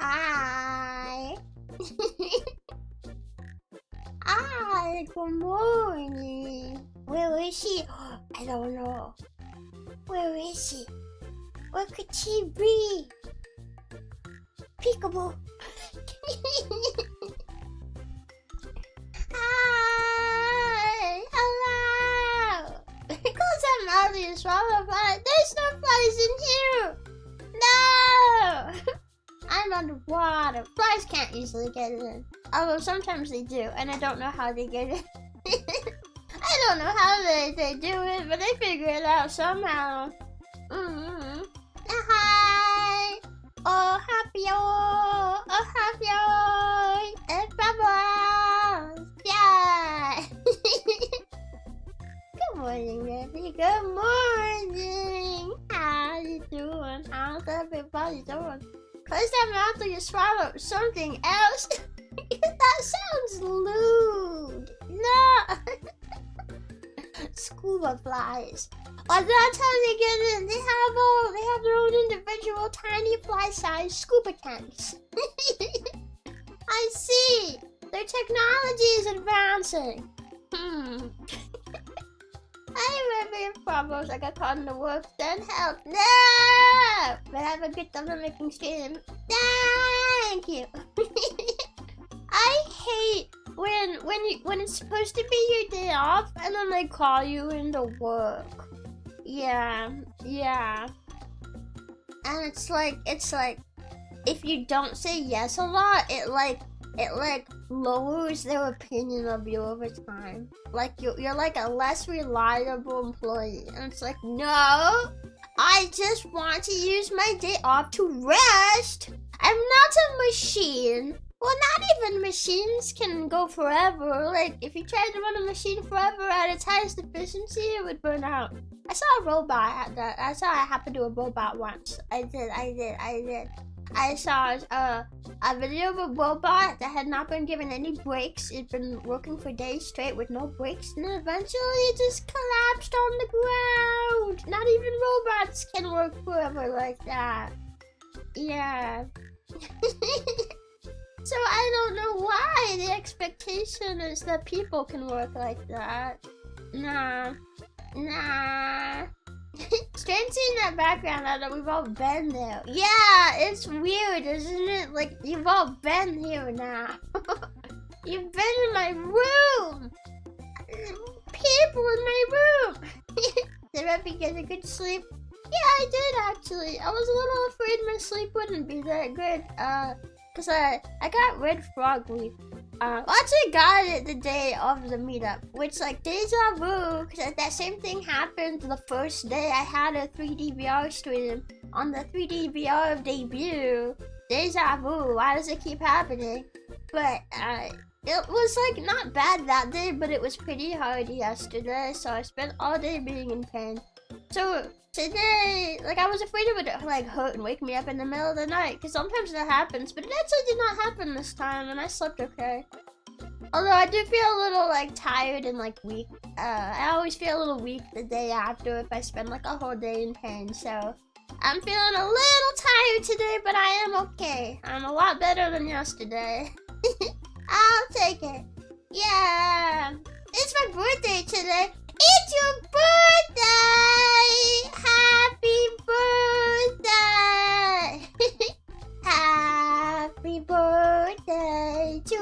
Hi. Hi, good morning. Where is she? I don't know. Where is she? Where could she be? Peekaboo. Hi. Hello. Close that mouth, you swallow fly. There's no flies in here. No. I'm underwater. Flies can't easily get in. Although sometimes they do, and I don't know how they get in. I don't know how they do it, but they figure it out somehow. Hi! Oh, happy, and bubbles! Yeah! Good morning, Rebbi. Good morning! How you doing? How's everybody doing? Close that mouth or you swallow something else. That sounds lewd. No. Scuba flies. Oh, that's how they get in. They have their own individual tiny fly-sized scuba tanks. I see. Their technology is advancing. I remember problems. I got caught in the woods. Then help. No! But I have a good time making stream. Thank you. I hate when it's supposed to be your day off and then they call you into work. Yeah. And it's like if you don't say yes a lot, it lowers their opinion of you over time. Like you're like a less reliable employee. And it's like, no, I just want to use my day off to rest. I'm not a machine. Well, not even machines can go forever. Like, if you tried to run a machine forever at its highest efficiency, it would burn out. I saw a robot at that. I saw it happen to a robot once. I did. I saw a video of a robot that had not been given any breaks. It'd been working for days straight with no breaks, and then eventually it just collapsed on the ground. Not even robots can work forever like that. Yeah. So I don't know why the expectation is that people can work like that. Nah. Strange seeing that background now that we've all been there. Yeah, it's weird, isn't it? Like, you've all been here now. You've been in my room. People in my room. Did Rebbi get a good sleep? Yeah, I did actually. I was a little afraid my sleep wouldn't be that good. Cause I got red frog week. Well, actually I got it the day of the meetup, which like deja vu, cause that same thing happened the first day I had a 3D VR stream on the 3D VR debut. Deja vu, why does it keep happening? But it was like not bad that day, but it was pretty hard yesterday, so I spent all day being in pain. So today, like I was afraid it would like hurt and wake me up in the middle of the night, because sometimes that happens, but it actually did not happen this time, and I slept okay. Although I do feel a little like tired and like weak. I always feel a little weak the day after if I spend like a whole day in pain, so I'm feeling a little tired today, but I am okay. I'm a lot better than yesterday. I'll take it. Yeah. It's my birthday today. It's your birthday! Happy birthday! Happy birthday to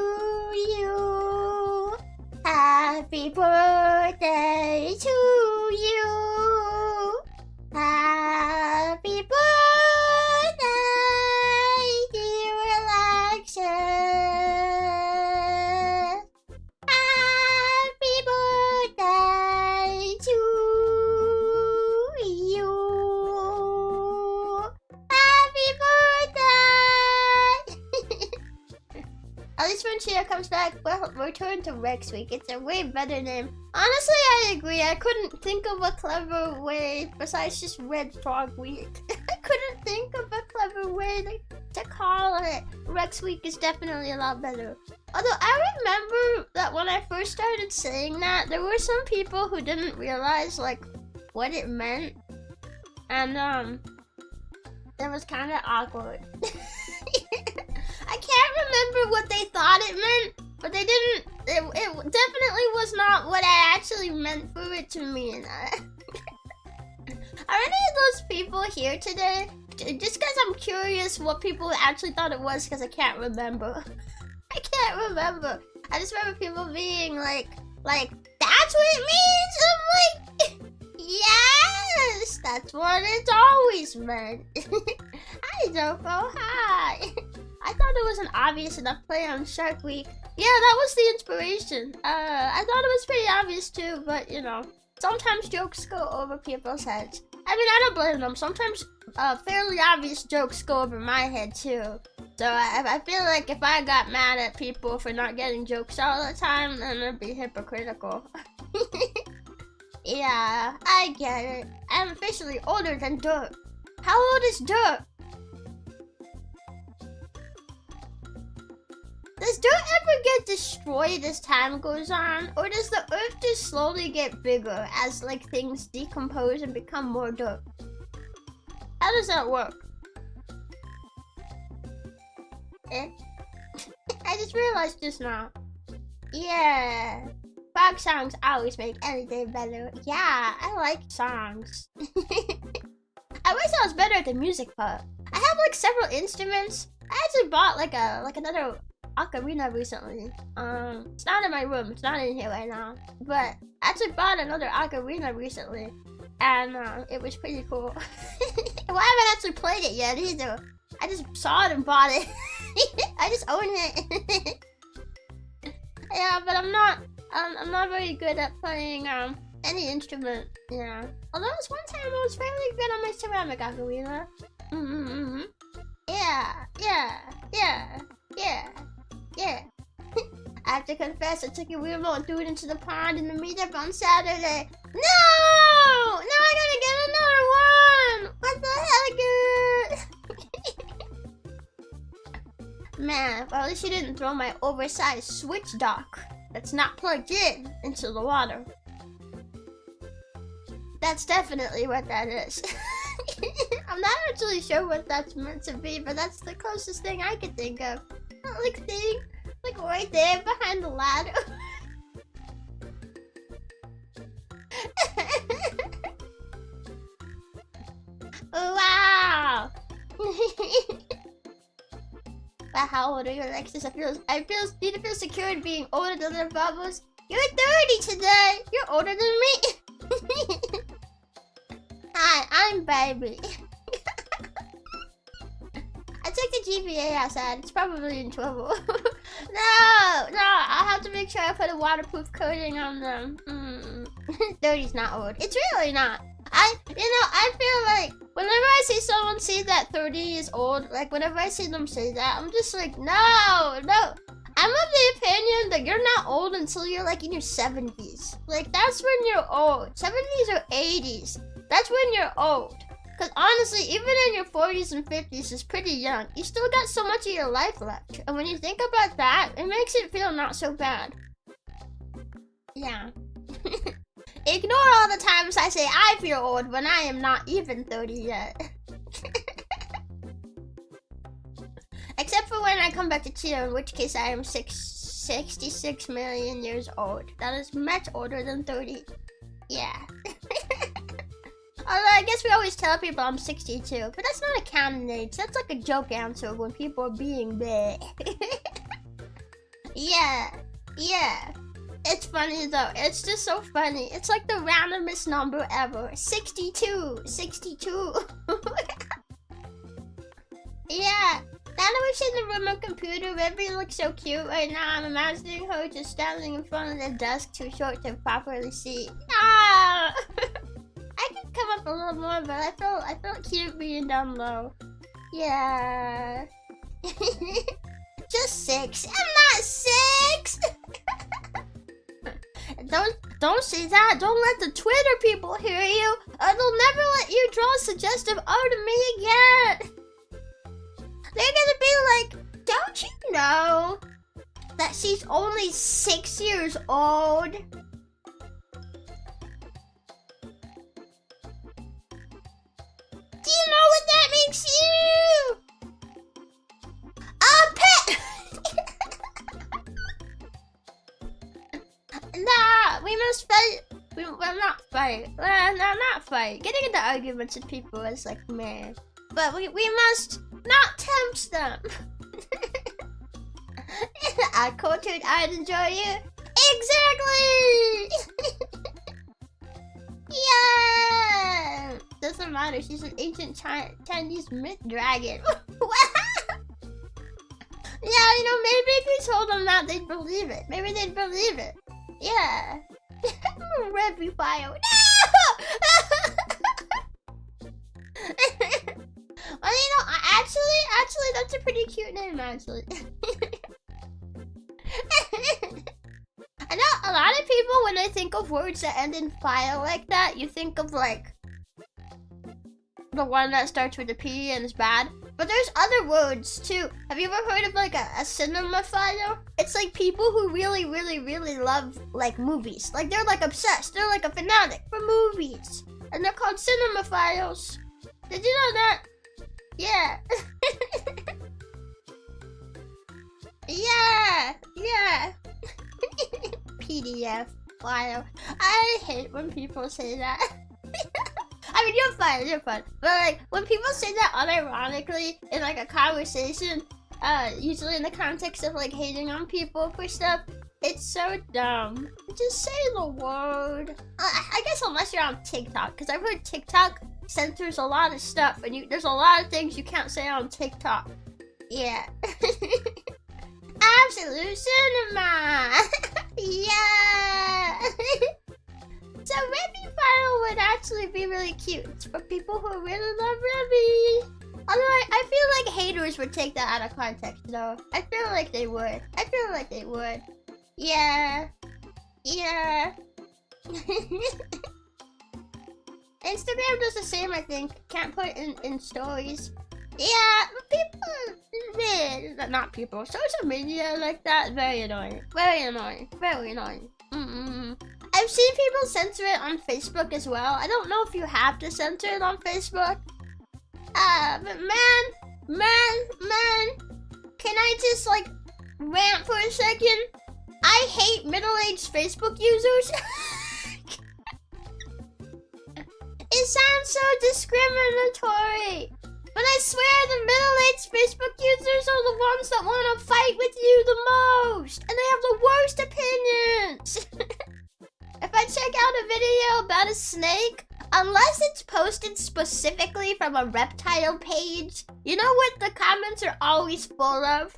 you. Happy birthday to you. Happy birthday, dear Alexis. Happy birthday to you. Happy birthday! At least when Chia comes back, we'll return to Rex Week. It's a way better name. Honestly, I agree. I couldn't think of a clever way besides just Red Frog Week. I couldn't think of a clever way to call it. Rex Week is definitely a lot better. Although I remember that when I first started saying that, there were some people who didn't realize like what it meant, and it was kind of awkward. remember what they thought it meant, but they didn't. It definitely was not what I actually meant for it to mean. Are any of those people here today? Just because I'm curious what people actually thought it was, because I can't remember. I can't remember. I just remember people being like, that's what it means? I'm like, yes, that's what it's always meant. Hi, Joko, hi. I thought it was an obvious enough play on Shark Week. Yeah, that was the inspiration. I thought it was pretty obvious too, but you know, sometimes jokes go over people's heads. I mean, I don't blame them. Sometimes fairly obvious jokes go over my head too. So I feel like if I got mad at people for not getting jokes all the time, then it'd be hypocritical. Yeah, I get it. I'm officially older than Dirt. How old is Dirt? Does Dirt ever get destroyed as time goes on? Or does the Earth just slowly get bigger as like things decompose and become more dirt? How does that work? I just realized just now. Yeah. Frog songs always make anything better. Yeah, I like songs. I wish I was better at the music part. I have like several instruments. I actually bought like another ocarina recently. It's not in my room. It's not in here right now. But I actually bought another ocarina recently, and it was pretty cool. Well, I haven't actually played it yet either. I just saw it and bought it. I just own it. Yeah, but I'm not very good at playing any instrument. Yeah. Although this one time I was fairly good on my ceramic ocarina. Yeah. I have to confess, I took your remote and threw it into the pond in the meetup on Saturday. No! Now I gotta get another one! What the heck? Man, well, at least you didn't throw my oversized switch dock that's not plugged in into the water. That's definitely what that is. I'm not actually sure what that's meant to be, but that's the closest thing I could think of. Like thing, like right there behind the ladder. Wow. But how old are you, Alexis? I need to feel secure in being older than the bubbles. You're 30 today. You're older than me. Hi, I'm baby. I took the GPA outside. It's probably in trouble. No, I'll have to make sure I put a waterproof coating on them. 30's not old. It's really not. I feel like whenever I see someone say that 30 is old, like whenever I see them say that, I'm just like, no. I'm of the opinion that you're not old until you're like in your 70s. Like that's when you're old. 70s or 80s. That's when you're old. Because honestly, even in your 40s and 50s is pretty young. You still got so much of your life left. And when you think about that, it makes it feel not so bad. Yeah. Ignore all the times I say I feel old when I am not even 30 yet. Except for when I come back to Chile, in which case I am 66 million years old. That is much older than 30. Yeah. Although I guess we always tell people I'm 62, but that's not a canon age. That's like a joke answer when people are being big. Yeah. It's funny though. It's just so funny. It's like the randomest number ever. 62. Yeah. Now that we've seen the remote computer, Rebbi looks so cute right now. I'm imagining her just standing in front of the desk too short to properly see. Ah! I could come up a little more, but I felt cute being down low. Yeah. Just 6. I'm not 6! Don't say that. Don't let the Twitter people hear you, or they'll never let you draw suggestive art of me again. They're gonna be like, don't you know that she's only 6 years old? Do you know what that makes you? A pet! we must fight. Well, not fight. No, not fight. Getting into arguments with people is like, man. But we must not tempt them. Uncultured, I'd enjoy you. Exactly! Yeah! Doesn't matter, she's an ancient Chinese myth dragon. Yeah, you know, maybe if you told them that, they'd believe it. Maybe they'd believe it. Yeah. Rebbi file. No! Well, you know, actually, that's a pretty cute name, actually. I know a lot of people, when they think of words that end in file like that, you think of, like, the one that starts with a P and is bad. But there's other words, too. Have you ever heard of, like, a cinemaphile? It's, like, people who really, really, really love, like, movies. Like, they're, like, obsessed. They're, like, a fanatic for movies. And they're called cinemaphiles. Did you know that? Yeah. Yeah. PDF file. I hate when people say that. I mean, you're fine. But like, when people say that unironically in like a conversation, usually in the context of like hating on people for stuff, it's so dumb. Just say the word. I guess unless you're on TikTok, because I've heard TikTok censors a lot of stuff, and there's a lot of things you can't say on TikTok. Yeah. Absolute cinema. Yeah. So Rebbi file would actually be really cute. It's for people who really love Rebbi. Although I feel like haters would take that out of context, though. I feel like they would. Yeah. Instagram does the same, I think. Can't put in stories. Yeah, people, not people, social media like that, very annoying. I've seen people censor it on Facebook as well. I don't know if you have to censor it on Facebook. But man, can I just like rant for a second? I hate middle-aged Facebook users. It sounds so discriminatory. But I swear the middle-aged Facebook users are the ones that want to fight with you the most. And they have the worst opinions. If I check out a video about a snake, unless it's posted specifically from a reptile page, you know what the comments are always full of?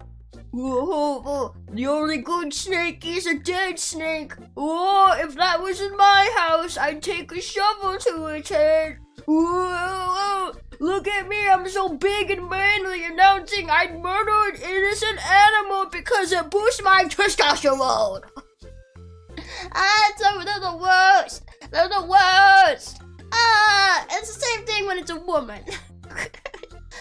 Oh, the only good snake is a dead snake. Oh, if that was in my house, I'd take a shovel to its head. Whoa, look at me, I'm so big and manly, announcing I'd murder an innocent animal because it boosts my testosterone. They're the worst. It's the same thing when it's a woman.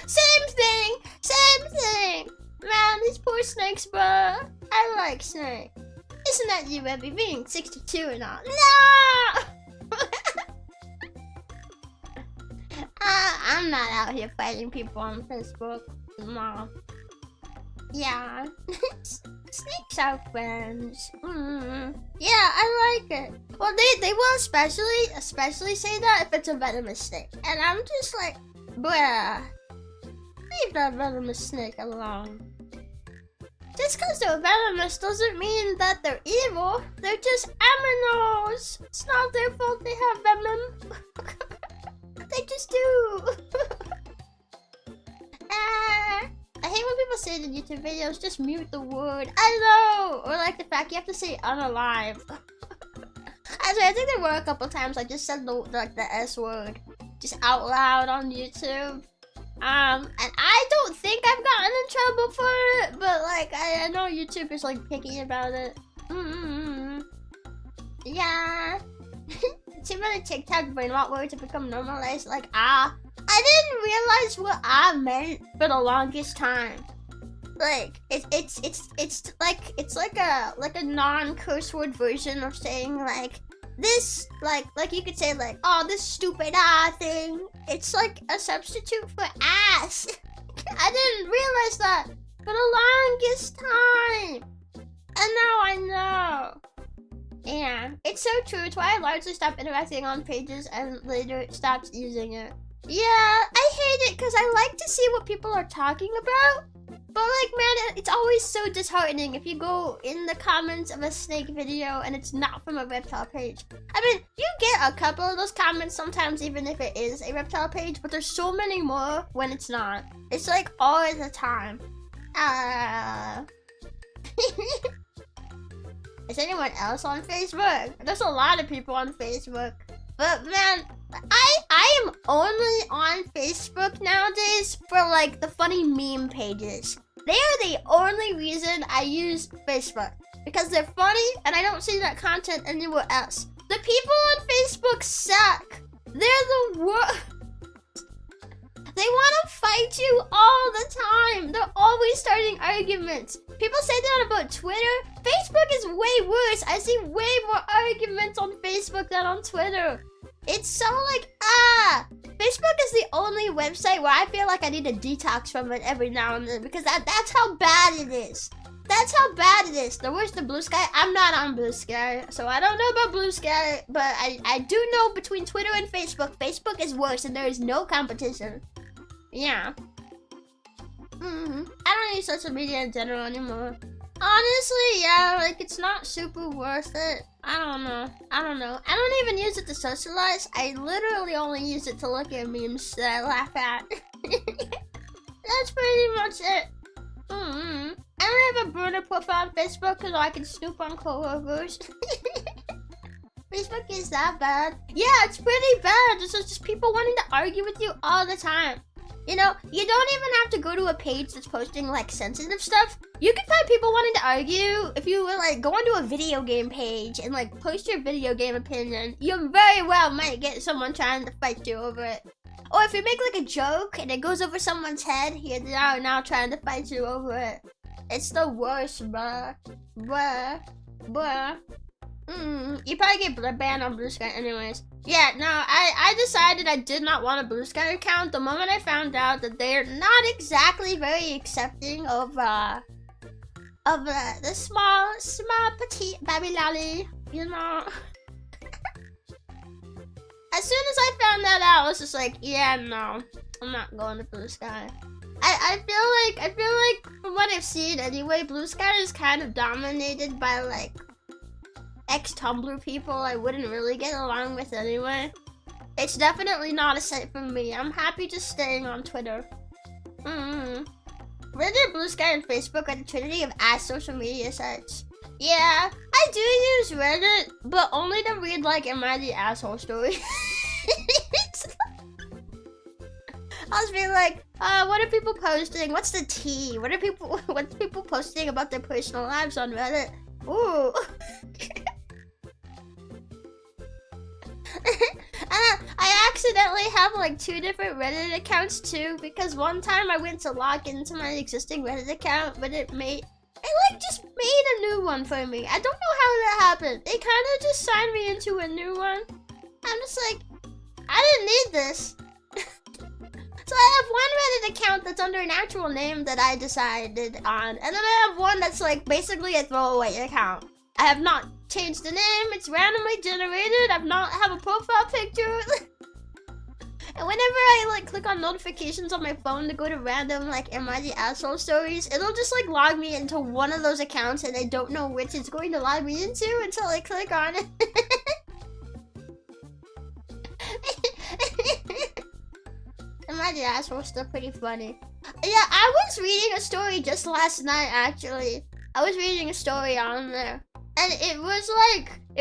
Same thing. Man, these poor snakes, bruh. I like snakes. Isn't that you, Rebbi, being 62 and all? No! I'm not out here fighting people on Facebook. No. Yeah. Snakes are friends. Yeah, I like it. Well, they will especially say that if it's a venomous snake. And I'm just like, bruh. Leave that venomous snake alone. Just because they're venomous doesn't mean that they're evil. They're just aminos. It's not their fault they have venom. They just do. I hate when people say in YouTube videos, just mute the word. I know! Or like the fact you have to say unalive. Actually, I think there were a couple times I just said the S word just out loud on YouTube. And I don't think I've gotten in trouble for it, but like I know YouTube is like picky about it. Yeah. Too many TikTok brain rot words have become normalized, like ah. I didn't realize what ah meant for the longest time. Like it's like a non-curse word version of saying like this, like you could say like, oh, this stupid ah thing. It's like a substitute for ass. I didn't realize that for the longest time. And now I know. Yeah, it's so true. It's why I largely stopped interacting on pages and later stopped using it. Yeah, I hate it because I like to see what people are talking about. But like, man, it's always so disheartening if you go in the comments of a snake video and it's not from a reptile page. I mean, you get a couple of those comments sometimes even if it is a reptile page, but there's so many more when it's not. It's like all the time. Is anyone else on Facebook? There's a lot of people on Facebook. But man, I am only on Facebook nowadays for like the funny meme pages. They are the only reason I use Facebook. Because they're funny and I don't see that content anywhere else. The people on Facebook suck. They're the worst. They want to fight you all the time. They're always starting arguments. People say that about Twitter. Facebook is way worse. I see way more arguments on Facebook than on Twitter. It's so like, Facebook is the only website where I feel like I need a detox from it every now and then because that's how bad it is. That's how bad it is. The worst of Blue Sky. I'm not on Blue Sky, so I don't know about Blue Sky, but I do know between Twitter and Facebook, Facebook is worse and there is no competition. Yeah. I don't use social media in general anymore. Honestly, yeah, like it's not super worth it. I don't know. I don't even use it to socialize. I literally only use it to look at memes that I laugh at. That's pretty much it. I don't have a burner profile on Facebook because I can snoop on coworkers. Facebook is that bad. Yeah, it's pretty bad. There's just people wanting to argue with you all the time. You know, you don't even have to go to a page that's posting like sensitive stuff. You can find people wanting to argue. If you like go onto a video game page and like post your video game opinion, you very well might get someone trying to fight you over it. Or if you make like a joke and it goes over someone's head, here they are now trying to fight you over it. It's the worst, bruh. You probably get banned on Blue Sky anyways. Yeah, no, I decided I did not want a Blue Sky account the moment I found out that they're not exactly very accepting of the small petite baby lolly, you know. As soon as I found that out, I was just like, yeah, no, I'm not going to Blue Sky. I feel like from what I've seen anyway, Blue Sky is kind of dominated by like ex-Tumblr people I wouldn't really get along with anyway. It's definitely not a site for me. I'm happy just staying on Twitter. Reddit, Blue Sky, and Facebook are the trinity of ass social media sites. Yeah, I do use Reddit, but only to read like Am I the Asshole stories. I'll just be like, what are people posting? What's the tea? What's people posting about their personal lives on Reddit? Ooh. I accidentally have like 2 different Reddit accounts too, because one time I went to log into my existing Reddit account, but it just made a new one for me. I don't know how that happened. It kind of just signed me into a new one. I'm just like, I didn't need this. So I have one Reddit account that's under an actual name that I decided on, and then I have one that's like basically a throwaway account. I have not changed the name, it's randomly generated, I've not have a profile picture. And whenever I like click on notifications on my phone to go to random like Am I the Asshole stories, it'll just like log me into one of those accounts and I don't know which it's going to log me into until I click on it. Am I the Asshole is still pretty funny. Yeah, I was reading a story just last night actually. I was reading a story on there. And it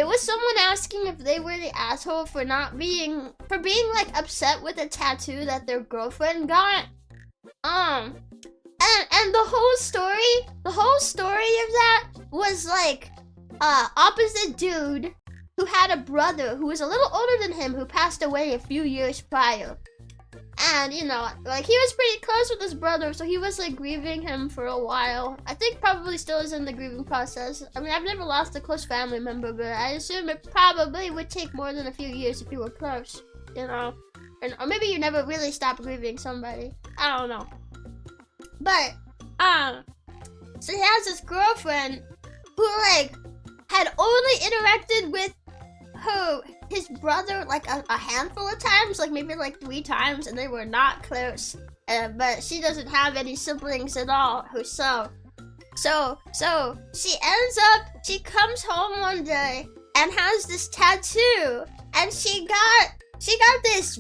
was someone asking if they were the asshole for being like upset with a tattoo that their girlfriend got. And the whole story of that was like opposite dude who had a brother who was a little older than him who passed away a few years prior. And, you know, like, he was pretty close with his brother, so he was, like, grieving him for a while. I think probably still is in the grieving process. I mean, I've never lost a close family member, but I assume it probably would take more than a few years if you were close, you know? Or maybe you never really stop grieving somebody. I don't know. But, so he has this girlfriend who, like, had only interacted with his brother like a handful of times, like maybe like 3 times, and they were not close. But she doesn't have any siblings at all. So she comes home one day and has this tattoo, and she got this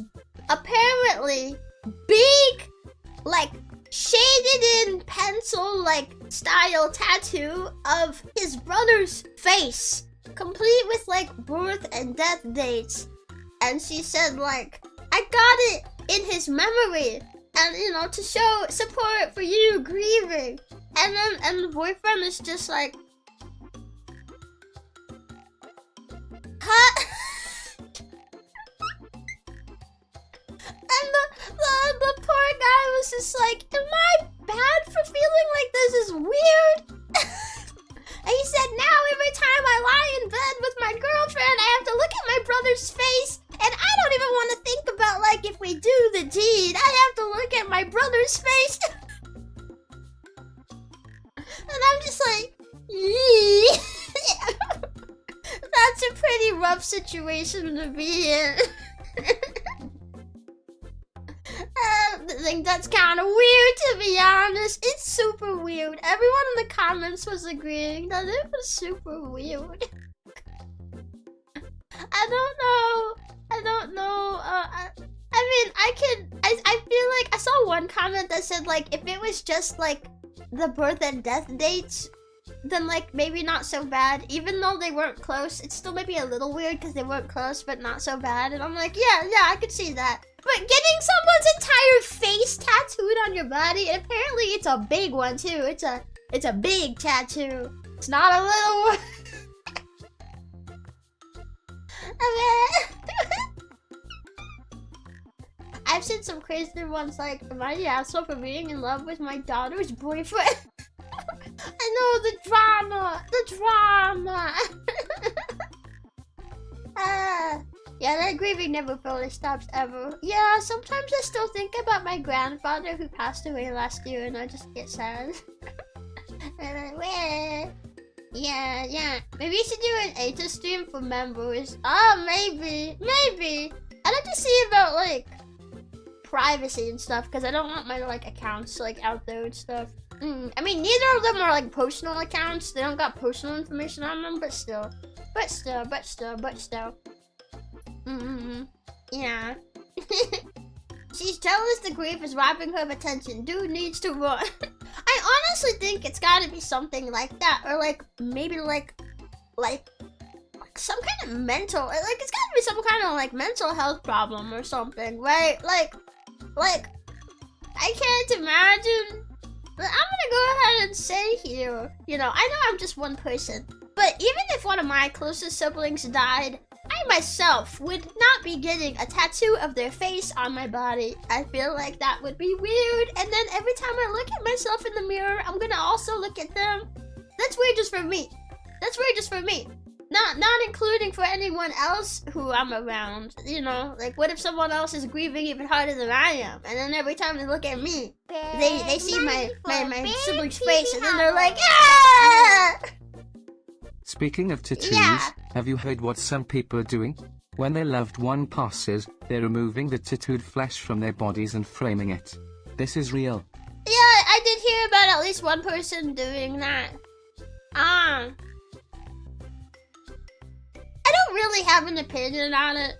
apparently big, like shaded in pencil like style tattoo of his brother's face, complete with like birth and death dates. And she said like, I got it in his memory, and you know, to show support for you grieving. And the boyfriend is just like, huh? And the poor guy was just like, am I bad for feeling like this is weird? And he said, now every time I lie in bed with my girlfriend, I have to look at my brother's face, and I don't even want to think about like if we do the deed. I have to look at my brother's face. And I'm just like, that's a pretty rough situation to be in. I think that's kind of weird, to be honest. It's super weird. Everyone in the comments was agreeing that it was super weird. I don't know. I feel like I saw one comment that said like, if it was just like the birth and death dates, then like maybe not so bad. Even though they weren't close, it's still maybe a little weird because they weren't close, but not so bad. And I'm like, yeah, I could see that. But getting someone's entire face tattooed on your body, and apparently it's a big one too. It's a big tattoo. It's not a little one. I've seen some crazy ones like, am I the asshole for being in love with my daughter's boyfriend? I know, the drama. Yeah, that grieving never fully stops ever. Yeah, sometimes I still think about my grandfather who passed away last year, and I just get sad. And I'm like, well, yeah. Maybe you should do an ATA stream for members. Oh, maybe. I'd like to see about like privacy and stuff, because I don't want my like accounts like out there and stuff. I mean, neither of them are like personal accounts. They don't got personal information on them, but still. Yeah. She's jealous the grief is robbing her of attention. Dude needs to run. I honestly think it's gotta be something like that, or like maybe like some kind of mental, like it's gotta be some kind of like mental health problem or something, right? Like I can't imagine. I'm gonna go ahead and say here, you know, I know I'm just one person, but even if one of my closest siblings died, I myself would not be getting a tattoo of their face on my body. I feel like that would be weird, and then every time I look at myself in the mirror, I'm gonna also look at them. That's weird just for me. Not including for anyone else who I'm around, you know? Like, what if someone else is grieving even harder than I am? And then every time they look at me, they see my sibling's face, and then they're like, ah! Speaking of tattoos, have you heard what some people are doing? When their loved one passes, they're removing the tattooed flesh from their bodies and framing it. This is real. Yeah, I did hear about at least one person doing that. I don't really have an opinion on it.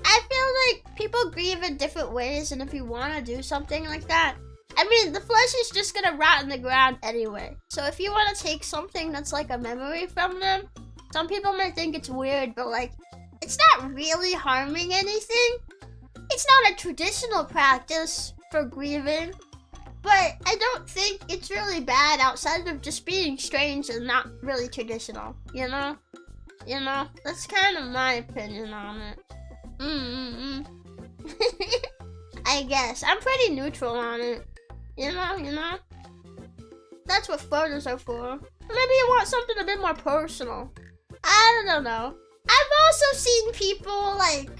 I feel like people grieve in different ways, and if you want to do something like that, I mean, the flesh is just gonna rot in the ground anyway. So if you want to take something that's like a memory from them, some people might think it's weird, but like, it's not really harming anything. It's not a traditional practice for grieving, but I don't think it's really bad outside of just being strange and not really traditional, you know? That's kind of my opinion on it. I guess. I'm pretty neutral on it. You know? That's what photos are for. Maybe you want something a bit more personal. I don't know. I've also seen people like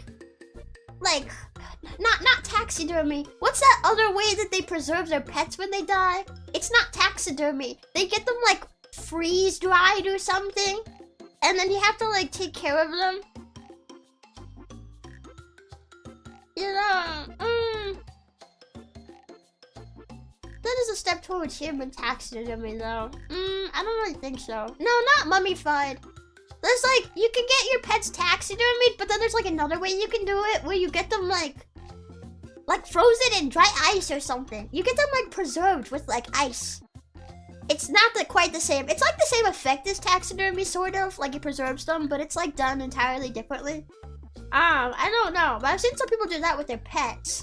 not taxidermy. What's that other way that they preserve their pets when they die? It's not taxidermy. They get them like freeze dried or something, and then you have to like take care of them. You know, that is a step towards human taxidermy, though. I don't really think so. No, not mummified. There's like, you can get your pets taxidermied, but then there's like another way you can do it where you get them like frozen in dry ice or something. You get them like preserved with like ice. It's not quite the same. It's like the same effect as taxidermy, sort of. Like it preserves them, but it's like done entirely differently. I don't know, but I've seen some people do that with their pets.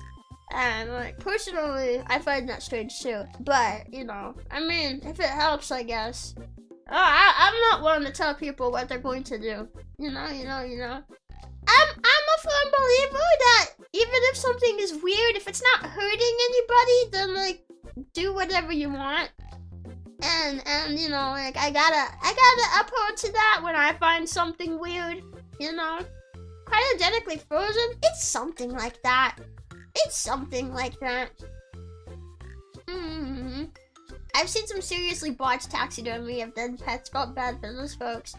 And like personally, I find that strange too. But you know, I mean, if it helps, I guess. I'm not one to tell people what they're going to do. You know. I'm a firm believer that even if something is weird, if it's not hurting anybody, then like do whatever you want. And you know, like I gotta uphold to that when I find something weird. You know, cryogenically frozen. It's something like that. I've seen some seriously botched taxidermy of dead pets. Felt bad for those folks.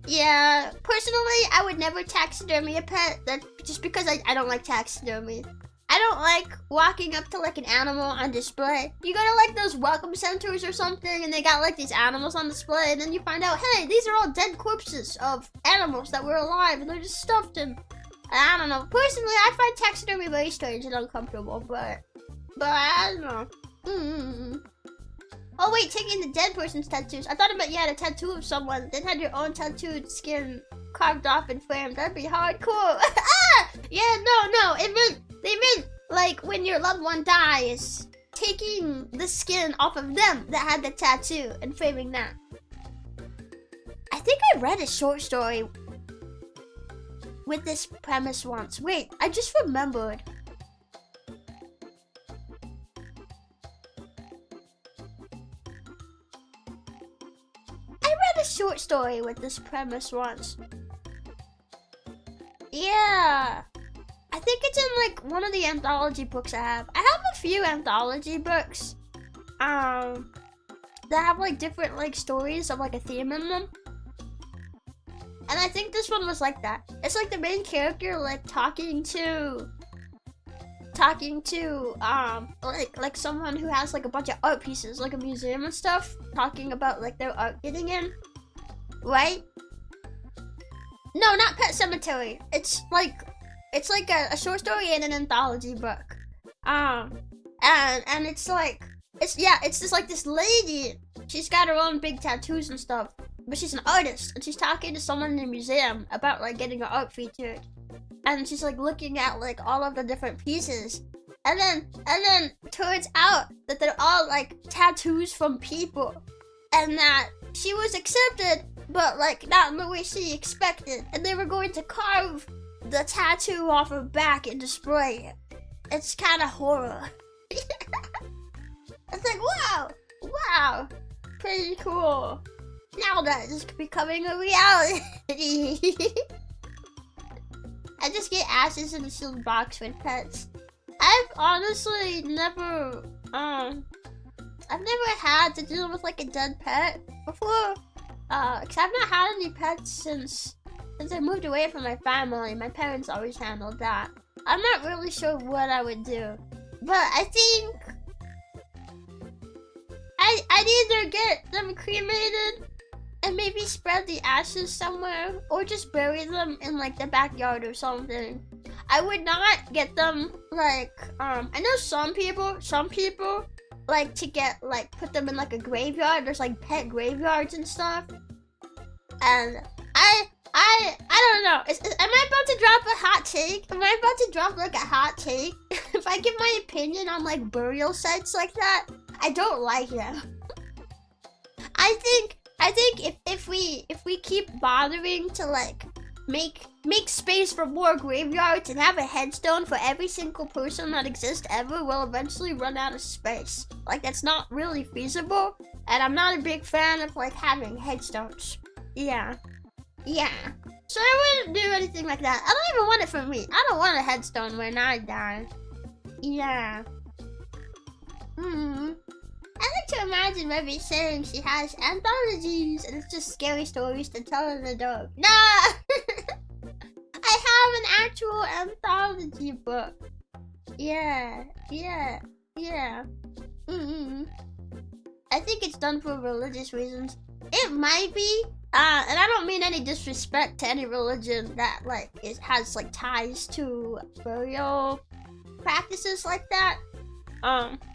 Yeah, personally, I would never taxidermy a pet. That's just because I don't like taxidermy. I don't like walking up to like an animal on display. You go to like those welcome centers or something and they got like these animals on display and then you find out, hey, these are all dead corpses of animals that were alive and they're just stuffed in. I don't know. Personally, I find taxidermy very strange and uncomfortable, but I don't know. Oh wait, taking the dead person's tattoos. I thought about you had a tattoo of someone, then had your own tattooed skin carved off and framed. That'd be hardcore. Yeah, no. They meant like when your loved one dies, taking the skin off of them that had the tattoo and framing that. I think I read a short story with this premise once. Wait, I just remembered. I read a short story with this premise once. Yeah. I think it's in like one of the anthology books I have. I have a few anthology books that have like different like stories of like a theme in them. And I think this one was like that. It's like the main character like talking to like someone who has like a bunch of art pieces, like a museum and stuff, talking about like their art getting in. Right? No, not Pet Cemetery. It's like a short story and an anthology book. And it's just like this lady. She's got her own big tattoos and stuff, but she's an artist and she's talking to someone in the museum about like getting her art featured. And she's like looking at like all of the different pieces. And then turns out that they're all like tattoos from people. And that she was accepted, but like not in the way she expected. And they were going to carve the tattoo off her back and display it. It's kind of horror. It's like, wow, pretty cool. Now that is becoming a reality. I just get ashes in a sealed box with pets. I've honestly never had to deal with like a dead pet before. Cause I've not had any pets since I moved away from my family. My parents always handled that. I'm not really sure what I would do, but I think I'd either get them cremated and maybe spread the ashes somewhere, or just bury them in like the backyard or something. I would not get them like I know some people like to get like put them in like a graveyard. There's like pet graveyards and stuff. And I don't know. Am I about to drop a hot take? Am I about to drop like a hot take? If I give my opinion on like burial sites like that, I don't like them. I think if we keep bothering to like make space for more graveyards and have a headstone for every single person that exists ever, we'll eventually run out of space. Like that's not really feasible, and I'm not a big fan of like having headstones. Yeah. So I wouldn't do anything like that. I don't even want it for me. I don't want a headstone when I die. Yeah. I like to imagine Rebbi saying she has anthologies and it's just scary stories to tell in the dark. Nah! I have an actual anthology book. Yeah. I think it's done for religious reasons. It might be, and I don't mean any disrespect to any religion that like has like ties to burial practices like that.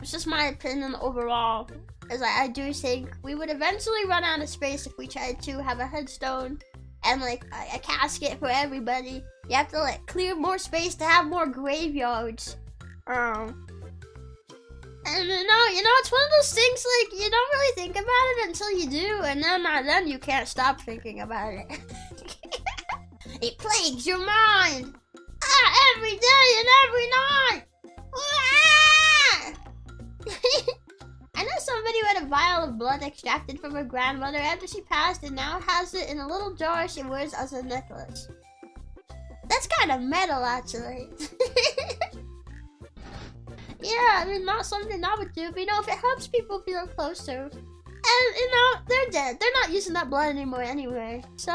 It's just my opinion overall. Is I do think we would eventually run out of space if we tried to have a headstone and like a casket for everybody. You have to like clear more space to have more graveyards. And you know, it's one of those things like you don't really think about it until you do, and then you can't stop thinking about it. It plagues your mind. Every day and every night. I know somebody who had a vial of blood extracted from her grandmother after she passed and now has it in a little jar she wears as a necklace. That's kind of metal, actually. Yeah, I mean, not something I would do, but if it helps people feel closer. And, they're dead. They're not using that blood anymore anyway. So,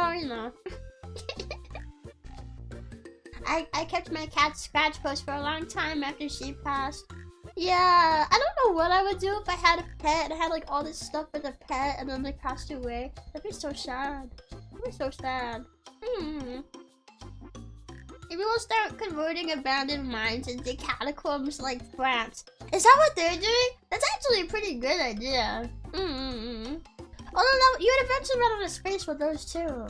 I kept my cat's scratch post for a long time after she passed. Yeah, I don't know what I would do if I had a pet and I had like all this stuff with a pet and then they passed away. That'd be so sad. Maybe we'll start converting abandoned mines into catacombs like France. Is that what they're doing? That's actually a pretty good idea. Although you would eventually run out of space with those too.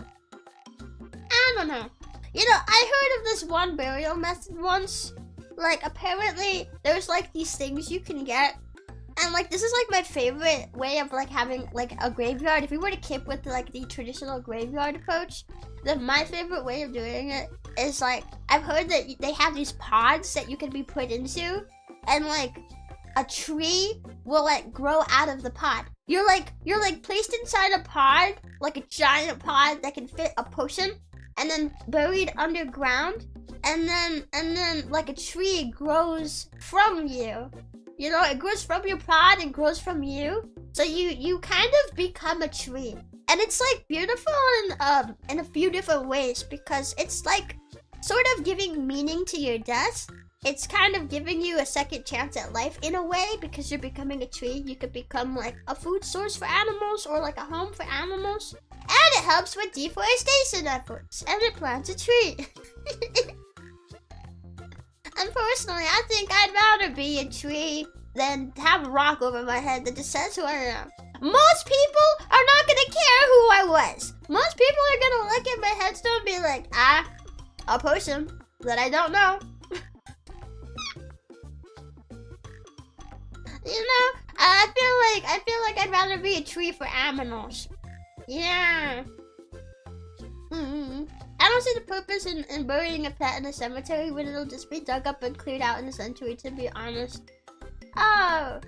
I don't know. I heard of this one burial method once. Like, apparently, there's, like, these things you can get. And, like, this is, like, my favorite way of, like, having, like, a graveyard. If we were to keep with, like, the traditional graveyard approach, then my favorite way of doing it is, like, I've heard that they have these pods that you can be put into. And, like, a tree will, like, grow out of the pod. You're placed inside a pod, like a giant pod that can fit a person. And then buried underground. And then like a tree grows from you. It grows from your pod and grows from you. So you kind of become a tree. And it's like beautiful in a few different ways because it's like sort of giving meaning to your death. It's kind of giving you a second chance at life in a way because you're becoming a tree. You could become like a food source for animals or like a home for animals. And it helps with deforestation efforts. And it plants a tree. And personally, I think I'd rather be a tree than have a rock over my head that just says who I am. Most people are not gonna care who I was. Most people are gonna look at my headstone and be like, a person that I don't know. I feel like I'd rather be a tree for aminals. Yeah. I don't see the purpose in burying a pet in a cemetery when it'll just be dug up and cleared out in a century, to be honest. Oh,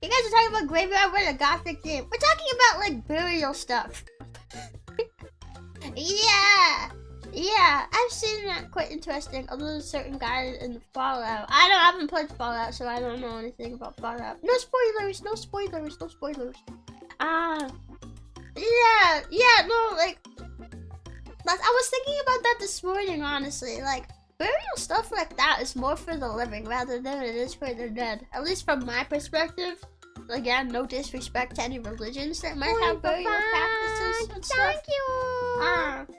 you guys are talking about graveyard with a gothic theme. We're talking about like burial stuff. Yeah, I've seen that quite interesting. Although there's certain guys in Fallout. I haven't played Fallout, so I don't know anything about Fallout. No spoilers. No, like, I was thinking about that this morning, honestly. Like, burial stuff like that is more for the living rather than it is for the dead. At least from my perspective. Again, no disrespect to any religions that might have burial practices and stuff. Thank you!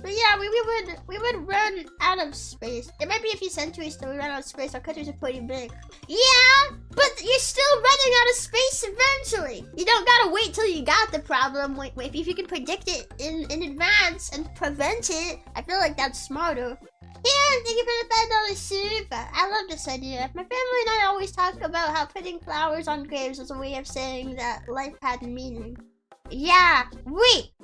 But yeah, we would run out of space. It might be a few centuries till we run out of space. Our countries are pretty big. Yeah, but you're still running out of space eventually. You don't gotta wait till you got the problem. Wait, if you can predict it in advance and prevent it, I feel like that's smarter. Yeah, thank you for the $5 soup. I love this idea. My family and I always talk about how putting flowers on graves was a way of saying that life had meaning. Yeah, wait.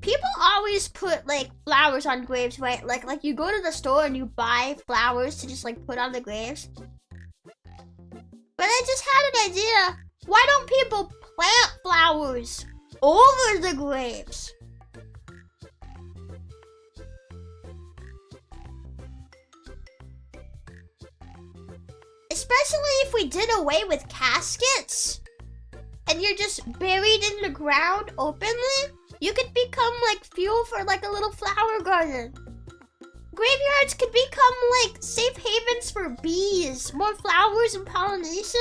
People always put, like, flowers on graves, right? Like you go to the store and you buy flowers to just, like, put on the graves. But I just had an idea. Why don't people plant flowers over the graves? Especially if we did away with caskets. and you're just buried in the ground openly, you could become like fuel for like a little flower garden. Graveyards could become like safe havens for bees, more flowers and pollination.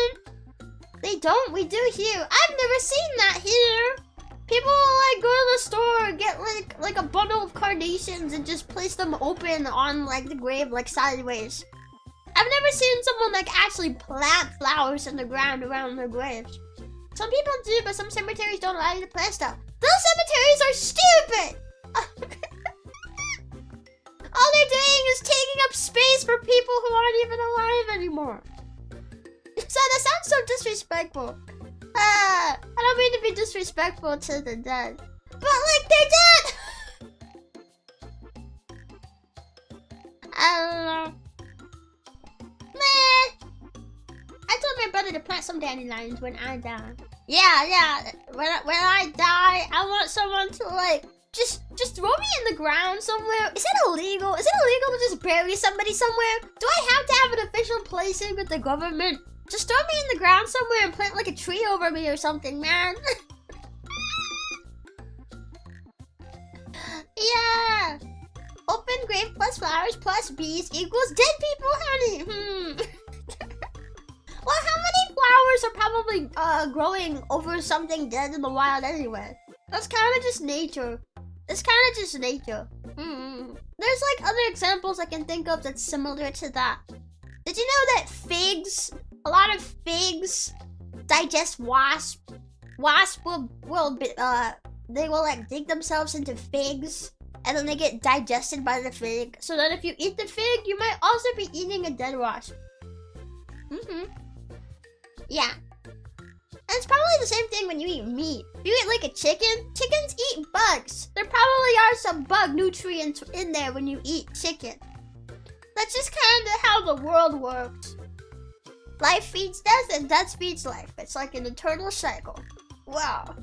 They don't, we do here. I've never seen that here. People like go to the store, get like a bundle of carnations and just place them open on like the grave like sideways. I've never seen someone like actually plant flowers in the ground around their graves. Some people do, but some cemeteries don't allow you to plant stuff. Those cemeteries are stupid! All they're doing is taking up space for people who aren't even alive anymore. So that sounds so disrespectful. I don't mean to be disrespectful to the dead. But like, they're dead! I don't know. Meh. I told my brother to plant some dandelions when I die. Yeah. When I die, I want someone to like just throw me in the ground somewhere. Is it illegal? Is it illegal to just bury somebody somewhere? Do I have to have an official placing with the government? Just throw me in the ground somewhere and plant like a tree over me or something, man. Yeah. Open grave plus flowers plus bees equals dead people honey. Well, how many flowers are probably growing over something dead in the wild anyway? That's kind of just nature. It's kind of just nature. There's like other examples I can think of that's similar to that. Did you know that figs, a lot of figs digest wasp? Wasp they will like dig themselves into figs and then they get digested by the fig. So that if you eat the fig, you might also be eating a dead wasp. Yeah. And it's probably the same thing when you eat meat. If you eat like a chicken, chickens eat bugs. There probably are some bug nutrients in there when you eat chicken. That's just kind of how the world works. Life feeds death and death feeds life. It's like an eternal cycle. Wow.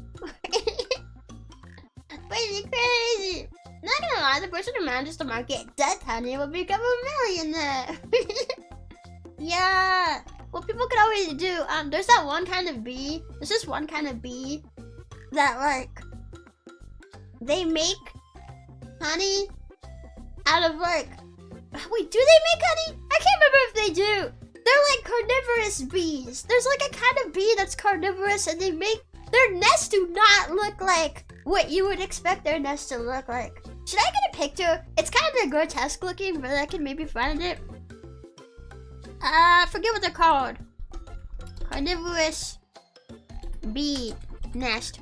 Pretty crazy. Not gonna lie, the person who manages to market death honey will become a millionaire. Yeah. What people could always do, there's that one kind of bee. There's this one kind of bee that like, they make honey out of like, wait, do they make honey? I can't remember if they do. They're like carnivorous bees. There's like a kind of bee that's carnivorous and they make, their nests do not look like what you would expect their nest to look like. Should I get a picture? It's kind of grotesque looking, but I can maybe find it. Forget what they're called. Carnivorous bee nest.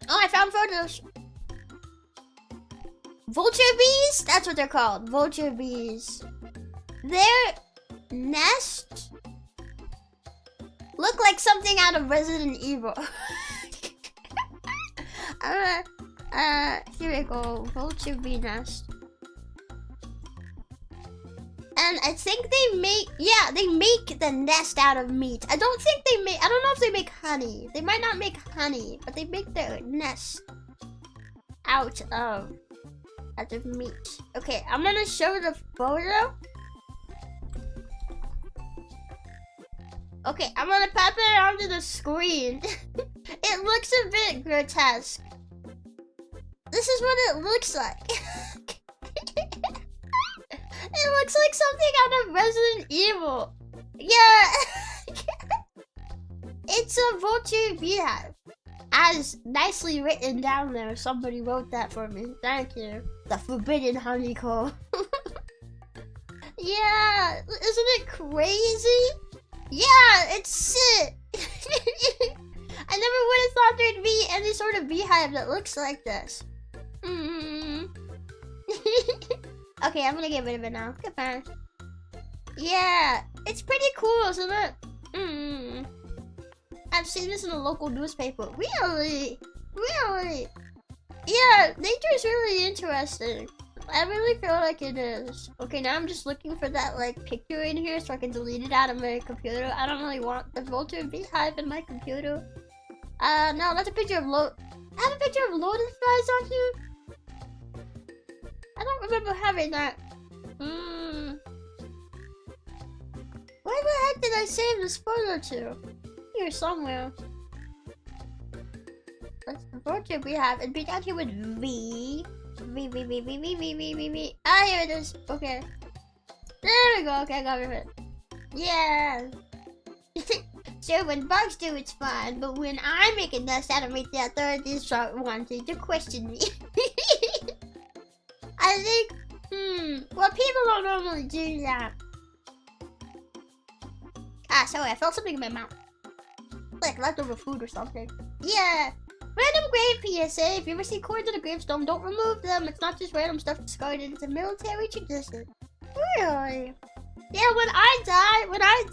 Oh, I found photos. Vulture bees? That's what they're called. Vulture bees. Their nest look like something out of Resident Evil. Here we go. Vulture bee nest. And I think they make, yeah, they make the nest out of meat. I don't think they make, I don't know if they make honey. They might not make honey, but they make their nest out of meat. Okay, I'm gonna show the photo. Okay, I'm gonna pop it onto the screen. It looks a bit grotesque. This is what it looks like. It looks like something out of Resident Evil. Yeah. It's a vulture beehive. As nicely written down there. Somebody wrote that for me. Thank you. The forbidden honeycomb. Yeah. Isn't it crazy? Yeah, it's sick. I never would have thought there'd be any sort of beehive that looks like this. Okay, I'm gonna get rid of it now. Goodbye. Yeah, it's pretty cool, isn't it? I've seen this in a local newspaper. Really? Really? Yeah, nature's really interesting. I really feel like it is. Okay, now I'm just looking for that like picture in here so I can delete it out of my computer. I don't really want the vulture beehive in my computer. No, that's a picture of I have a picture of lotus flies on here. I don't remember having that. Where the heck did I save this photo to? Here somewhere. That's the VTuber we have. And be down here with V. V. Ah, here it is. Okay. There we go. Okay, I got rid of it. Yeah. So when bugs do, it's fine. But when I make a nest out of it, the authorities start wanting to question me. I think, well, people don't normally do that. Ah, sorry, I felt something in my mouth. Like leftover food or something. Yeah. Random grave PSA. If you ever see coins in a gravestone, don't remove them. It's not just random stuff discarded. It's a military tradition. Really? Yeah, when I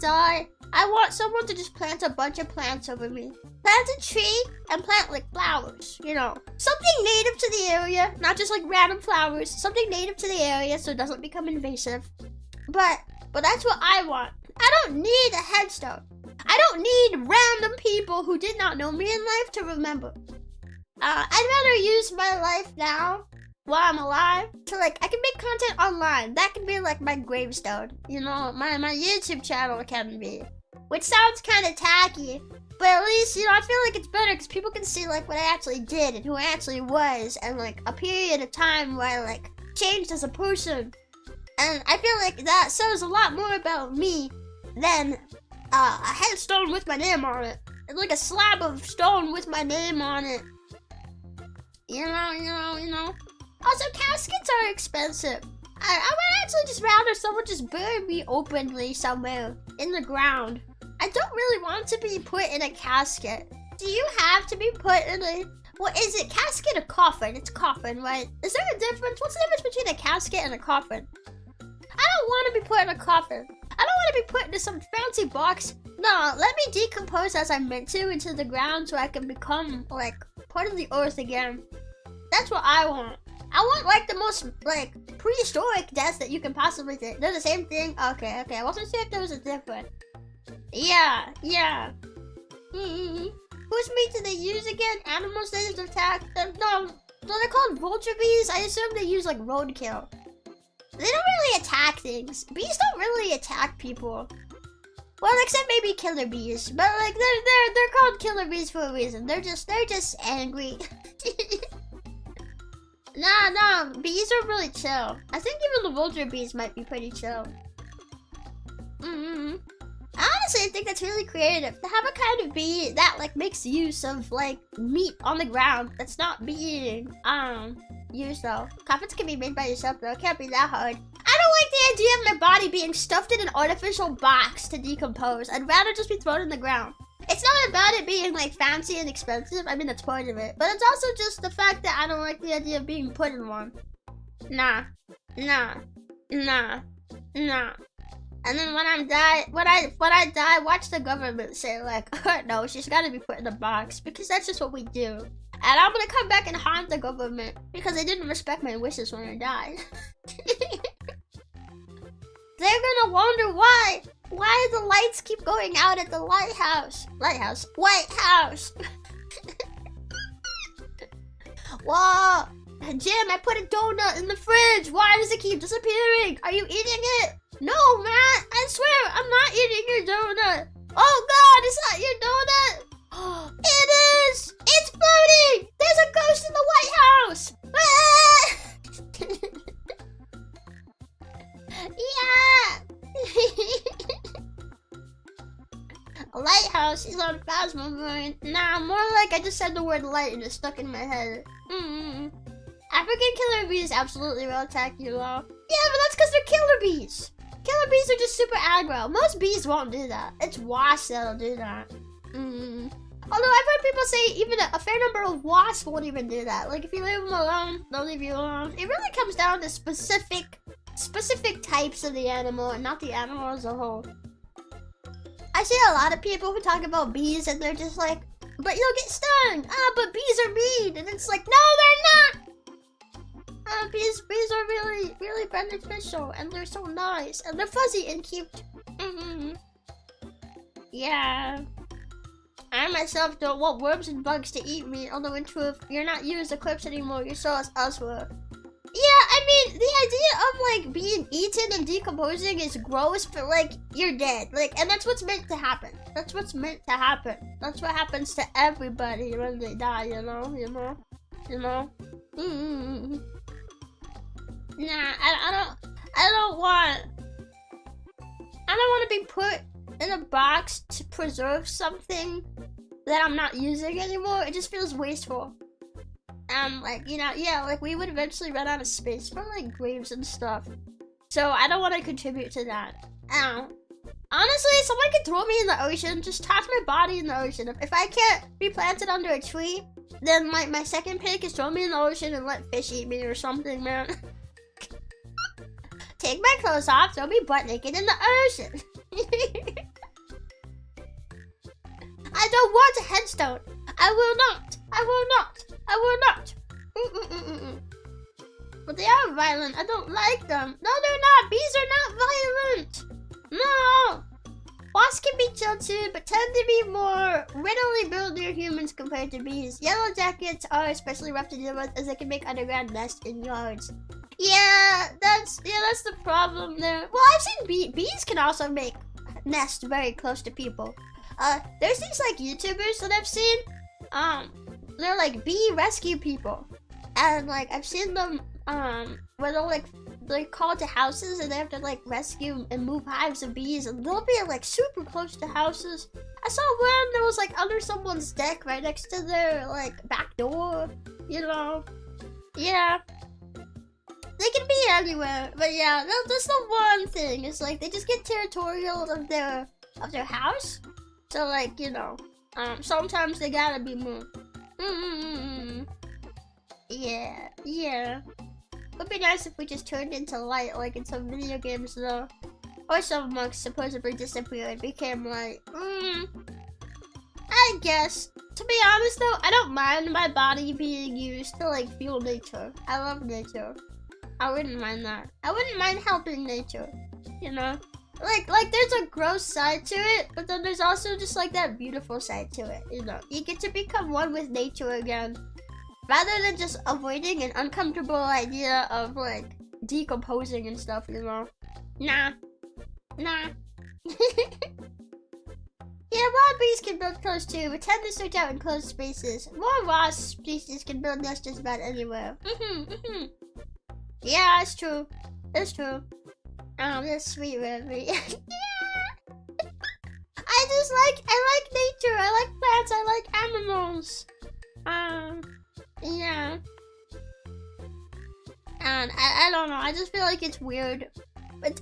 die, I want someone to just plant a bunch of plants over me. Plant a tree and plant like flowers, you know. Something native to the area, not just like random flowers. Something native to the area so it doesn't become invasive. But that's what I want. I don't need a headstone. I don't need random people who did not know me in life to remember. I'd rather use my life now while I'm alive. So like, I can make content online. That can be like my gravestone. You know, my YouTube channel can be. Which sounds kind of tacky. But at least, you know, I feel like it's better because people can see like what I actually did and who I actually was. And like a period of time where I like changed as a person. And I feel like that says a lot more about me than a headstone with my name on it. It's like a slab of stone with my name on it. You know. Also, caskets are expensive. I would actually just rather someone just bury me openly somewhere in the ground. I don't really want to be put in a casket. Do you have to be put in a... What is it? Casket or coffin? It's coffin, right? Is there a difference? What's the difference between a casket and a coffin? I don't want to be put in a coffin. I don't want to be put into some fancy box. No, let me decompose as I'm meant to into the ground so I can become, like, part of the earth again. That's what I want. I want, like, the most, like, prehistoric deaths that you can possibly think. They're the same thing? Okay. I wasn't sure if there was a difference. Yeah. Whose meat do they use again? Animals they just attack? No, they're called vulture bees. I assume they use, like, roadkill. They don't really attack things. Bees don't really attack people. Well, except maybe killer bees. But like they're called killer bees for a reason. They're just angry. No, bees are really chill. I think even the vulture bees might be pretty chill. I honestly think that's really creative to have a kind of bee that like makes use of like meat on the ground that's not being used though. Coffins can be made by yourself though. It can't be that hard. I don't like the idea of my body being stuffed in an artificial box to decompose. I'd rather just be thrown in the ground. It's not about it being like fancy and expensive. I mean, that's part of it. But it's also just the fact that I don't like the idea of being put in one. Nah. And then when I die, watch the government say like, no, she's gotta be put in a box because that's just what we do. And I'm gonna come back and haunt the government because they didn't respect my wishes when I died. They're gonna wonder why the lights keep going out at the White House. Whoa, Jim, I put a donut in the fridge. Why does it keep disappearing? Are you eating it? No, Matt, I swear, I'm not eating your donut. Oh God, is that your donut? It is! It's floating! There's a ghost in the White House! Yeah! A lighthouse is on Phasmophone. Nah, more like I just said the word light and it's stuck in my head. African killer bees absolutely will attack you, though. Yeah, but that's because they're killer bees. Killer bees are just super aggro. Most bees won't do that. It's wasps that'll do that. Although I've heard people say even a fair number of wasps won't even do that. Like if you leave them alone, they'll leave you alone. It really comes down to specific types of the animal and not the animal as a whole. I see a lot of people who talk about bees and they're just like, but you'll get stung. But bees are mean. And it's like, no, they're not. Bees are really, really beneficial and they're so nice and they're fuzzy and cute. Yeah. I myself don't want worms and bugs to eat me, although in truth, you're not you as a corpse anymore, you're so as elsewhere. Yeah, I mean, the idea of like being eaten and decomposing is gross, but like, you're dead. Like, and that's what's meant to happen. That's what's meant to happen. That's what happens to everybody when they die, you know? Nah, I don't want to be put in a box to preserve something that I'm not using anymore. It just feels wasteful. Like, you know, yeah, like we would eventually run out of space for like graves and stuff. So I don't want to contribute to that. Honestly, someone could throw me in the ocean, just toss my body in the ocean. If I can't be planted under a tree, then my second pick is throw me in the ocean and let fish eat me or something, man. Take my clothes off, throw me butt naked in the ocean. I don't want a headstone. I will not. But they are violent. I don't like them. No, they're not. Bees are not violent. No. Wasps can be chill too, but tend to be more readily built near humans compared to bees. Yellow jackets are especially rough to deal with as they can make underground nests in yards. Yeah, that's the problem there. Well, I've seen bees can also make nests very close to people. There's these like YouTubers that I've seen. They're like bee rescue people, and like I've seen them where they're called to houses and they have to like rescue and move hives of bees, and they'll be like super close to houses. I saw one that was like under someone's deck right next to their like back door, you know. Yeah, they can be anywhere, but yeah, that's the one thing. It's like they just get territorial of their house. So like, you know, sometimes they gotta be moved. Yeah. Would be nice if we just turned into light, like in some video games though. Or some monks supposedly disappeared, became light. I guess. To be honest though, I don't mind my body being used to like fuel nature. I love nature. I wouldn't mind that. I wouldn't mind helping nature, you know? Like there's a gross side to it, but then there's also just like that beautiful side to it, you know? You get to become one with nature again. Rather than just avoiding an uncomfortable idea of like decomposing and stuff, you know? Nah. Yeah, wild bees can build close too, but tend to search out in closed spaces. More wasp species can build nests just about anywhere. Yeah, it's true. It's true. Oh, that's sweet, Rebbi. Yeah. I like nature. I like plants. I like animals. Yeah. And I don't know. I just feel like it's weird. But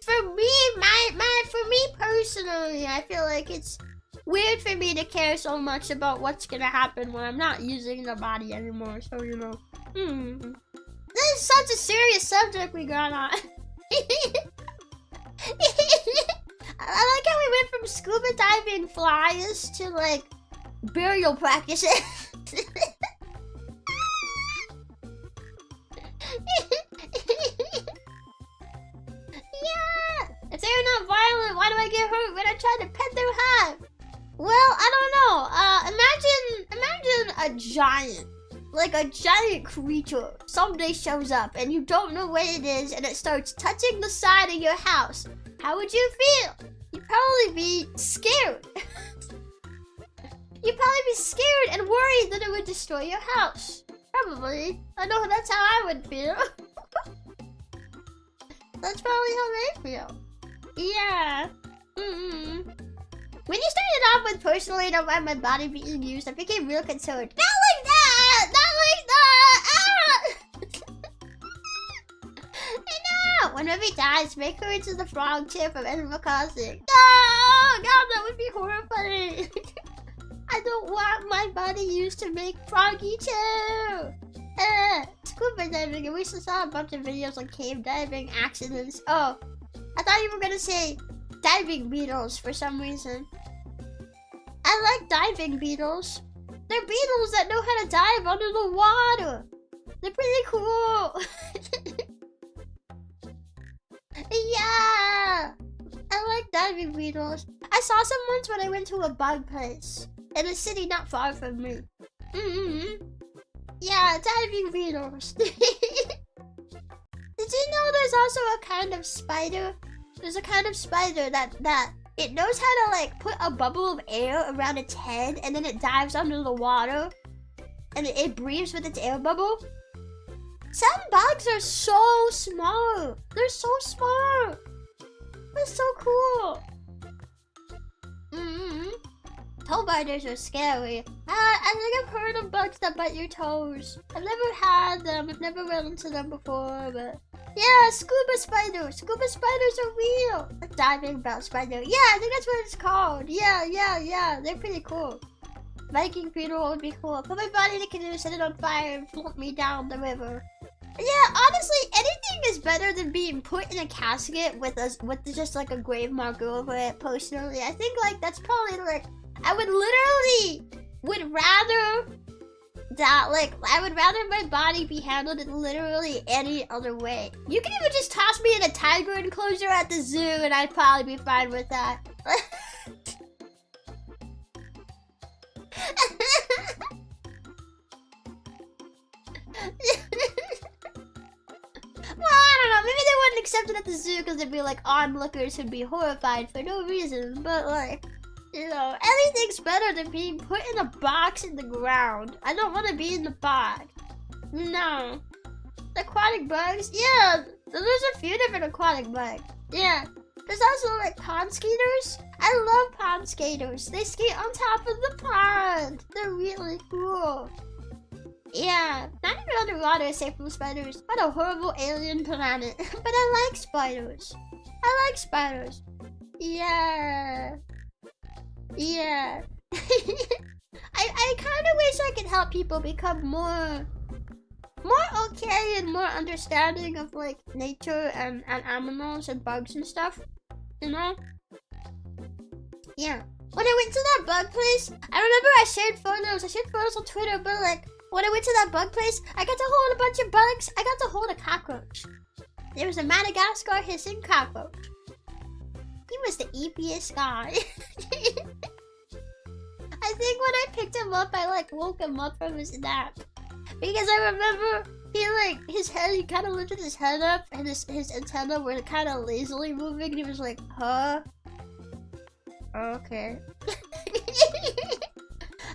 for me personally, I feel like it's weird for me to care so much about what's gonna happen when I'm not using the body anymore. So you know. This is such a serious subject we got on. I like how we went from scuba diving flies to like burial practices. Yeah. If they're not violent, why do I get hurt when I try to pet their hive? Well, I don't know. Imagine a giant. Like a giant creature someday shows up and you don't know what it is and it starts touching the side of your house. How would you feel? You'd probably be scared. You'd probably be scared and worried that it would destroy your house. Probably. I know that's how I would feel. That's probably how they feel. Yeah. When you started off with personally don't mind my body being used, I became real concerned. Not like that! Not like that! Ah! I know! When Rebbi dies, make her into the frog chair from Animal Crossing. No! God, that would be horrifying. I don't want my body used to make froggy chair. Scuba diving, and we saw a bunch of videos on cave diving accidents. Oh, I thought you were gonna say diving beetles for some reason. I like diving beetles. They're beetles that know how to dive under the water. They're pretty cool. Yeah, I like diving beetles. I saw some once when I went to a bug place in a city not far from me. Yeah, diving beetles. Did you know there's also a kind of spider? There's a kind of spider that it knows how to like put a bubble of air around its head and then it dives under the water and it breathes with its air bubble. Some bugs are so smart. They're so smart. That's so cool. Toe biters are scary. I think I've heard of bugs that bite your toes. I've never had them. I've never run into them before, but yeah, scuba spiders. Scuba spiders are real. A diving bell spider. Yeah, I think that's what it's called. Yeah. They're pretty cool. Viking funeral would be cool. Put my body in a canoe, set it on fire, and float me down the river. Yeah, honestly, anything is better than being put in a casket with just like a grave marker over it. Personally, I think like that's probably like I would rather that I would rather my body be handled in literally any other way. You can even just toss me in a tiger enclosure at the zoo, and I'd probably be fine with that. Well, I don't know. Maybe they wouldn't accept it at the zoo because there'd be like onlookers who'd be horrified for no reason. But like, you know, anything's better than being put in a box in the ground. I don't want to be in the box. No. Aquatic bugs? Yeah. There's a few different aquatic bugs. Yeah. There's also like pond skaters. I love pond skaters. They skate on top of the pond. They're really cool. Yeah, not even underwater is safe from spiders. What a horrible alien planet. But I like spiders. I like spiders. Yeah. Yeah. I kind of wish I could help people become more okay and more understanding of like nature and animals and bugs and stuff. You know? Yeah. When I went to that bug place, I remember I shared photos on Twitter, but like when I went to that bug place, I got to hold a bunch of bugs. I got to hold a cockroach. There was a Madagascar hissing cockroach. He was the eepiest guy. I think when I picked him up, I like woke him up from his nap. Because I remember he kind of lifted his head up and his antenna were kind of lazily moving and he was like, huh? Okay.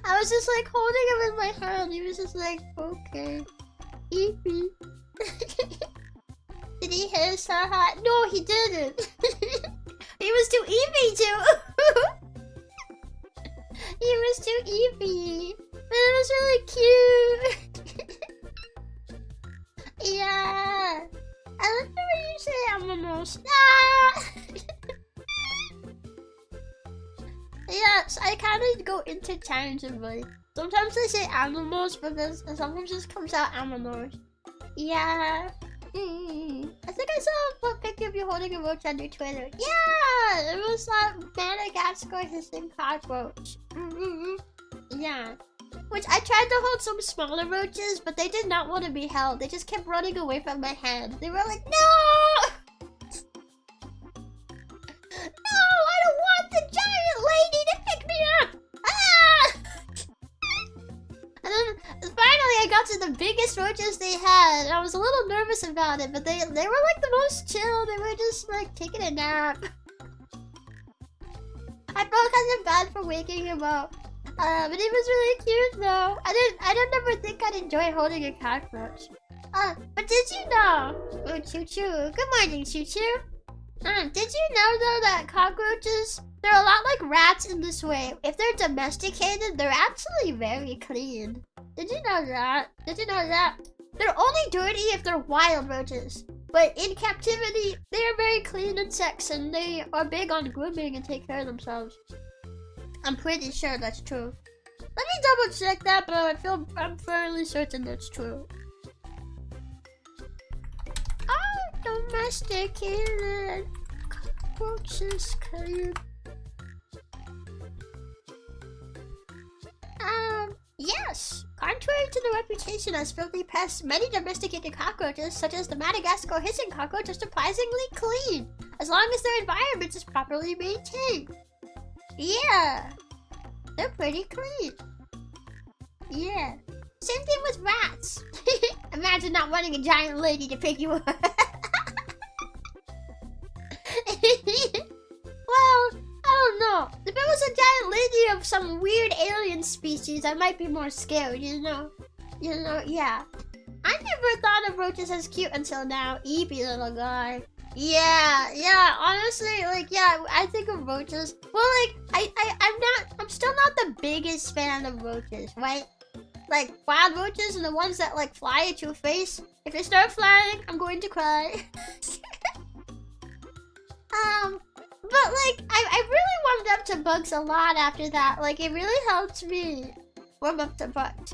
I was just like holding him in my hand. He was just like, okay. Eepy. Did he hiss? Haha. No, he didn't. He was too eepy too. He was too eepy. But it was really cute. Yeah. I love the way you say animals. Ah! Yes, I kind of go interchangeably. Sometimes I say animals, but then sometimes it just comes out animals. Yeah. I think I saw a picture of you holding a roach on your Twitter. Yeah, it was that Madagascar hissing cockroach. Yeah. Which I tried to hold some smaller roaches, but they did not want to be held. They just kept running away from my hand. They were like, no! No, I don't want the giant lady to pick me up! Ah! And then finally I got to the biggest roaches they had. And I was a little nervous about it, but they were like the most chill. They were just like taking a nap. I felt kind of bad for waking him up. But he was really cute though. I didn't ever think I'd enjoy holding a cockroach. But did you know? Oh, Choo Choo. Good morning, Choo Choo. Did you know though that cockroaches, they're a lot like rats in this way. If they're domesticated, they're actually very clean. Did you know that? Did you know that? They're only dirty if they're wild roaches. But in captivity, they are very clean insects and they are big on grooming and take care of themselves. I'm pretty sure that's true. Let me double check that, but I'm fairly certain that's true. Domesticated cockroaches clean. Yes. Contrary to the reputation as filthy pests, many domesticated cockroaches, such as the Madagascar hissing cockroach, are surprisingly clean, as long as their environment is properly maintained. Yeah. They're pretty clean. Yeah. Same thing with rats. Imagine not wanting a giant lady to pick you up. Well, I species, I might be more scared, you know? Yeah. I never thought of roaches as cute until now. Eepy little guy. Yeah, honestly, like, yeah, I think of roaches. Well, like, I'm still not the biggest fan of roaches, right? Like, wild roaches and the ones that, like, fly at your face. If they start flying, I'm going to cry. But, like, I really warmed up to bugs a lot after that. Like, it really helped me warm up to bugs.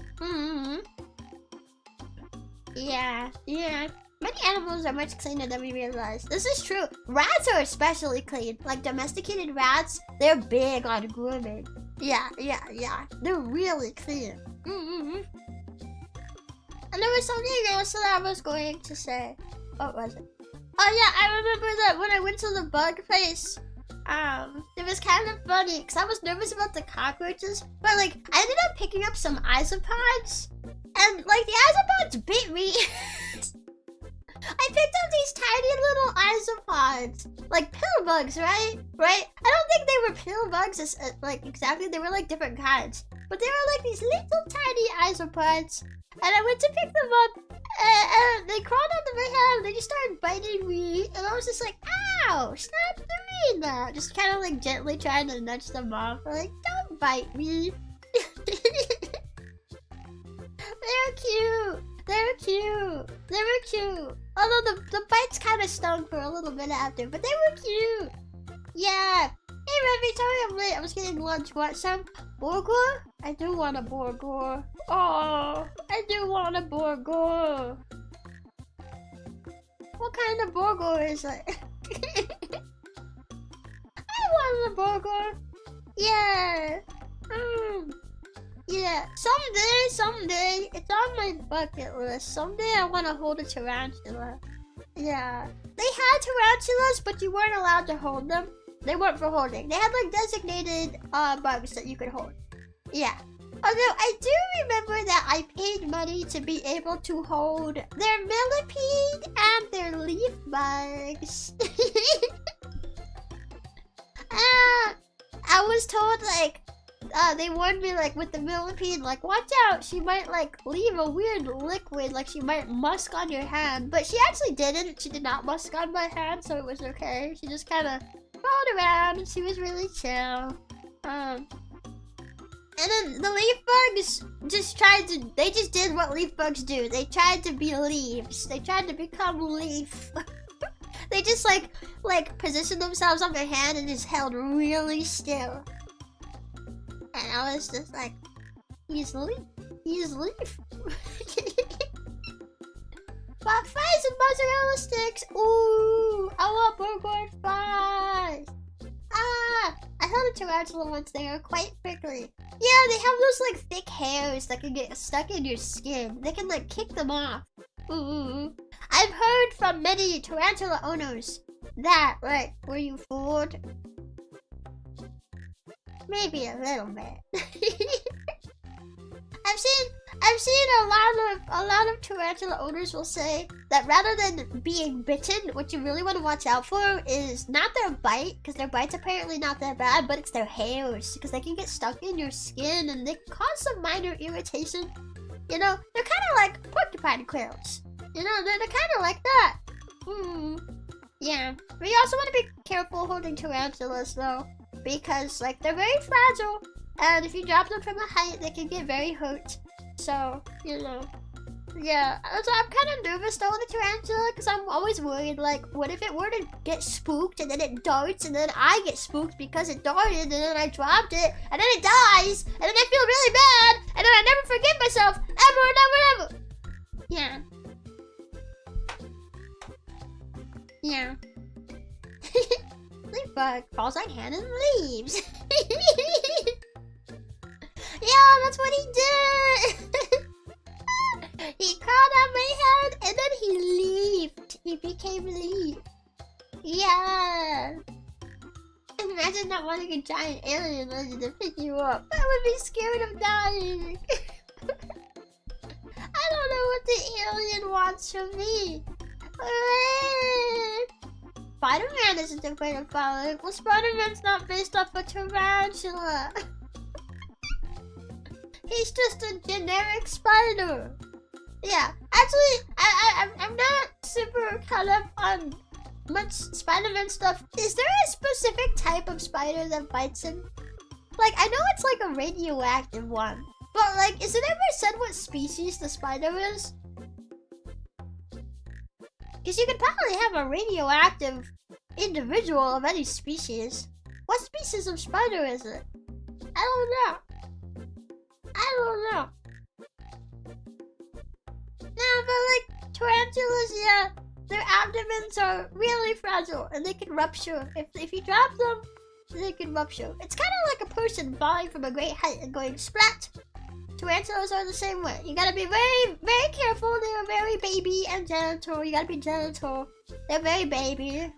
Yeah. Many animals are much cleaner than we realize. This is true. Rats are especially clean. Like, domesticated rats, they're big on grooming. Yeah. They're really clean. And there was something else that I was going to say. What was it? Oh yeah, I remember that when I went to the bug place, it was kind of funny because I was nervous about the cockroaches, but like I ended up picking up some isopods, and like the isopods bit me. I picked up these tiny little isopods, like pill bugs, right? I don't think they were pill bugs, like exactly. They were like different kinds, but they were like these little tiny isopods. And I went to pick them up, and they crawled onto my hand, and they just started biting me, and I was just like, ow, stop doing that. Just kind of like gently trying to nudge them off, like, don't bite me. They're cute. Although the bites kind of stung for a little bit after, but they were cute. Yeah. Hey, Rebbi, sorry I'm late. I was getting lunch. Want some? Burger? I do want a burger. Oh, I do want a burger. What kind of burger is it? I want a burger. Yeah. Yeah. Someday. It's on my bucket list. Someday I want to hold a tarantula. Yeah. They had tarantulas, but you weren't allowed to hold them. They weren't for holding. They had like designated bugs that you could hold. Yeah. Although I do remember that I paid money to be able to hold their millipede and their leaf bugs. I was told like they warned me like with the millipede, like watch out, she might like leave a weird liquid, like she might musk on your hand. But she actually didn't. She did not musk on my hand, so it was okay. She just kind of rolled around and she was really chill. And then the leaf bugs they just did what leaf bugs do. They tried to be leaves. They tried to become leaf. They just like positioned themselves on their hand and just held really still. And I was just like, he's leaf. But fries and mozzarella sticks. Ooh, I want burger and fries. I held a tarantula once. They were quite prickly. Yeah, they have those like thick hairs that can get stuck in your skin. They can like kick them off. Ooh. I've heard from many tarantula owners that, like, were you fooled? Maybe a little bit. I've seen a lot of tarantula owners will say that rather than being bitten, what you really want to watch out for is not their bite, because their bite's apparently not that bad, but it's their hairs, because they can get stuck in your skin and they cause some minor irritation. You know, they're kind of like porcupine quills. You know, they're kind of like that. Yeah. But you also want to be careful holding tarantulas though, because like they're very fragile, and if you drop them from a height, they can get very hurt. So, you know, yeah. So I'm kind of nervous though with the tarantula, because I'm always worried, like, what if it were to get spooked and then it darts and then I get spooked because it darted and then I dropped it and then it dies and then I feel really bad and then I never forgive myself ever. Yeah. Yeah. Leaf bug crawls on hand and leaves. Yeah, that's what he did. He crawled on my head and then he leafed. He became leaf. Yeah. Imagine not wanting a giant alien lizard to pick you up. I would be scared of dying. I don't know what the alien wants from me. Spider-Man isn't afraid of falling. Well, Spider-Man's not based off a tarantula. He's just a generic spider. Yeah, actually, I'm not super caught up on much Spider-Man stuff. Is there a specific type of spider that bites him? Like, I know it's like a radioactive one, but like, is it ever said what species the spider is? Because you could probably have a radioactive individual of any species. What species of spider is it? I don't know. No, but like tarantulas, yeah, their abdomens are really fragile and they can rupture. If you drop them, they can rupture. It's kind of like a person falling from a great height and going splat. Tarantulas are the same way. You gotta be very, very careful. They're very baby and genital. You gotta be genital. They're very baby.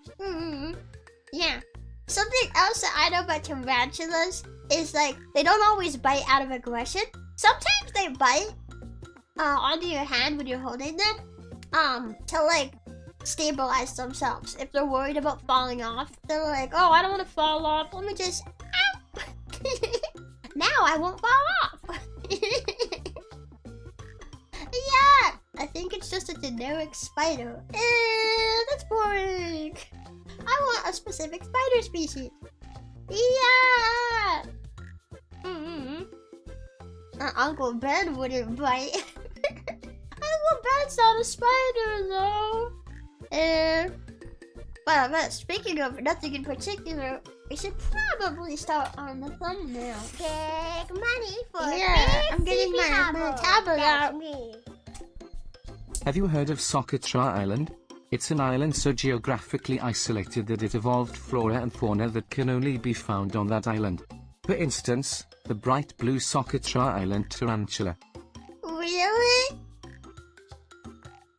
Yeah. Something else that I know about tarantulas is like they don't always bite out of aggression. Sometimes they bite onto your hand when you're holding them, to like stabilize themselves. If they're worried about falling off, they're like, oh, I don't want to fall off. Let me just, ow. Now I won't fall off. Yeah, I think it's just a generic spider. That's boring. I want a specific spider species. Yeah. Uncle Ben wouldn't bite. Uncle Ben's not a spider though. But speaking of nothing in particular, we should probably start on the thumbnail. Big money for I'm getting my tablet out. Me. Have you heard of Socotra Island? It's an island so geographically isolated that it evolved flora and fauna that can only be found on that island. For instance, the bright blue Socotra Island tarantula. Really?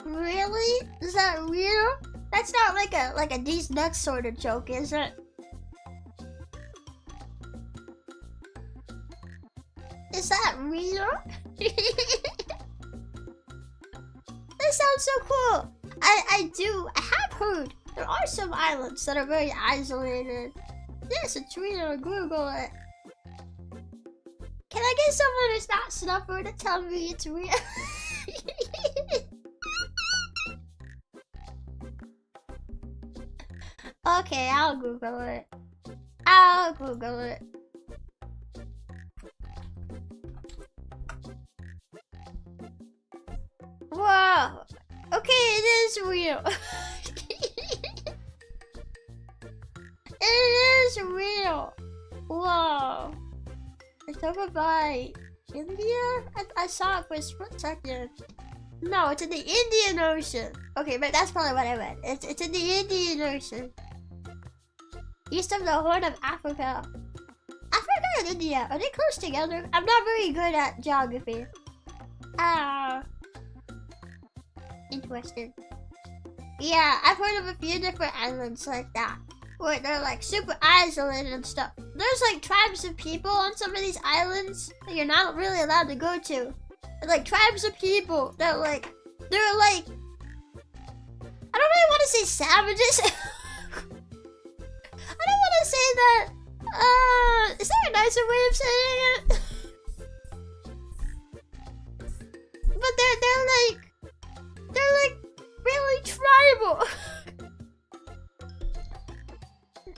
Really? Is that real? That's not like a these nuts sort of joke, is it? Is that real? That sounds so cool. I have heard there are some islands that are very isolated. Yes, it's real. Google it. Can I get someone who's not Snuffer to tell me it's real? Okay, I'll Google it. Whoa. Okay, it is real. It is real. Whoa. It's over by India? I saw it for a split second. No, it's in the Indian Ocean. Okay, but that's probably what I read. It's in the Indian Ocean. East of the Horn of Africa. Africa and India, are they close together? I'm not very good at geography. Interesting. Yeah, I've heard of a few different islands like that, where they're like super isolated and stuff. There's like tribes of people on some of these islands that you're not really allowed to go to. Like tribes of people that they're like, I don't really want to say savages. I don't want to say that. Is there a nicer way of saying it? But they're like really tribal.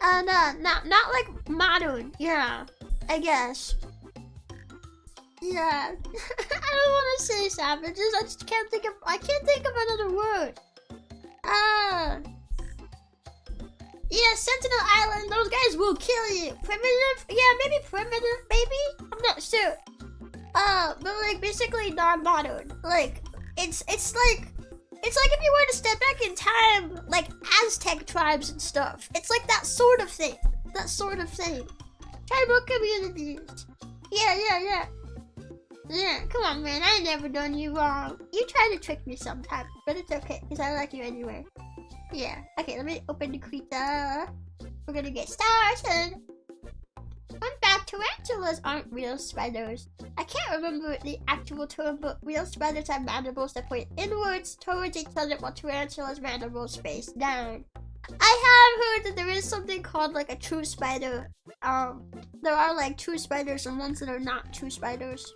And not like modern. Yeah, I guess. Yeah. I don't want to say savages. I just can't think of another word. Yeah, Sentinel Island, those guys will kill you. Primitive? Yeah, maybe primitive, maybe? I'm not sure. But like basically non-modern. Like, it's like if you were to step back in time, like Aztec tribes and stuff. It's like that sort of thing. Tribal communities. Yeah. Yeah, come on, man. I ain't never done you wrong. You try to trick me sometimes, but it's okay, because I like you anyway. Yeah. Okay, let me open the Krita. We're gonna get started. Fun fact, tarantulas aren't real spiders. I can't remember the actual term, but real spiders have mandibles that point inwards towards each other while tarantulas' mandibles face down. I have heard that there is something called like a true spider. There are like true spiders and ones that are not true spiders.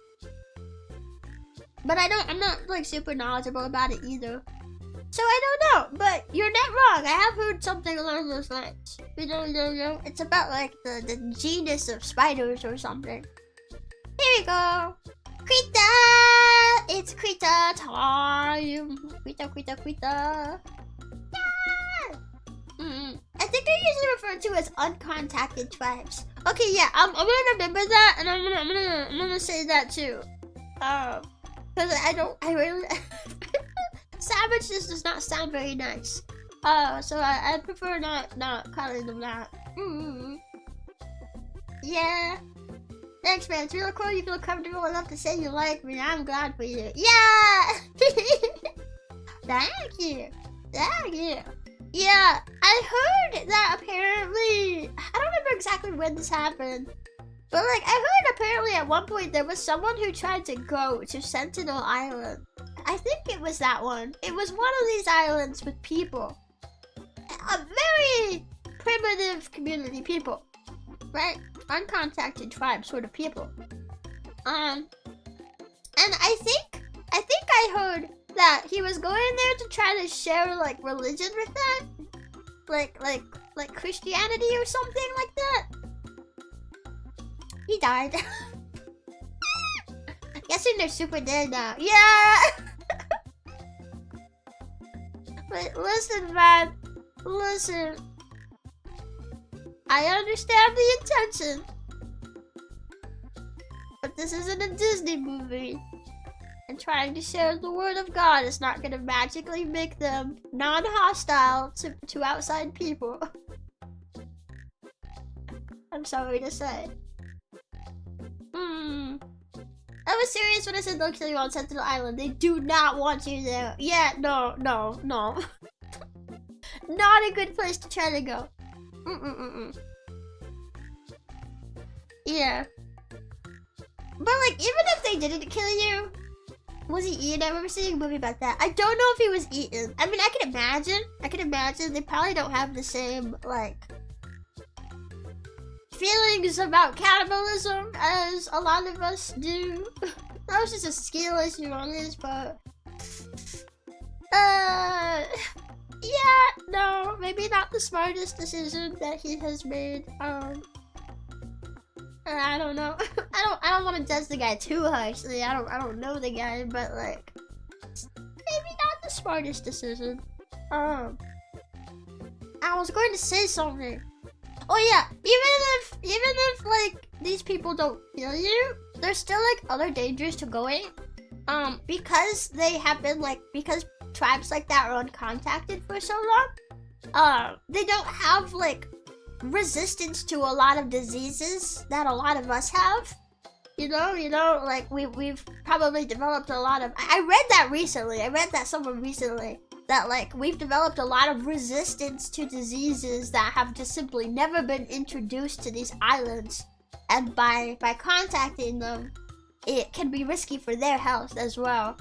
But I'm not like super knowledgeable about it either. So I don't know, but you're not wrong. I have heard something along those lines. You know. It's about like the genus of spiders or something. Here we go. Krita! It's Krita time. Krita. Yeah! I think they're usually referred to as uncontacted tribes. Okay, yeah, I'm gonna remember that, and I'm gonna say that too. Cause I really savage just does not sound very nice. So I prefer not calling them that. Yeah. Thanks, man. It's really cool. You feel comfortable enough to say you like me. I'm glad for you. Yeah. Thank you. Yeah, I heard that apparently, I don't remember exactly when this happened, but like I heard apparently at one point there was someone who tried to go to Sentinel Island. I think it was that one. It was one of these islands with people. A very primitive community people, right? Uncontacted tribe sort of people. And I think I heard that he was going there to try to share like religion with them, like Christianity or something like that. He died. Guessing they're super dead now. Yeah. But listen, man. Listen. I understand the intention, but this isn't a Disney movie. And trying to share the word of God is not going to magically make them non-hostile to outside people. I'm sorry to say. I was serious when I said they'll kill you on Sentinel Island. They do not want you there. Yeah, no. Not a good place to try to go. Yeah. But like, even if they didn't kill you, was he eaten? I remember seeing a movie about that. I don't know if he was eaten. I mean, I can imagine they probably don't have the same, like, feelings about cannibalism as a lot of us do. That was just a skill issue on his part. Yeah, no, maybe not the smartest decision that he has made. I don't know. I don't want to judge the guy too harshly. I don't know the guy, but like, maybe not the smartest decision. I was going to say something. Oh yeah, even if like these people don't kill you, there's still like other dangers to going. Because they have been like, because tribes like that are uncontacted for so long, they don't have like resistance to a lot of diseases that a lot of us have. You know, like we've probably developed a lot of, I read that somewhere recently, that like we've developed a lot of resistance to diseases that have just simply never been introduced to these islands, and by contacting them, it can be risky for their health as well.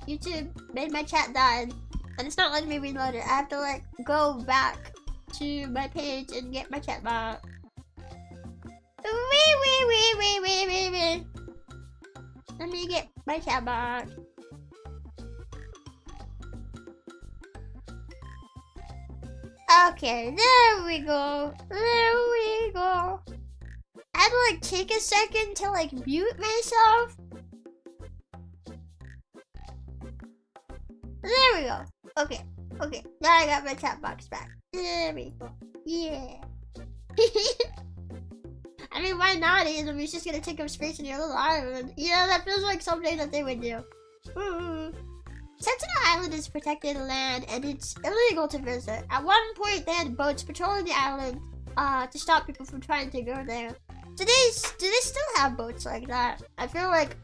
YouTube made my chat die. And it's not letting me reload it. I have to like go back to my page and get my chat back. Wee. Let me get my chat back. Okay, there we go. I had to like take a second to like mute myself. There we go. Okay. Now I got my chat box back. There we go. Yeah. I mean, why not? He's just gonna take up space in your little island. Yeah, that feels like something that they would do. Sentinel Island is protected land and it's illegal to visit. At one point, they had boats patrolling the island to stop people from trying to go there. Do they still have boats like that? I feel like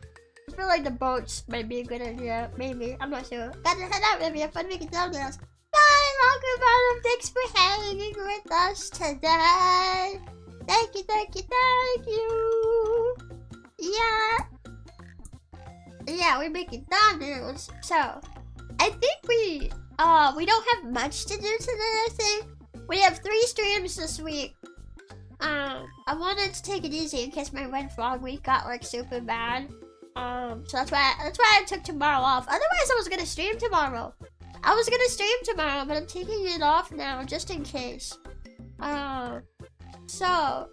the boats might be a good idea. Maybe. I'm not sure. Gotta head out, Rebbi. Have fun making thumbnails. Bye, welcome, Bottom. Thanks for hanging with us today. Thank you. Yeah, we're making thumbnails. So, I think we don't have much to do today, I think. We have 3 streams this week. I wanted to take it easy in case my red frog week got like super bad. So that's why I took tomorrow off. Otherwise, I was gonna stream tomorrow. But I'm taking it off now just in case. So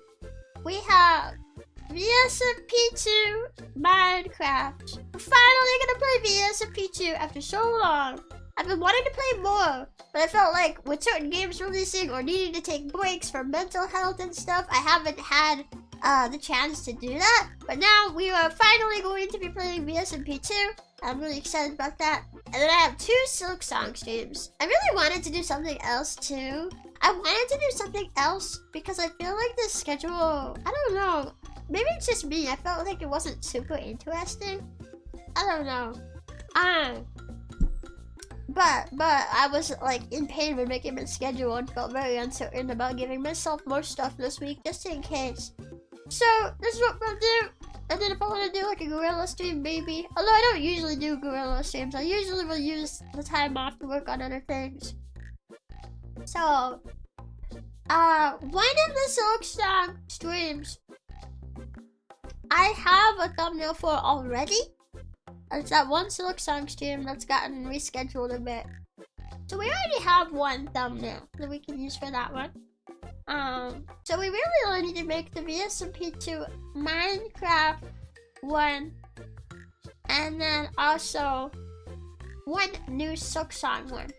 we have VSMP2 Minecraft. We're finally gonna play VSMP2 after so long. I've been wanting to play more, but I felt like with certain games releasing or needing to take breaks for mental health and stuff, I haven't had the chance to do that. But now we are finally going to be playing VSMP2. I'm really excited about that. And then I have 2 Silk Song streams. I really wanted to do something else too. I wanted to do something else because I feel like the schedule, I don't know. Maybe it's just me. I felt like it wasn't super interesting. I don't know. But I was like in pain with making my schedule and felt very uncertain about giving myself more stuff this week just in case. So this is what we'll do. And then if I want to do like a gorilla stream, maybe. Although I don't usually do gorilla streams. I usually will use the time off to work on other things. So, one of the Silk Song streams I have a thumbnail for already. It's that one Silk Song stream that's gotten rescheduled a bit. So we already have one thumbnail that we can use for that one. So we really only need to make the VSMP2 Minecraft one. And then also one new Silk Song one.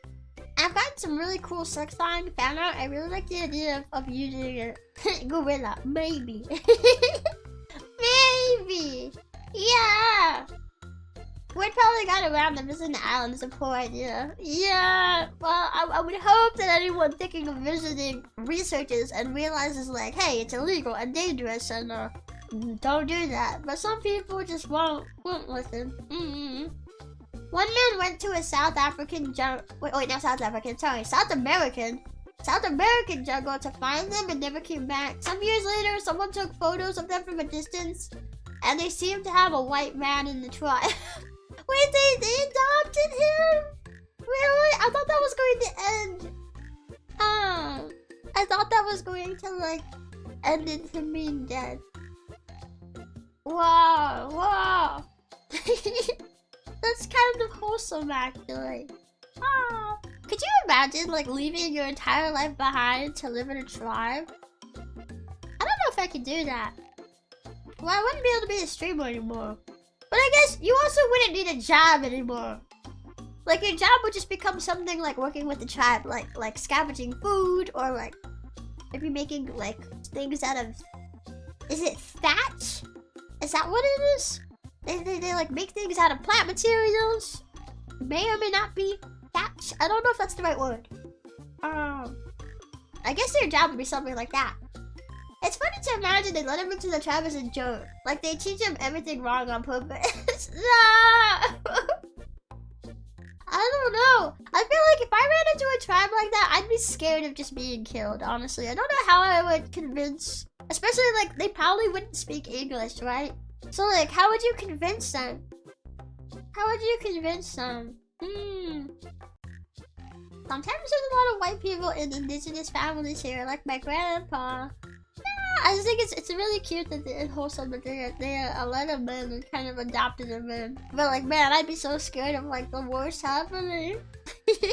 I've gotten some really cool Silk Song fan art. I really like the idea of using a gorilla. Maybe. Maybe. Yeah. We'd probably got around them visiting the island is a poor idea. Yeah, well, I would hope that anyone thinking of visiting researches and realizes like, hey, it's illegal and dangerous and don't do that. But some people just won't listen. One man went to a South American jungle to find them and never came back. Some years later, someone took photos of them from a distance and they seemed to have a white man in the tribe. Wait, they adopted him? Really? I thought that was going to end. I thought that was going to like end in him being dead. Wow. That's kind of wholesome, actually. Could you imagine like leaving your entire life behind to live in a tribe? I don't know if I could do that. Well, I wouldn't be able to be a streamer anymore. But I guess you also wouldn't need a job anymore. Like your job would just become something like working with the tribe, like scavenging food or like maybe making like things out of. Is it thatch? Is that what it is? They like make things out of plant materials. May or may not be thatch. I don't know if that's the right word. I guess their job would be something like that. It's funny to imagine they let him into the tribe as a joke. Like they teach him everything wrong on purpose. No! I don't know. I feel like if I ran into a tribe like that, I'd be scared of just being killed, honestly. I don't know how I would convince... Especially like, they probably wouldn't speak English, right? So like, how would you convince them? Sometimes there's a lot of white people in indigenous families here, like my grandpa. I just think it's really cute that it's wholesome that they let him in and kind of adopted him in. But like, man, I'd be so scared of like the worst happening. Okay,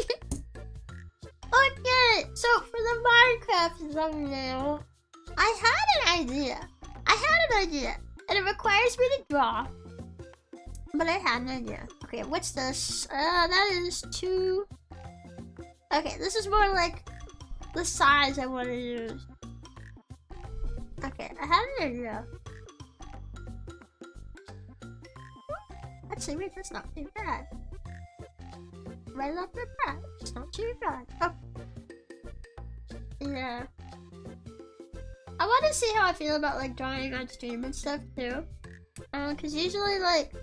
so for the Minecraft thumbnail, I had an idea, and it requires me to draw. But I had an idea. Okay, what's this? That is 2. Okay, this is more like the size I want to use. Okay, I had an idea. Actually, wait, that's not too bad. Right off the bat, it's not too bad. Oh. Yeah. I want to see how I feel about like drawing on stream and stuff too. Cause usually like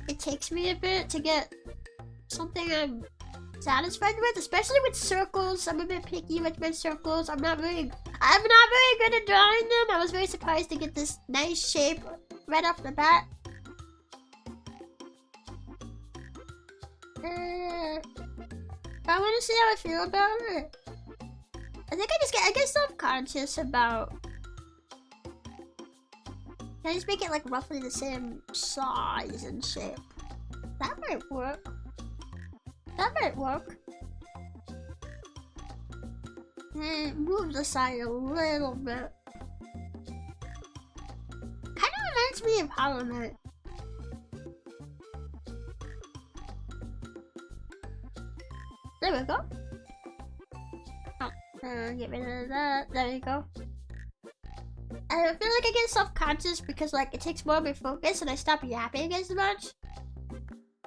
it takes me a bit to get something I'm satisfied with, especially with circles. I'm a bit picky with my circles. I'm not very good at drawing them. I was very surprised to get this nice shape right off the bat. I want to see how I feel about it. I think I get self-conscious about I just make it like roughly the same size and shape. That might work. That might work. Move the side a little bit. Kind of reminds me of Parliament. There we go. Oh, get rid of that. There we go. I feel like I get self-conscious because like it takes more of my focus and I stop yapping as much.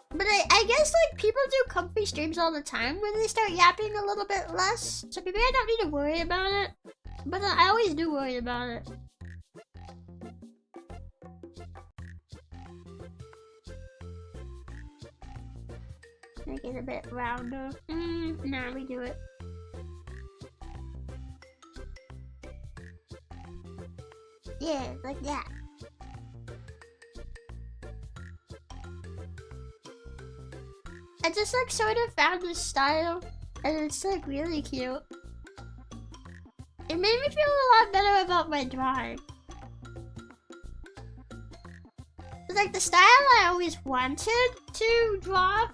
But I guess like people do comfy streams all the time when they start yapping a little bit less. So maybe I don't need to worry about it. But I always do worry about it. Make it a bit rounder. Nah, redo it. Yeah, like that. I just like sort of found this style and it's like really cute. It made me feel a lot better about my drawing. It's like the style I always wanted to draw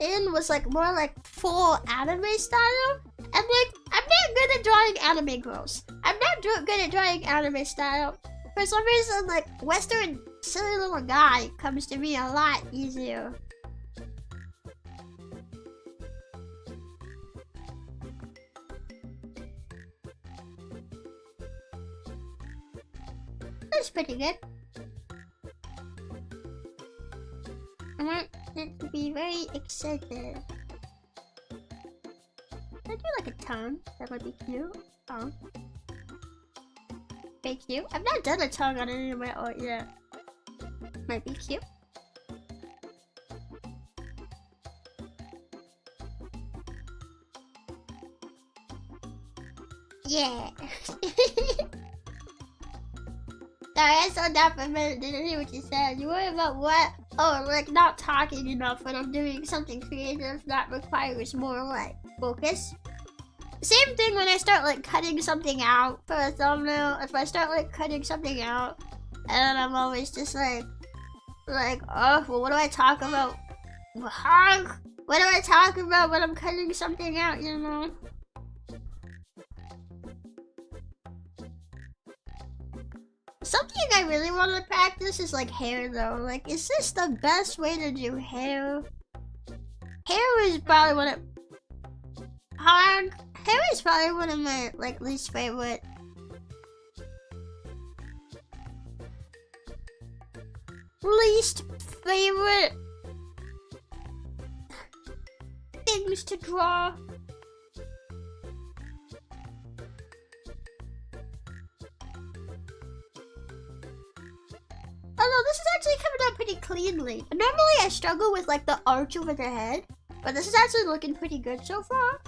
in was like more like full anime style. And like, I'm not good at drawing anime girls. I'm not good at drawing anime style. For some reason, like, Western silly little guy comes to me a lot easier. That's pretty good. I want it to be very excited. I do like a tongue. That would be cute. Oh. Very cute. I've not done a tongue on any of my art yet. Might be cute. Yeah. Sorry, I saw that for a minute. Didn't hear what you said. You worry about what? Oh, like not talking enough when I'm doing something creative that requires more like focus. Same thing when I start like cutting something out for a thumbnail. If I start like cutting something out, and I'm always just like, oh, well, what do I talk about? What do I talk about when I'm cutting something out? You know. Something I really want to practice is like hair though. Like, is this the best way to do hair? Hair is probably one of hair is probably one of my like least favorite. Things to draw. Although this is actually coming out pretty cleanly. Normally I struggle with like the arch over the head, but this is actually looking pretty good so far.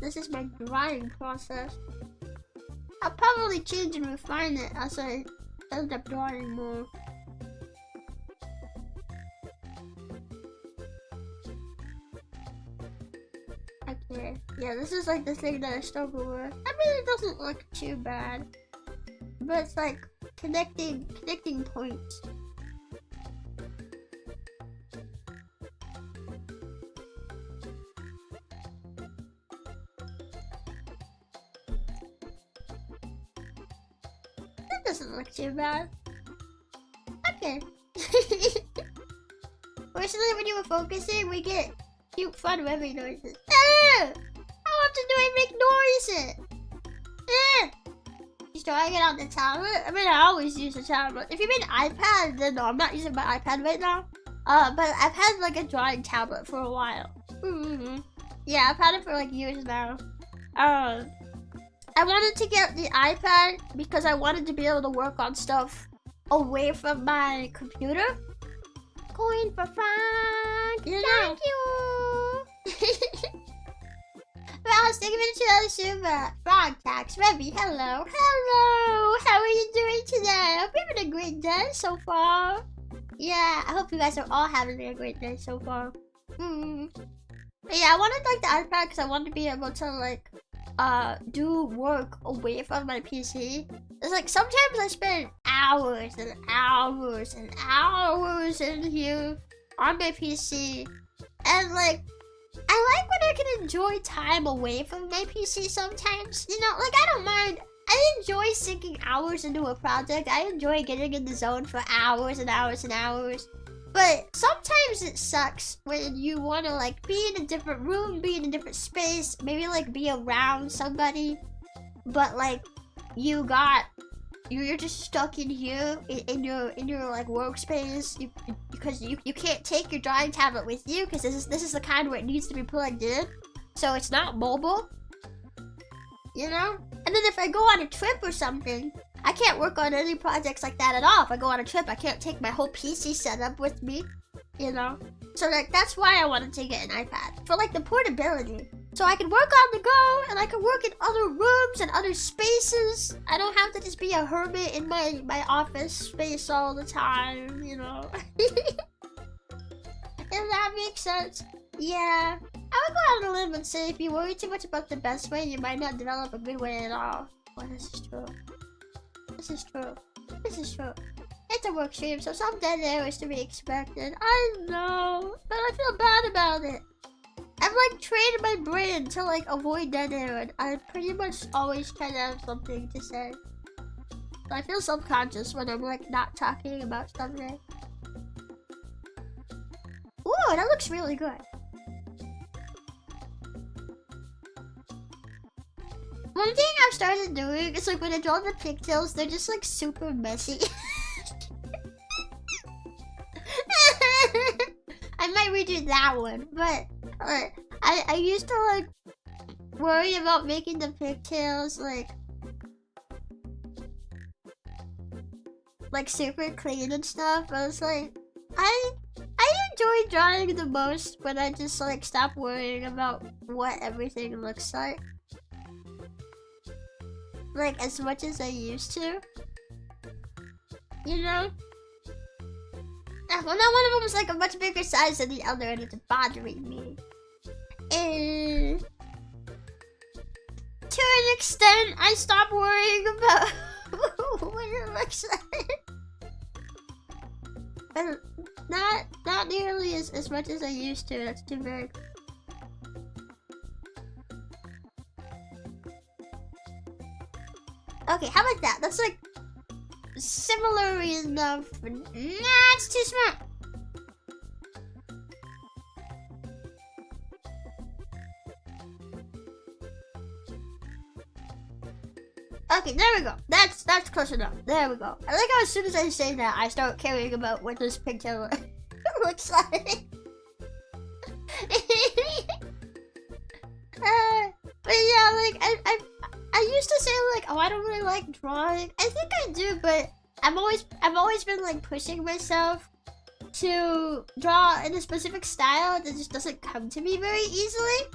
This is my drawing process. I'll probably change and refine it as I end up drawing more. Okay, yeah, this is like the thing that I struggle with. I mean, it doesn't look too bad, but it's like connecting points. That doesn't look too bad. Okay. Fortunately, when you were focusing, we get cute fun rubbing noises. How often do I make noises? Just drawing it on the tablet? I mean, I always use a tablet. If you mean iPad, then no, I'm not using my iPad right now. But I've had like a drawing tablet for a while. Yeah, I've had it for like years now. I wanted to get the iPad because I wanted to be able to work on stuff away from my computer. Coin for fun! Thank you! Well, thank you for the other super. Frog tax. Rebbi, hello. Hello! How are you doing today? I hope you're having a great day so far. Yeah, I hope you guys are all having a great day so far. But yeah, I wanted like the iPad because I wanted to be able to like do work away from my PC. It's like sometimes I spend hours and hours and hours in here on my PC, and like I like when I can enjoy time away from my PC sometimes. You know, like I don't mind. I enjoy sinking hours into a project. I enjoy getting in the zone for hours and hours and hours. But sometimes it sucks when you want to like be in a different room, be in a different space, maybe like be around somebody, but like you're just stuck in here in your like workspace because you can't take your drawing tablet with you because this is the kind where it needs to be plugged in, so it's not mobile, you know. And then if I go on a trip or something, I can't work on any projects like that at all. If I go on a trip, I can't take my whole PC setup with me, you know? So like, that's why I wanted to get an iPad. For like the portability. So I can work on the go, and I can work in other rooms and other spaces. I don't have to just be a hermit in my office space all the time, you know? If that makes sense. Yeah. I would go out on a limb and say if you worry too much about the best way, you might not develop a good way at all. Well, this is true. This is true. This is true. It's a work stream, so some dead air is to be expected. I know, but I feel bad about it. I've like trained my brain to like avoid dead air, and I pretty much always try to have something to say. So I feel subconscious when I'm like not talking about something. Ooh, that looks really good. One thing I've started doing is like when I draw the pigtails, they're just like super messy. I might redo that one, but I used to like worry about making the pigtails like super clean and stuff. I was like, I enjoy drawing the most when I just like stop worrying about what everything looks like. Like as much as I used to, you know. Well, now one of them was like a much bigger size than the other, and it's bothering me. And to an extent, I stopped worrying about what it looks like. But not nearly as much as I used to. That's too big. Okay, how about that? That's like similar enough. Nah, it's too small. Okay, there we go. That's close enough. There we go. I like how as soon as I say that, I start caring about what this pigtail looks like. But yeah, like I used to say like, oh, I don't really like drawing. I think I do, but I've always been like pushing myself to draw in a specific style that just doesn't come to me very easily.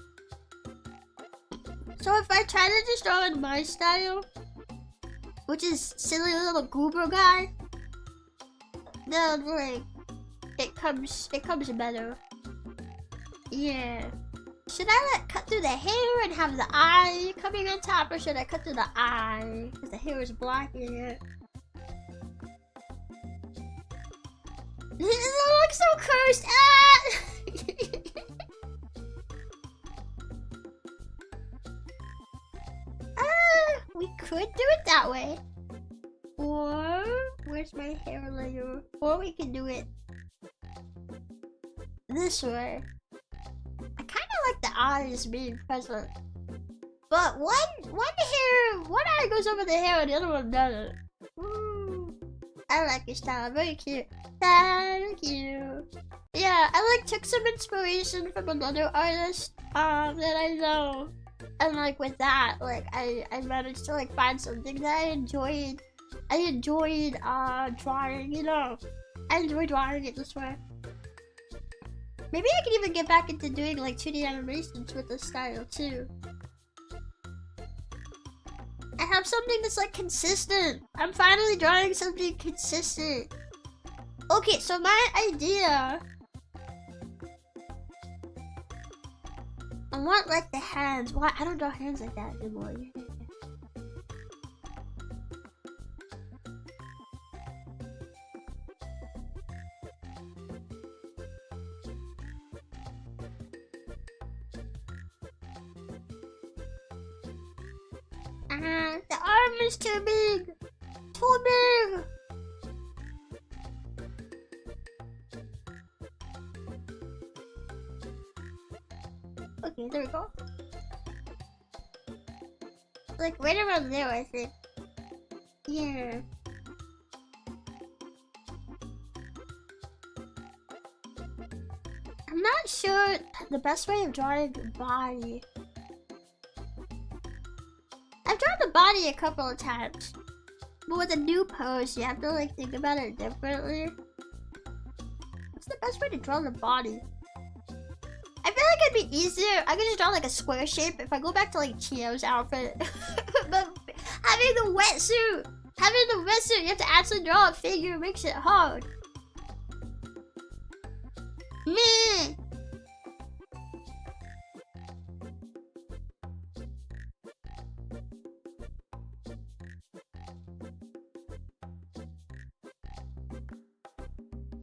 So if I try to just draw in my style, which is silly little goober guy, then like it comes better. Yeah. Should I like cut through the hair and have the eye coming on top, or should I cut through the eye because the hair is blocking it? This looks so cursed. We could do it that way, or where's my hair layer? Or we can do it this way. I kind of like the eyes being present, but one eye goes over the hair and the other one doesn't. I like your style, very cute. Thank you. Yeah, I like took some inspiration from another artist that I know, and like with that, like I managed to like find something that I enjoyed. I enjoyed drawing, you know. I enjoy drawing it this way. Maybe I can even get back into doing like 2D animations with this style too. I have something that's like consistent. I'm finally drawing something consistent. Okay, so my idea I want like the hands. Why? I don't draw hands like that anymore. The arm is too big. Too big. Okay, there we go. Like right around there, I think. Yeah. I'm not sure the best way of drawing the body. I've drawn the body a couple of times, but with a new pose, you have to like think about it differently. What's the best way to draw the body? I feel like it'd be easier. I could just draw like a square shape if I go back to like Chio's outfit. But having the wetsuit, you have to actually draw a figure makes it hard. Me.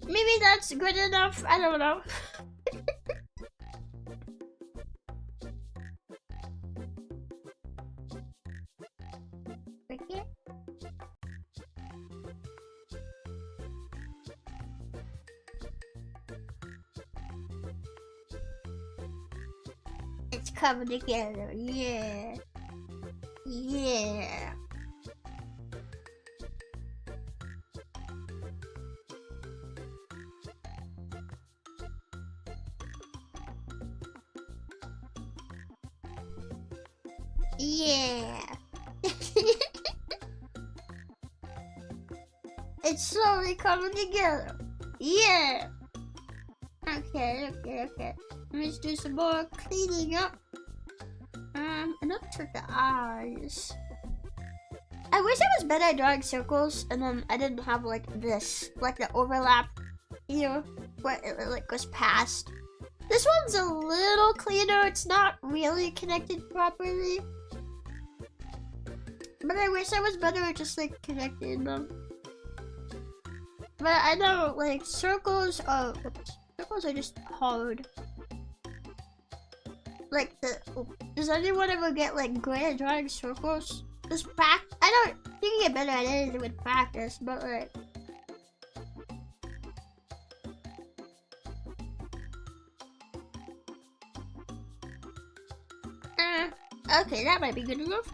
Maybe that's good enough. I don't know. Okay. It's coming together. Yeah. Yeah. Yeah. It's slowly coming together. Yeah. Okay. Let me just do some more cleaning up. Enough for the eyes. I wish I was better at drawing circles, and then I didn't have like this, like the overlap here, where it like goes past. This one's a little cleaner. It's not really connected properly. But I wish I was better at just like connecting them. But I know like circles are just hard. Like does anyone ever get like great at drawing circles? Just I don't think you get better at anything with practice, but like okay, that might be good enough.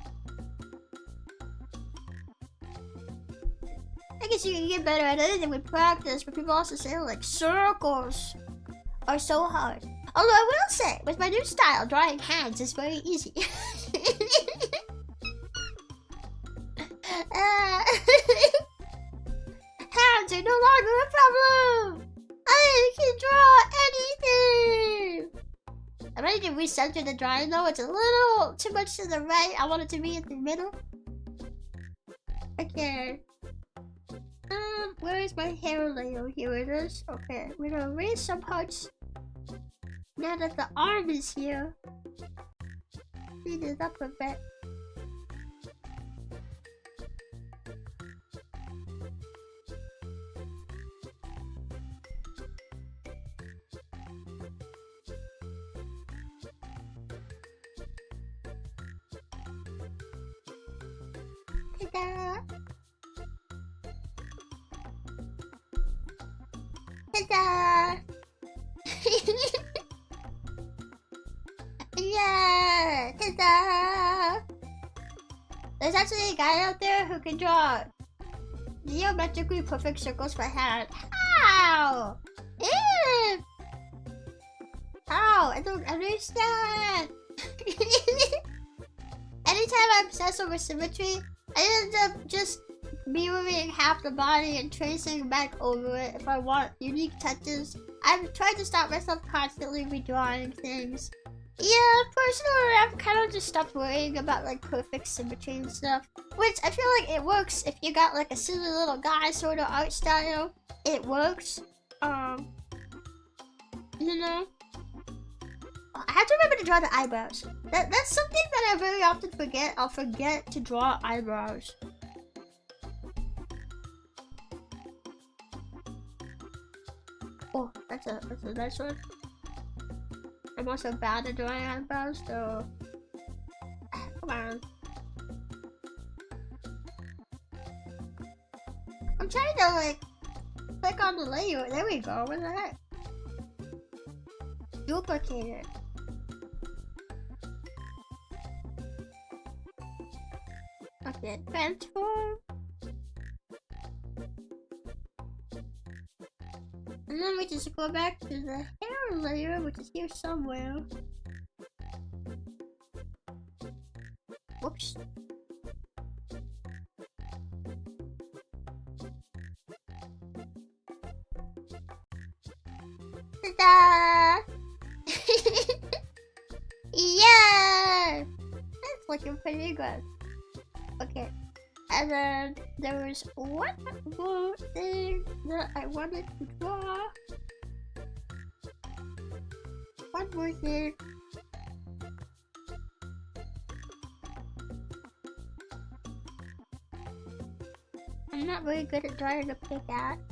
I guess you can get better at anything with practice, but people also say like circles are so hard. Although I will say, with my new style, drawing hands is very easy. Hands are no longer a problem. I can draw anything. I'm ready to recenter the drawing though. It's a little too much to the right. I want it to be in the middle. Okay. Where is my hair layer? Here it is. Okay, we're gonna erase some parts. Now that the arm is here, clean it up a bit. Ta-da! Ta-da! Yeah! Ta-da! There's actually a guy out there who can draw geometrically perfect circles by hand. How? Ew! How? I don't understand! Anytime I obsess over symmetry, I end up just mirroring half the body and tracing back over it if I want unique touches. I've tried to stop myself constantly redrawing things. Yeah, personally, I've kind of just stopped worrying about like perfect symmetry and stuff. Which I feel like it works if you got like a silly little guy sort of art style. It works. You know. Oh, I have to remember to draw the eyebrows. That's something that I very often forget. I'll forget to draw eyebrows. Oh, that's a nice one. I'm also bad at drawing eyebrows, so come on. I'm trying to like click on the layer. There we go. What the heck? Duplicate it. Okay, transform. And then we just go back to the hair layer, which is here somewhere. Whoops. Ta-da! Yeah! That's looking pretty good. Okay. And then there was one more thing that I wanted to draw. One more thing. I'm not very good at drawing a pickaxe.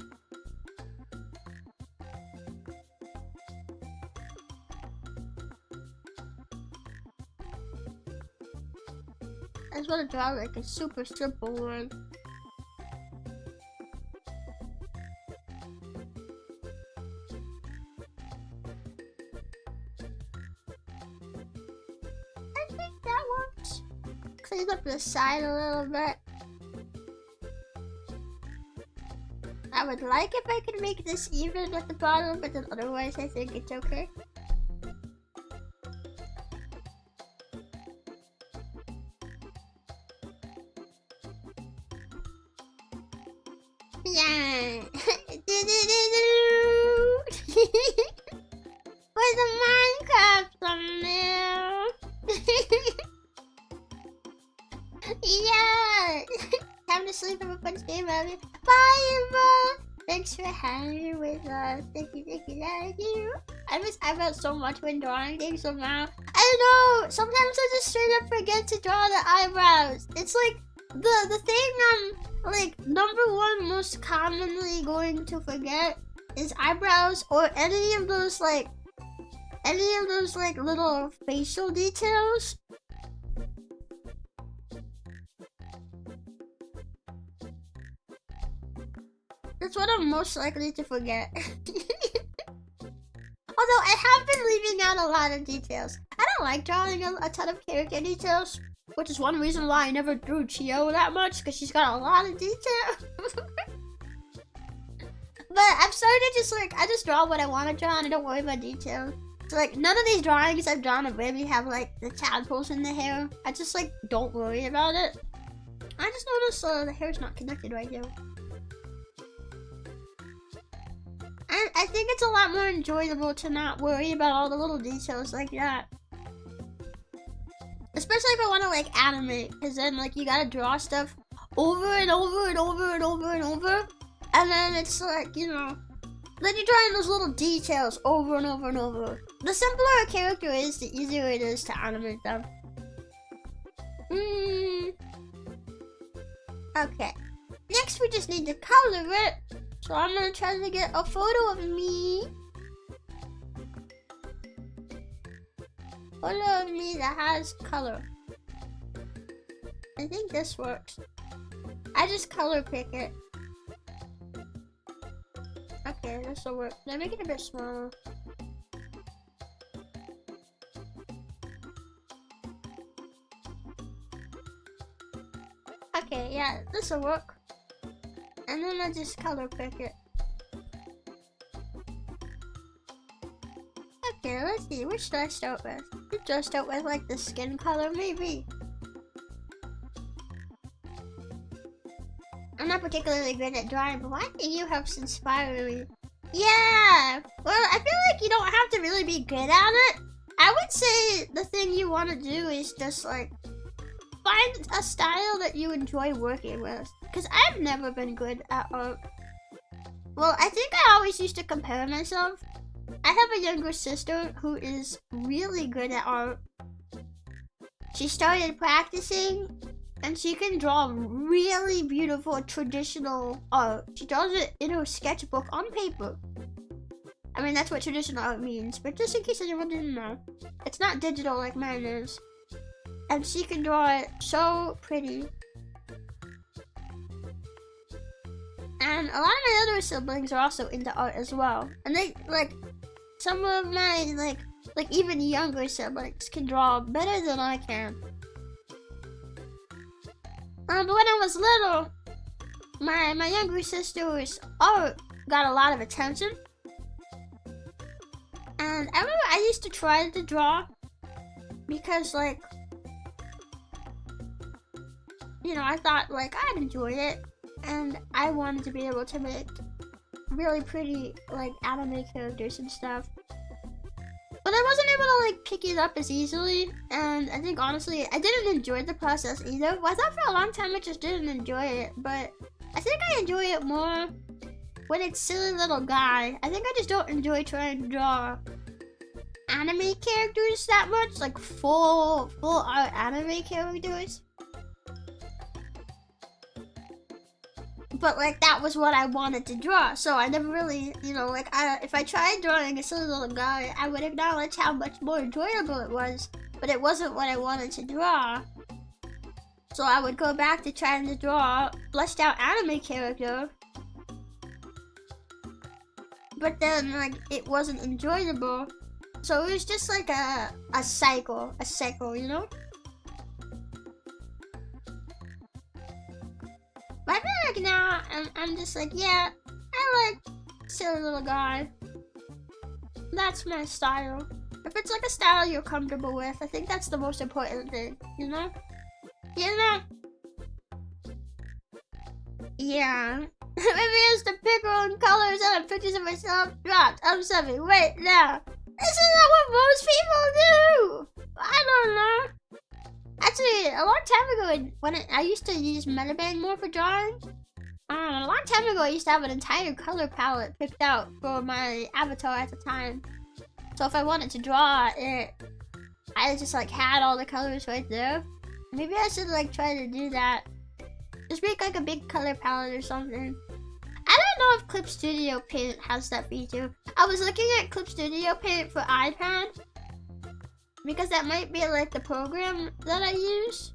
I just want to draw like a super simple one. I think that works. Clean up the side a little bit. I would like if I could make this even at the bottom, but then otherwise I think it's okay. Yeah. Where's the Minecraft thumbnail? Yeah. Time to sleep. Have a fun day, Bobby. Bye, Emma. Thanks for hanging with us. Thank you, thank you. I miss eyebrows so much when drawing things somehow. I know. Sometimes I just straight up forget to draw the eyebrows. It's like the thing I'm like #1 most commonly going to forget is eyebrows or any of those like little facial details. That's what I'm most likely to forget. Although I have been leaving out a lot of details. I don't like drawing a ton of character details, which is one reason why I never drew Chio that much, because she's got a lot of detail. But I'm starting to just like, I just draw what I want to draw and I don't worry about details. So like, none of these drawings I've drawn of Rebbi have like the tadpoles in the hair. I just like, don't worry about it. I just noticed the hair's not connected right here. And I think it's a lot more enjoyable to not worry about all the little details like that. Especially if I want to like animate, because then like you gotta draw stuff over and over and over and over and over. And then it's like, you know, then you're drawing those little details over and over and over. The simpler a character is, the easier it is to animate them. Okay. Next we just need to color it. So I'm gonna try to get a photo of me. Photo of me that has color. I think this works. I just color pick it. Okay, this will work. Now make it a bit smaller. Okay, yeah, this will work. And then I just color pick it. Okay, let's see. Which should I start with? Should I start with like the skin color, maybe? I'm not particularly good at drawing, but one thing you helps inspire me. Yeah! Well, I feel like you don't have to really be good at it. I would say the thing you want to do is just like find a style that you enjoy working with. Because I've never been good at art. Well, I think I always used to compare myself I have a younger sister who is really good at art. She started practicing and she can draw really beautiful traditional art. She draws it in her sketchbook on paper. I mean, that's what traditional art means, but just in case anyone didn't know, it's not digital like mine is. And she can draw it so pretty. And a lot of my other siblings are also into art as well. And they, like, some of my, like even younger siblings can draw better than I can. But when I was little, my younger sister's art got a lot of attention. And I remember I used to try to draw because, like, you know, I thought, like, I'd enjoy it. And I wanted to be able to make really pretty, like, anime characters and stuff. But I wasn't able to, like, pick it up as easily. And I think, honestly, I didn't enjoy the process either. Well, I thought for a long time I just didn't enjoy it. But I think I enjoy it more when it's silly little guy. I think I just don't enjoy trying to draw anime characters that much. Like, full art anime characters. But, like, that was what I wanted to draw, so I never really, you know, like, if I tried drawing a silly little guy, I would acknowledge how much more enjoyable it was, but it wasn't what I wanted to draw. So I would go back to trying to draw a fleshed out anime character, but then, like, it wasn't enjoyable, so it was just like a cycle, you know? But I feel like now, I'm just like, yeah, I like silly little guy. That's my style. If it's like a style you're comfortable with, I think that's the most important thing, you know? You know? Yeah. Maybe it's the pick on colors and have pictures of myself dropped. I'm sorry, wait, no. This is not what most people do! I don't know. Actually, a long time ago, when I used to use Metabang more for drawing, a long time ago I used to have an entire color palette picked out for my avatar at the time. So if I wanted to draw it, I just like had all the colors right there. Maybe I should like try to do that. Just make like a big color palette or something. I don't know if Clip Studio Paint has that feature. I was looking at Clip Studio Paint for iPad, because that might be like the program that I use.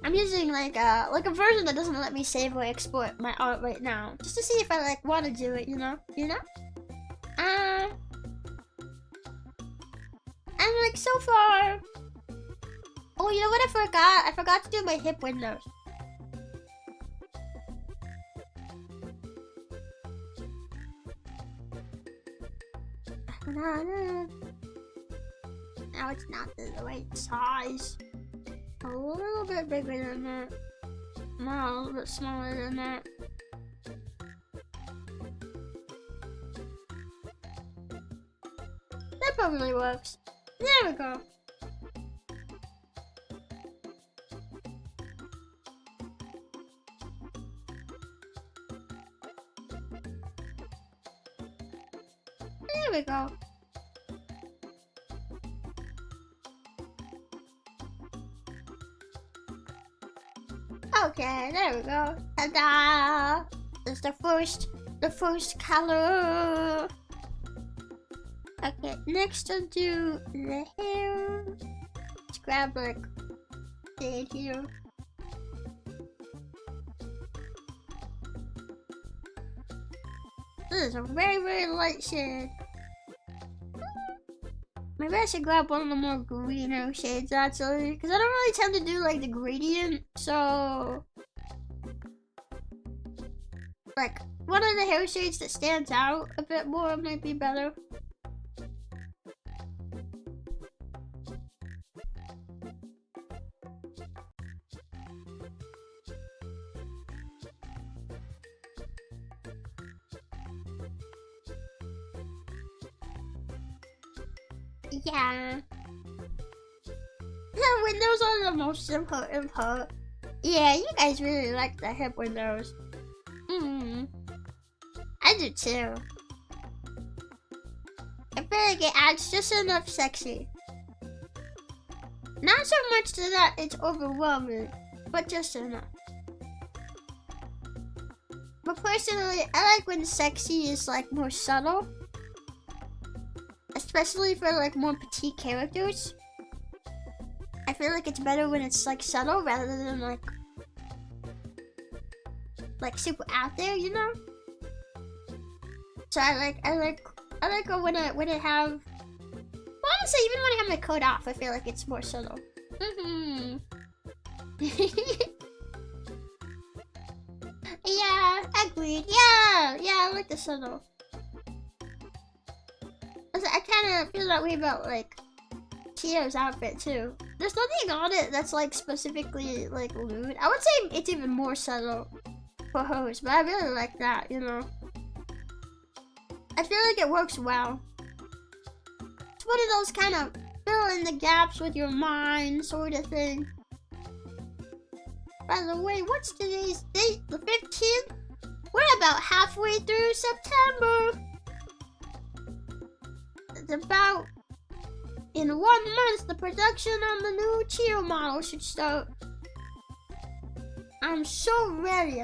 I'm using like a version that doesn't let me save or export my art right now, just to see if I like want to do it, you know? And like so far, oh, you know what I forgot? I forgot to do my hip windows. Now it's not the right size. A little bit bigger than that. No, a little bit smaller than that. That probably works. There we go. There we go. Okay, there we go. Ta-da! That's the first color. Okay, next I'll do the hair. Let's grab like shade here. This is a very, very light shade. Maybe I should grab one of the more greener shades actually, because I don't really tend to do like the gradient, so like one of the hair shades that stands out a bit more might be better. Yeah. The windows are the most important part. Yeah, you guys really like the hip windows. I do too. I feel like it adds just enough sexy. Not so much to that it's overwhelming, but just enough. But personally, I like when sexy is like more subtle. Especially for like more petite characters. I feel like it's better when it's like subtle rather than like super out there, you know? So I like it when it have, well, honestly, even when I have my coat off, I feel like it's more subtle. Yeah, agreed. Yeah, I like the subtle. I kind of feel that way about like Tio's outfit too. There's nothing on it that's like specifically like lewd. I would say it's even more subtle for hers, but I really like that, you know. I feel like it works well. It's one of those kind of fill in the gaps with your mind sort of thing. By the way, what's today's date? The 15th? We're about halfway through September. It's about in 1 month the production on the new Chio model should start. I'm so ready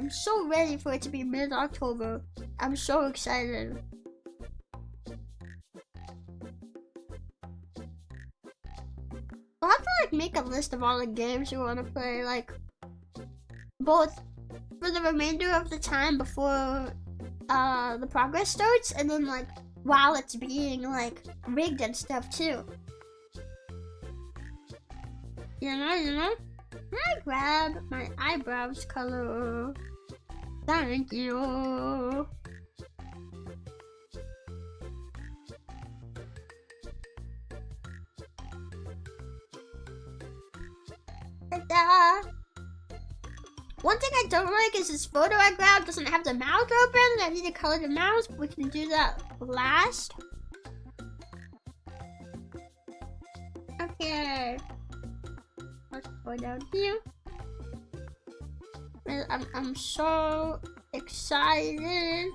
for it to be mid-October. I'm so excited. I'll have to like make a list of all the games you want to play, like both for the remainder of the time before the progress starts, and then like while it's being like rigged and stuff too. You know? I grab my eyebrows color. Thank you. Ta-da. One thing I don't like is this photo I grabbed doesn't have the mouth open. I need to color the mouth, but we can do that last. Okay. Let's go down here. I'm so excited.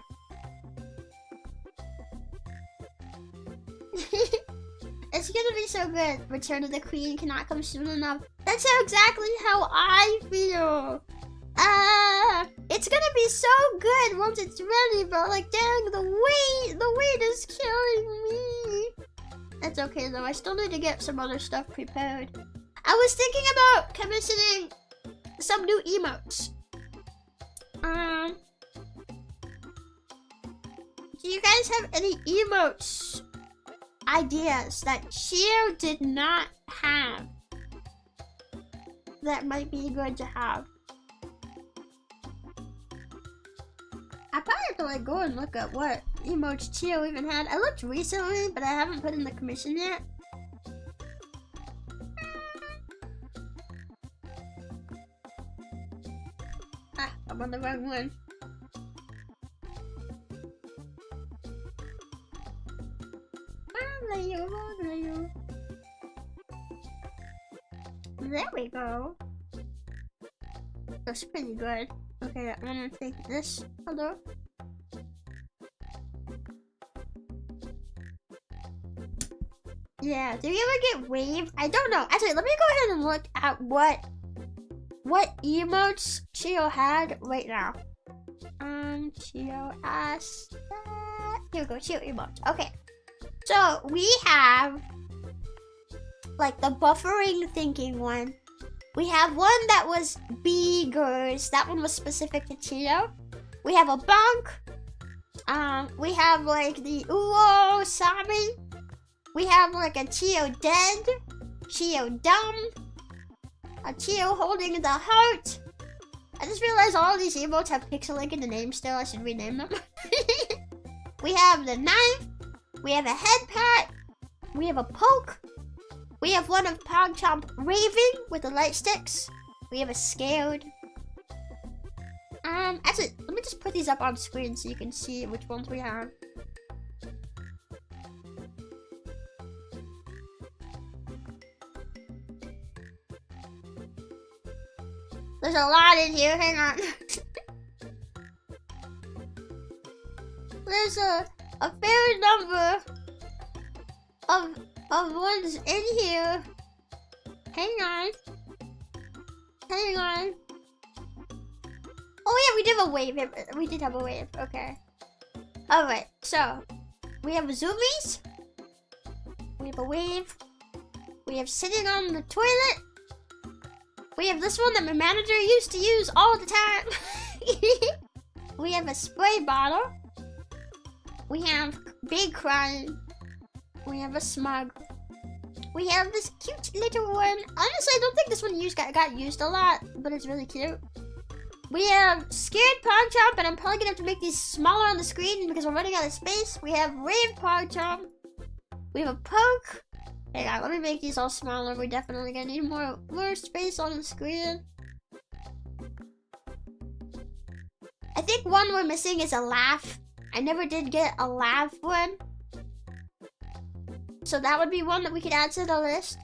It's gonna be so good. Return of the Queen cannot come soon enough. That's exactly how I feel. It's gonna be so good once it's ready, but like, dang, the wait is killing me. That's okay though. I still need to get some other stuff prepared. I was thinking about commissioning some new emotes. Do you guys have any emotes ideas that Chio did not have that might be good to have? I probably have to like go and look up what emotes Chio even had. I looked recently, but I haven't put in the commission yet. Ah, I'm on the wrong one. There we go. That's pretty good. Okay, I'm gonna take this color. Yeah, do you ever get waved? I don't know. Actually, let me go ahead and look at what emotes Chio had right now. Chio asked that. Here we go, Chio emotes. Okay. So we have like the buffering thinking one. We have one that was beggars. That one was specific to Chio. We have a bunk. We have like the Uo Sami. We have like a Chio dead, Chio dumb, a Chio holding the heart. I just realized all of these emotes have pixel in the name still. I should rename them. We have the knife. We have a head pat. We have a poke. We have one of PogChamp raving with the light sticks. We have a scared. Actually, let me just put these up on screen so you can see which ones we have. There's a lot in here, hang on. There's a fair number of ones in here. Hang on. Hang on. Oh yeah, we did have a wave. We did have a wave. Okay. Alright, so we have zoomies. We have a wave. We have sitting on the toilet. We have this one that my manager used to use all the time. We have a spray bottle. We have big crying. We have a smug. We have this cute little one. Honestly, I don't think this one got used a lot, but it's really cute. We have scared Pogchomp, and I'm probably gonna have to make these smaller on the screen because we're running out of space. We have Rave Pogchomp. We have a Poke. Hang on, let me make these all smaller. We're definitely gonna need more space on the screen. I think one we're missing is a laugh. I never did get a laugh one. So that would be one that we could add to the list.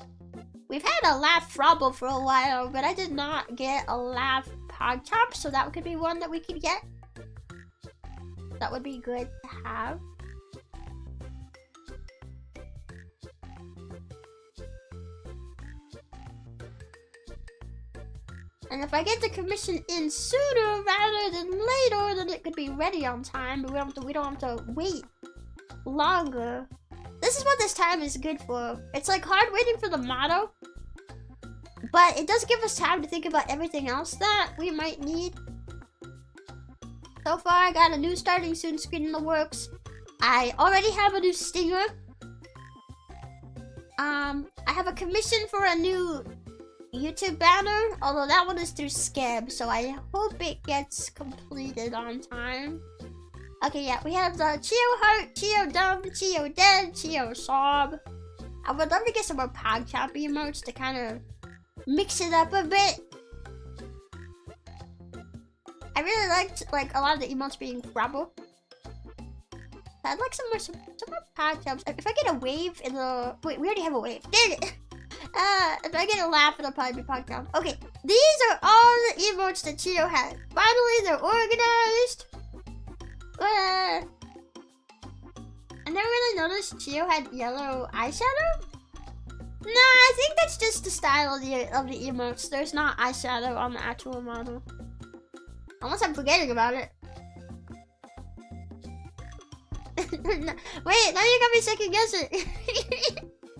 We've had a laugh Frobble for a while, but I did not get a laugh Pogchomp, so that could be one that we could get. That would be good to have. And if I get the commission in sooner rather than later, then it could be ready on time, but we don't have to wait longer. This is what this time is good for. It's like hard waiting for the motto, but it does give us time to think about everything else that we might need. So far, I got a new starting soon screen in the works. I already have a new stinger. I have a commission for a new YouTube banner, although that one is through Skeb, so I hope it gets completed on time. Okay, yeah, we have the Chio Heart, Chio Dumb, Chio Dead, Chio Sob. I would love to get some more Pogchomp emotes to kind of mix it up a bit. I really liked a lot of the emotes being Frobble. I'd like some more Pogchomps. If I get a wave in the... Wait, we already have a wave. Dang it! If I get a laugh, it'll probably be Pogchomp. Okay, these are all the emotes that Chio had. Finally, they're organized. I never really noticed Chio had yellow eyeshadow. No, I think that's just the style of the emotes. There's not eyeshadow on the actual model. Unless I'm forgetting about it. Wait, now you got me second guessing.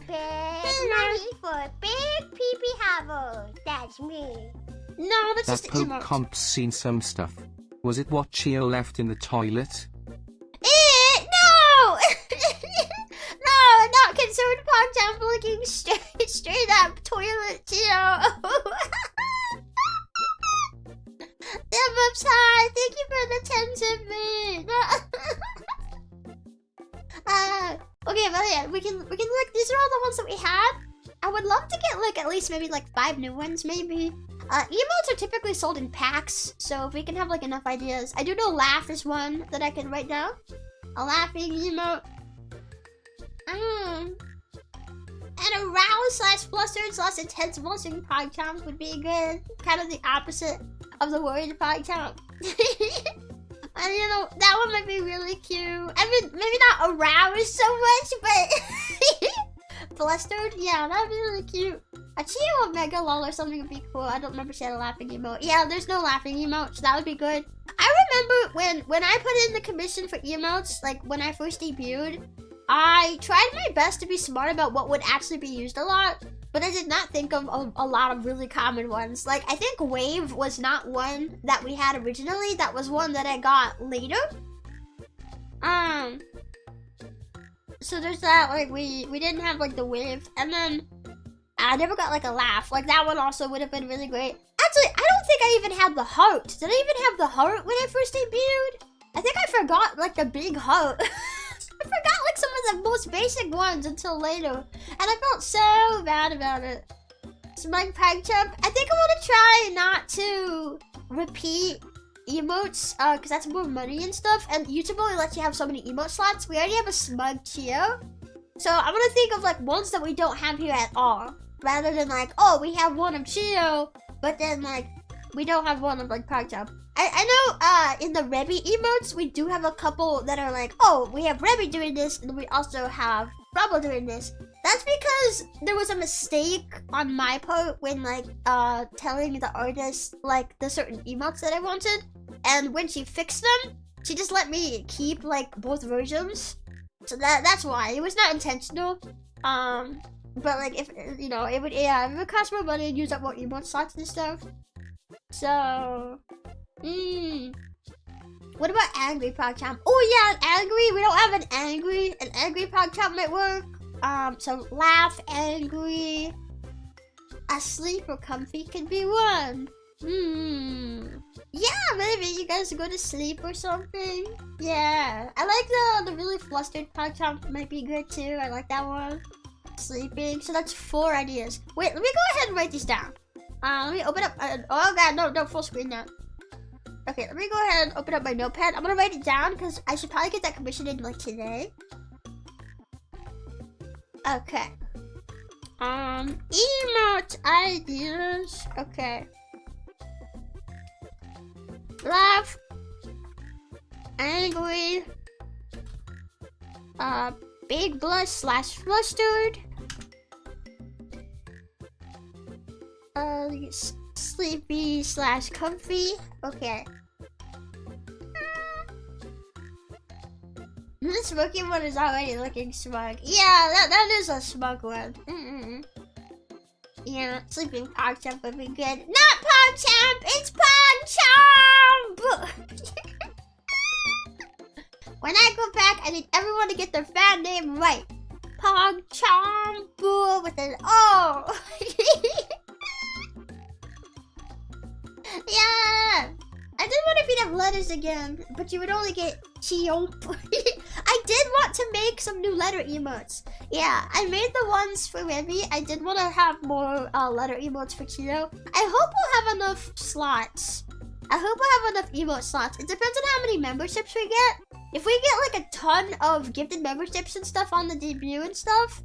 Big money for big pee-pee Havo. That's me. No, that's just that the Poke emote. comp's seen some stuff. Was it what Chio left in the toilet? No! No, not concerned Pogchomp looking straight up toilet Chio. Oops, hi, thank you for the 10 me. Okay, but yeah, we can look. These are all the ones that we had. I would love to get at least maybe 5 new ones, maybe. Emotes are typically sold in packs, so if we can have enough ideas. I do know laugh is one that I can write down. A laughing emote. And aroused / flustered / intense blushing Pogchomp would be good. Kind of the opposite of the worried Pogchomp. And you know, that one might be really cute. I mean, maybe not aroused so much, but flustered. Yeah, that'd be really cute. A Chio Mega Lol or something would be cool. I don't remember she had a laughing emote. Yeah, there's no laughing emote, so that would be good. I remember when I put in the commission for emotes, when I first debuted, I tried my best to be smart about what would actually be used a lot, but I did not think of a lot of really common ones. I think Wave was not one that we had originally. That was one that I got later. So there's that, we didn't have the Wave, and then I never got a laugh. That one also would have been really great. Actually, I don't think I even had the heart. Did I even have the heart when I first debuted? I think I forgot the big heart. I forgot some of the most basic ones until later, and I felt so bad about it. Smug Pogchomp. I think I want to try not to repeat emotes, because that's more money and stuff, and YouTube only lets you have so many emote slots. We already have a Smug Chio, so I'm gonna think of ones that we don't have here at all, rather than oh, we have one of Chio, but then we don't have one of Pogchomp. I know in the Rebbi emotes we do have a couple that are oh, we have Rebbi doing this, and we also have trouble doing this. That's because there was a mistake on my part when like telling the artist like the certain emotes that I wanted, and when she fixed them, she just let me keep like both versions. So that's why it was not intentional. But like if you know, it would cost more money and use up more emote slots and stuff. So, what about angry PogChamp? Oh yeah, angry. We don't have an angry. An angry PogChamp might work. So laugh, angry, asleep, or comfy could be one. Yeah, maybe you guys go to sleep or something. Yeah, I like the really flustered PogChamp might be good too. I like that one. Sleeping. So that's 4 ideas. Wait, let me go ahead and write these down. Let me open up. Oh god, no, full screen now. Okay, let me go ahead and open up my notepad. I'm gonna write it down because I should probably get that commission in like today. Okay. Emote ideas. Okay. Laugh. Angry. Big blush / flustered. Sleepy / comfy. Okay. This smoky one is already looking smug. Yeah, that is a smug one. Yeah, sleeping PogChamp would be good. Not PogChamp, it's PogChamp! When I go back, I need everyone to get their fan name right. PogChamp with an O. Yeah. I did want to feed up letters again, but you would only get Chiomp. I did want to make some new letter emotes. Yeah, I made the ones for Rebbi. I did want to have more letter emotes for Cheeto. I hope we'll have enough slots. I hope we'll have enough emote slots. It depends on how many memberships we get. If we get like a ton of gifted memberships and stuff on the debut and stuff,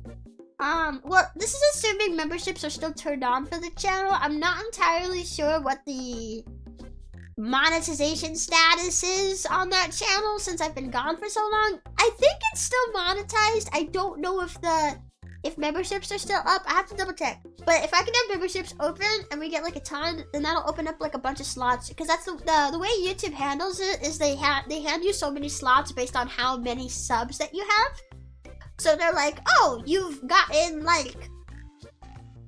well, this is assuming memberships are still turned on for the channel. I'm not entirely sure what the monetization status is on that channel since I've been gone for so long. I think it's still monetized. I don't know if memberships are still up. I have to double check. But if I can have memberships open and we get like a ton, then that'll open up like a bunch of slots. Because that's the way YouTube handles it is they hand you so many slots based on how many subs that you have. So they're like, oh, you've gotten like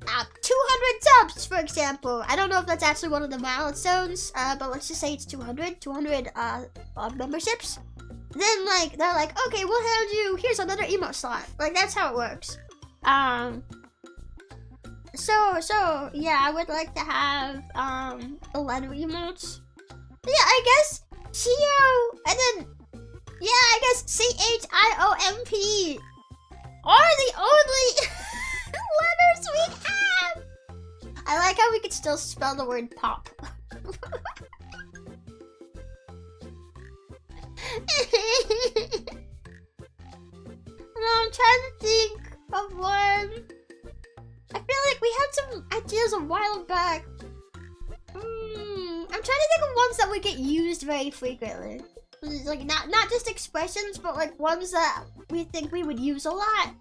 200 subs, for example. I don't know if that's actually one of the milestones, but let's just say it's 200 memberships. Then like they're like, okay, we'll hand you, here's another emote slot. Like that's how it works. So yeah, I would like to have a letter emotes. Yeah, I guess Chio, and then yeah, I guess CHIOMP are the only letters we have. I like how we could still spell the word pop. No, I'm trying to think of one. I feel like we had some ideas a while back. I'm trying to think of ones that would get used very frequently. Like not just expressions, but like ones that we think we would use a lot.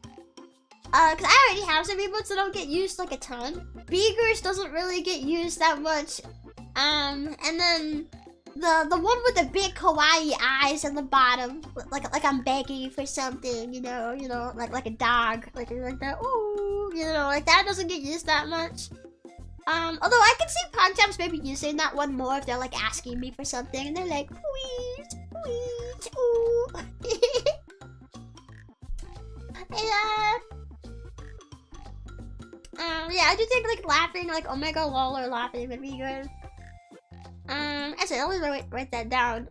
Cause I already have some emotes that don't get used like a ton. Beakers doesn't really get used that much. And then the one with the big kawaii eyes on the bottom, like I'm begging for something, you know, like a dog, like that. Ooh, you know, like that doesn't get used that much. Although I can see PogChamps maybe using that one more if they're like asking me for something and they're like, please, ooh. Yeah, I do think like laughing, like omega lol or laughing would be good. Actually, I'll write that down.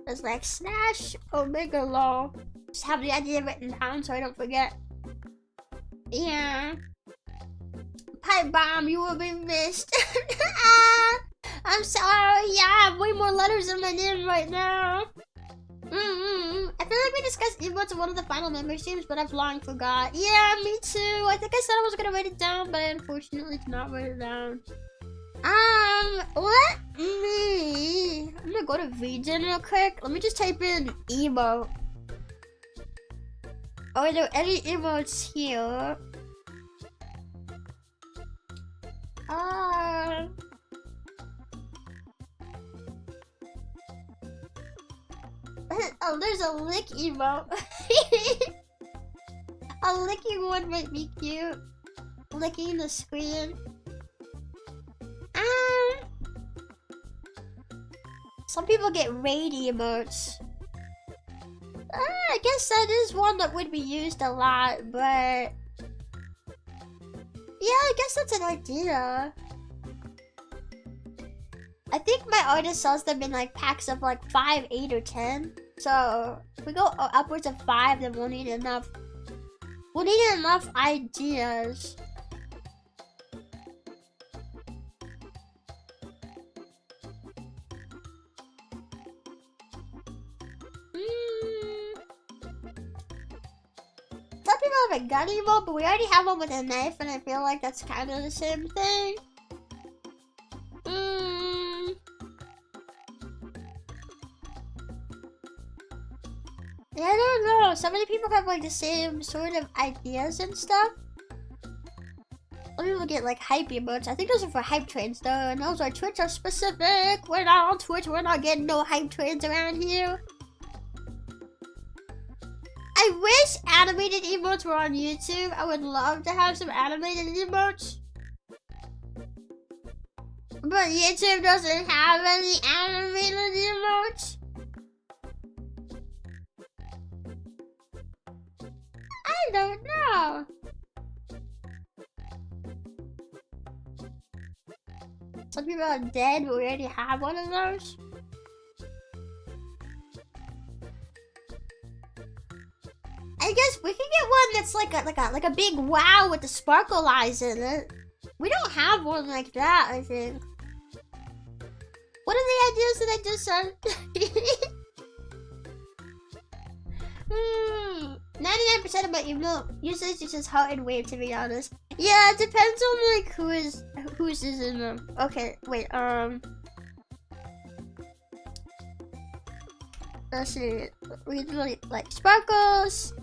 It's like slash omega lol. Just have the idea written down so I don't forget. Yeah. Pipe bomb, you will be missed. I'm sorry. Yeah, I have way more letters in my name right now. I feel like we discussed emotes in one of the final member streams, but I've long forgot. Yeah, me too. I think I said I was gonna write it down, but I unfortunately did not write it down. Let me... I'm gonna go to VGen real quick. Let me just type in emote. Are there any emotes here? Oh, there's a lick emote. A licking one might be cute. Licking the screen. Some people get raid emotes. I guess that is one that would be used a lot, but yeah, I guess that's an idea. I think my artist sells them in like packs of like 5, 8, or 10. So if we go upwards of 5, then we'll need enough. We'll need enough ideas. Some people have a gun emote, but we already have one with a knife, and I feel like that's kind of the same thing. Yeah, I don't know. So many people have like the same sort of ideas and stuff. Some people get like hype emotes. I think those are for hype trains though, and those are Twitch specific. We're not on Twitch. We're not getting no hype trains around here. I wish animated emotes were on YouTube. I would love to have some animated emotes. But YouTube doesn't have any animated emotes. I don't know. Some people are dead, but we already have one of those. I guess we can get one that's like a big wow with the sparkle eyes in it. We don't have one like that, I think. What are the ideas that I just said? 99% of my email usage is just heart and wave, to be honest. Yeah, it depends on like who's in them. Okay, wait, let's see. We like sparkles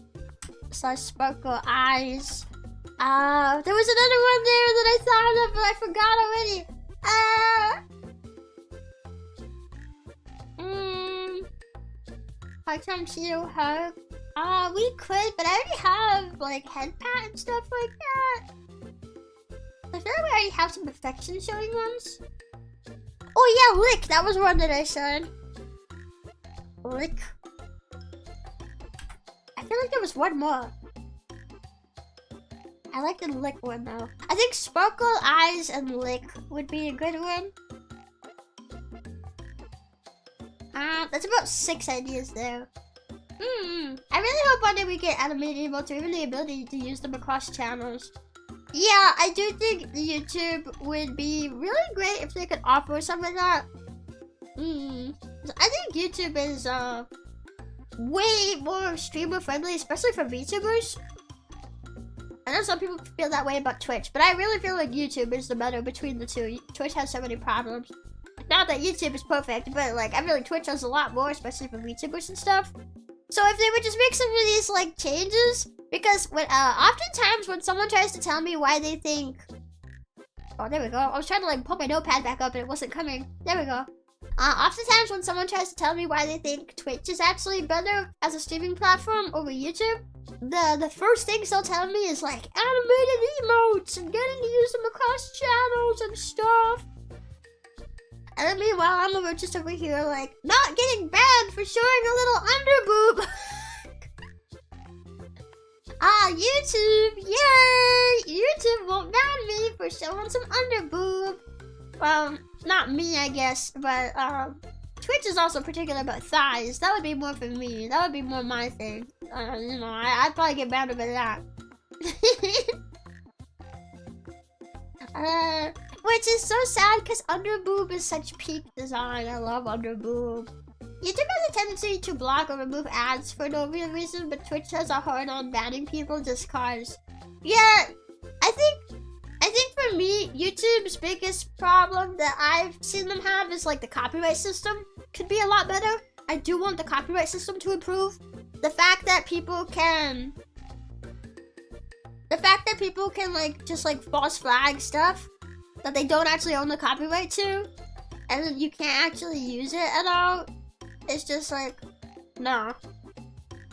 / sparkle eyes. There was another one there that I thought of, but I forgot already. Hard time to you, hug. We could, but I already have like head pat and stuff like that. I feel like we already have some affection showing ones. Oh yeah, lick. That was one that I said. Lick. I feel like there was one more. I like the lick one though. I think sparkle eyes and lick would be a good one. That's about 6 ideas there. I really hope one day we get animated emotes or even the ability to use them across channels. Yeah, I do think YouTube would be really great if they could offer something like that. I think YouTube is way more streamer friendly, especially for VTubers. I know some people feel that way about Twitch, but I really feel like YouTube is the better between the two. Twitch has so many problems. Not that YouTube is perfect, but like I feel like Twitch has a lot more, especially for VTubers and stuff. So if they would just make some of these like changes, because when oftentimes when someone tries to tell me why they think, oh there we go. I was trying to like pull my notepad back up and it wasn't coming. There we go. Oftentimes when someone tries to tell me why they think Twitch is actually better as a streaming platform over YouTube, the first things they'll tell me is like animated emotes and getting to use them across channels and stuff. And then meanwhile, I'm just over here like not getting banned for showing a little underboob. YouTube, yay! YouTube won't ban me for showing some underboob. Well, not me, I guess, but Twitch is also particular about thighs. That would be more for me. That would be more my thing. You know, I'd probably get banned over that. Which is so sad because underboob is such peak design. I love underboob. YouTube has a tendency to block or remove ads for no real reason, but Twitch has a hard on banning people just cause. Yeah, I think for me, YouTube's biggest problem that I've seen them have is like the copyright system could be a lot better. I do want the copyright system to improve. The fact that people can The fact that people can like just like false flag stuff that they don't actually own the copyright to, and then you can't actually use it at all, it's just like, nah.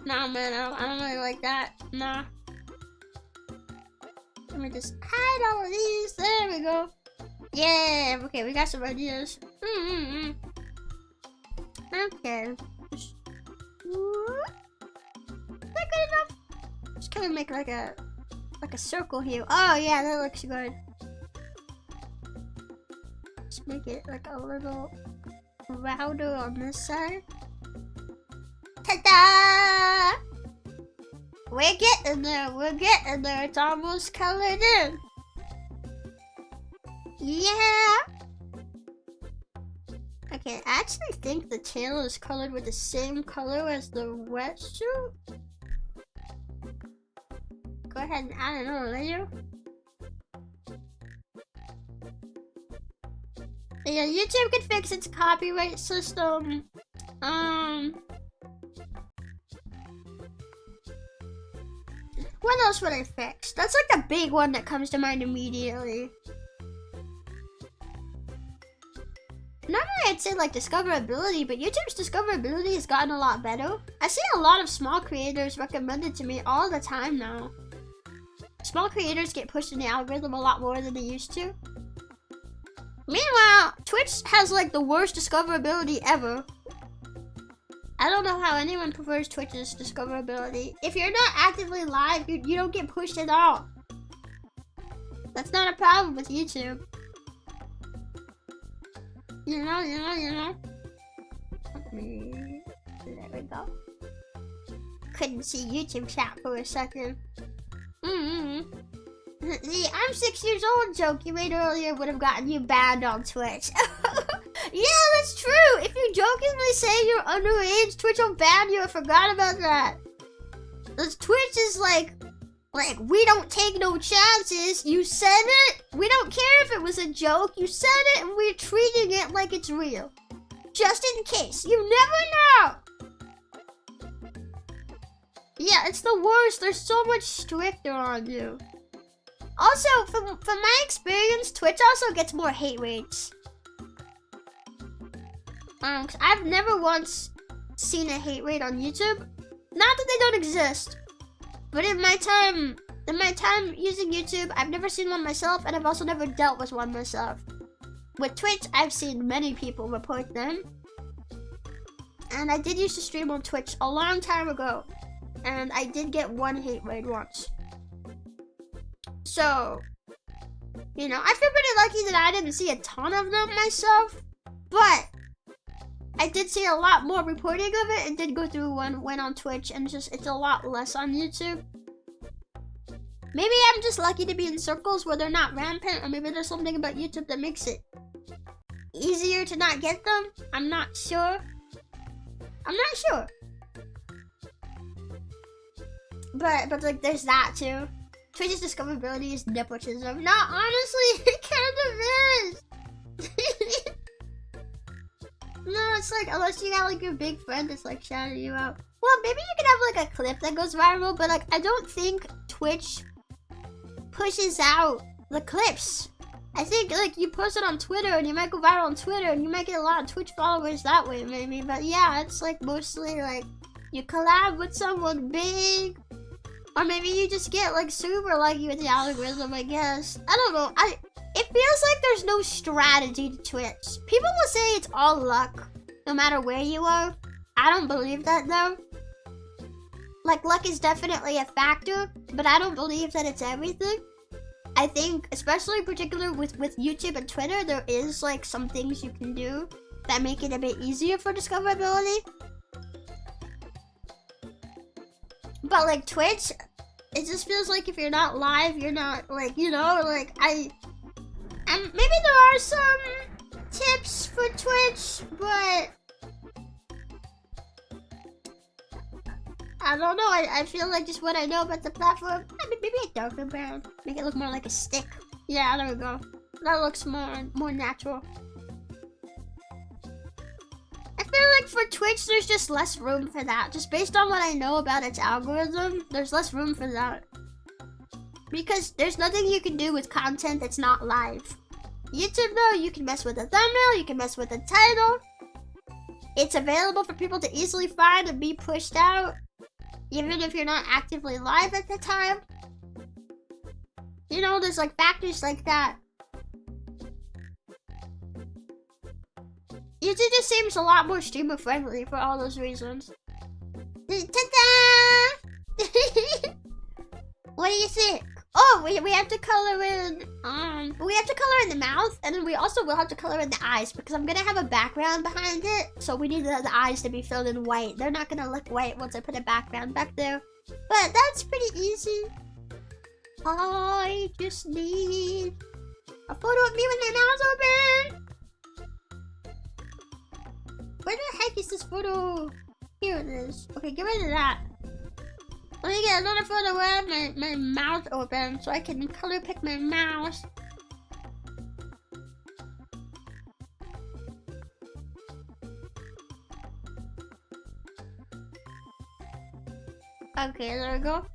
Nah, man, I don't really like that. Nah. Let me just hide all of these. There we go. Yeah, okay, we got some ideas. Okay. Is that good enough? Just kind of make like a circle here. Oh yeah, that looks good. Just make it like a little rounder on this side. Ta-da! We're getting there. We're getting there. It's almost colored in. Yeah. Okay, I actually think the tail is colored with the same color as the wetsuit. Go ahead and add another layer. Yeah, YouTube can fix its copyright system. What else would I fix? That's like the big one that comes to mind immediately. Normally I'd say like discoverability, but YouTube's discoverability has gotten a lot better. I see a lot of small creators recommended to me all the time now. Small creators get pushed in the algorithm a lot more than they used to. Meanwhile, Twitch has like the worst discoverability ever. I don't know how anyone prefers Twitch's discoverability. If you're not actively live, you don't get pushed at all. That's not a problem with YouTube. You know. There we go. Couldn't see YouTube chat for a second. The I'm 6 years old joke you made earlier would have gotten you banned on Twitch. Yeah, that's true. If you jokingly say you're underage, Twitch will ban you. I forgot about that. Because Twitch is like, we don't take no chances. You said it. We don't care if it was a joke. You said it and we're treating it like it's real. Just in case. You never know. Yeah, it's the worst. They're so much stricter on you. Also, from my experience, Twitch also gets more hate rates. 'Cause I've never once seen a hate rate on YouTube. Not that they don't exist, but in my time using YouTube, I've never seen one myself, and I've also never dealt with one myself. With Twitch, I've seen many people report them, and I did used to stream on Twitch a long time ago, and I did get one hate raid once. So, you know, I feel pretty lucky that I didn't see a ton of them myself, but I did see a lot more reporting of it and did go through one when on Twitch, and it's a lot less on YouTube. Maybe I'm just lucky to be in circles where they're not rampant, or maybe there's something about YouTube that makes it easier to not get them. I'm not sure. But like there's that too. Twitch's discoverability is nepotism. No, honestly, it kind of is. No, it's like, unless you got like your big friend that's like shouting you out. Well, maybe you can have like a clip that goes viral, but like I don't think Twitch pushes out the clips. I think like you post it on Twitter and you might go viral on Twitter and you might get a lot of Twitch followers that way maybe. But yeah, it's like mostly like you collab with someone big, or maybe you just get like super lucky with the algorithm, I guess. I don't know. It feels like there's no strategy to Twitch. People will say it's all luck, no matter where you are. I don't believe that though. Like, luck is definitely a factor, but I don't believe that it's everything. I think, especially particular with YouTube and Twitter, there is like some things you can do that make it a bit easier for discoverability. But like Twitch, it just feels like if you're not live, you're not like, you know, like maybe there are some tips for Twitch, but I don't know. I feel like just what I know about the platform, maybe a darker brown, make it look more like a stick. Yeah, there we go. That looks more natural. I feel like for Twitch, there's just less room for that. Just based on what I know about its algorithm, there's less room for that. Because there's nothing you can do with content that's not live. YouTube though, you can mess with the thumbnail, you can mess with the title. It's available for people to easily find and be pushed out, even if you're not actively live at the time. You know, there's like factors like that. YouTube just seems a lot more streamer friendly for all those reasons. Ta-da! What do you think? Oh, we have to color in, we have to color in the mouth, and then we also will have to color in the eyes, because I'm gonna have a background behind it, so we need the eyes to be filled in white. They're not gonna look white once I put a background back there. But that's pretty easy. I just need a photo of me with my mouth open. Where the heck is this photo? Here it is. Okay, get rid of that. Let me get another photo with my mouth open so I can color pick my mouse. Okay, there we go.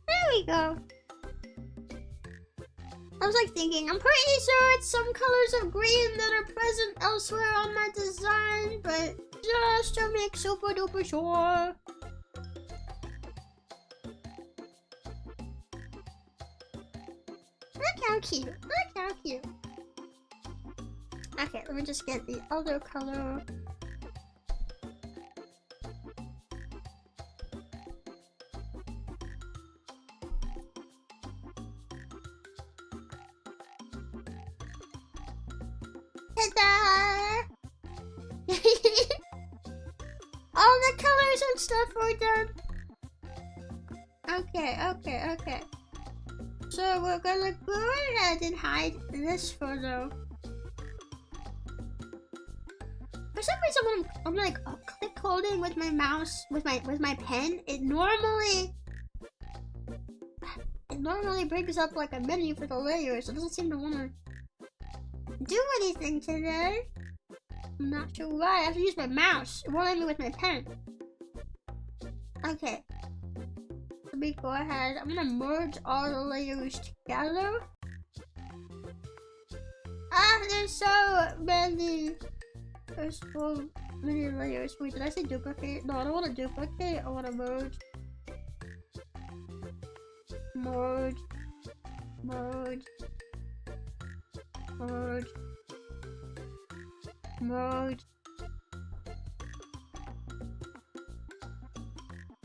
There we go. I was like thinking, I'm pretty sure it's some colors of green that are present elsewhere on my design, but just to make super duper sure. Look how cute, look how cute. Okay, let me just get the other color. Ta-da! All the colors and stuff are done. Okay. So we're gonna go ahead and hide this photo. For some reason, when I'm like click holding with my mouse, with my pen, it normally brings up like a menu for the layers. It doesn't seem to want to do anything today. I'm not sure why. I have to use my mouse. It won't let me with my pen. Okay. Let me go ahead. I'm gonna merge all the layers together. Ah, there's so many. There's so many layers. Wait, did I say duplicate? No, I don't want to duplicate. I want to merge. Merge. Merge. Merge. Merge.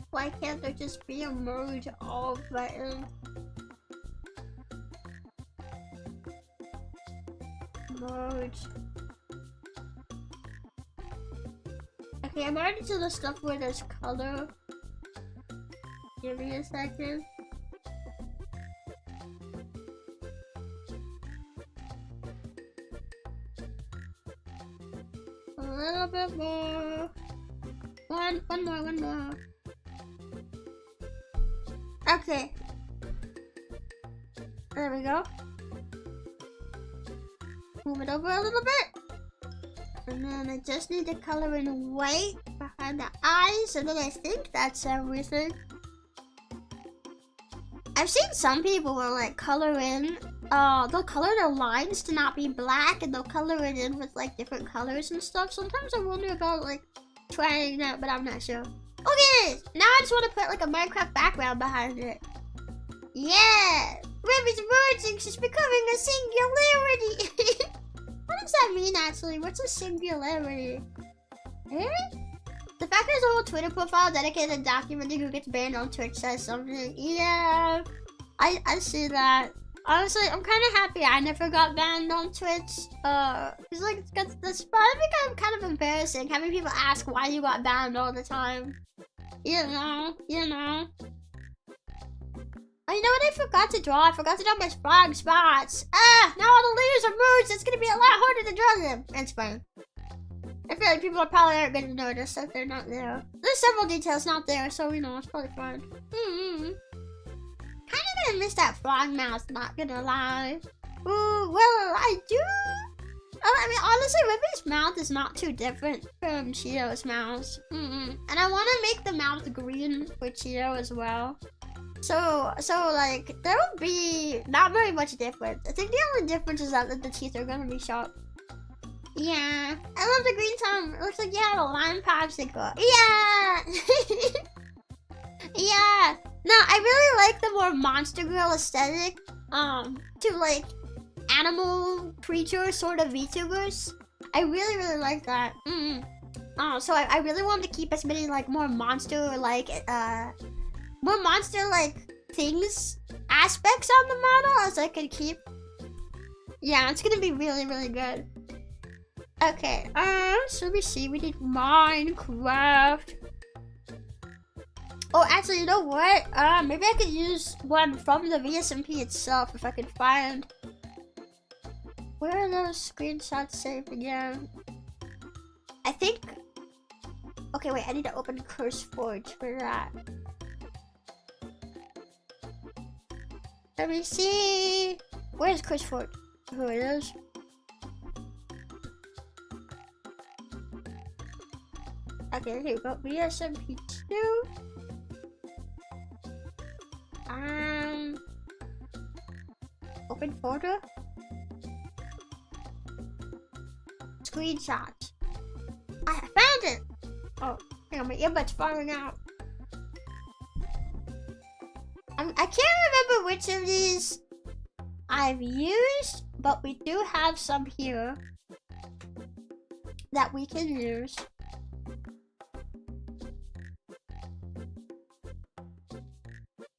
Why can't there just be a merge all button? Merge. Okay, I'm already to the stuff where there's color. Give me a second. A little bit more. One more. Okay. There we go. Move it over a little bit. And then I just need to color in white behind the eyes, and then I think that's everything. I've seen some people will like color in, they'll color their lines to not be black, and they'll color it in with like different colors and stuff. Sometimes I wonder about like trying that, but I'm not sure. Okay, now I just want to put like a Minecraft background behind it. Yeah! Rebbi's merging, she's becoming a singularity! What does that mean actually? What's a singularity? Eh? The fact there's a whole Twitter profile dedicated to documenting who gets banned on Twitch says something. Yeah, I see that. Honestly, I'm kind of happy I never got banned on Twitch. Cause like that's probably kind of embarrassing having people ask why you got banned all the time. You know. Oh, you know what I forgot to draw? I forgot to draw my frog spots. Ah, now all the layers are merged. It's gonna be a lot harder to draw them. That's fine. I feel like people probably aren't gonna notice that they're not there. There's several details not there, so you know, it's probably fine. Kind of gonna miss that frog mouth, not gonna lie. Ooh, well, I do. I mean, honestly, Rebbi's mouth is not too different from Cheeto's mouth. And I want to make the mouth green for Cheeto as well. So like, there will be not very much difference. I think the only difference is that the teeth are going to be sharp. Yeah, I love the green tongue. It looks like you had a lime popsicle. Yeah! Yeah! No, I really like the more Monster Girl aesthetic. To like, animal creature sort of VTubers. I really like that. So I really want to keep as many like more monster like things aspects on the model as I can keep. Yeah, it's gonna be really good. Okay, so let me see. We need Minecraft. Oh, actually, you know what? Maybe I could use one from the VSMP itself if I can find. Where are those screenshots saved again? I think. Okay, wait. I need to open CurseForge for that. Let me see. Where's CurseForge? Oh, it is. Okay, here we go. VSMP2. Open photo. Screenshot. I found it. Oh, hang on, my earbud's falling out. I can't remember which of these I've used, but we do have some here that we can use.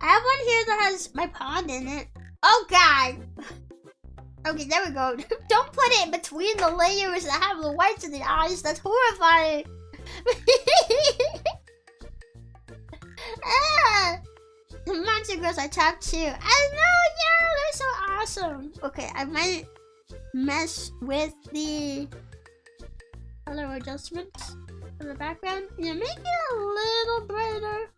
I have one here that has my pond in it. Oh god! Okay, there we go. Don't put it between the layers that have the whites of the eyes. That's horrifying. The monster girls I talked to. I know, yeah, they're so awesome. Okay, I might mess with the color adjustments for the background. Yeah, make it a little brighter.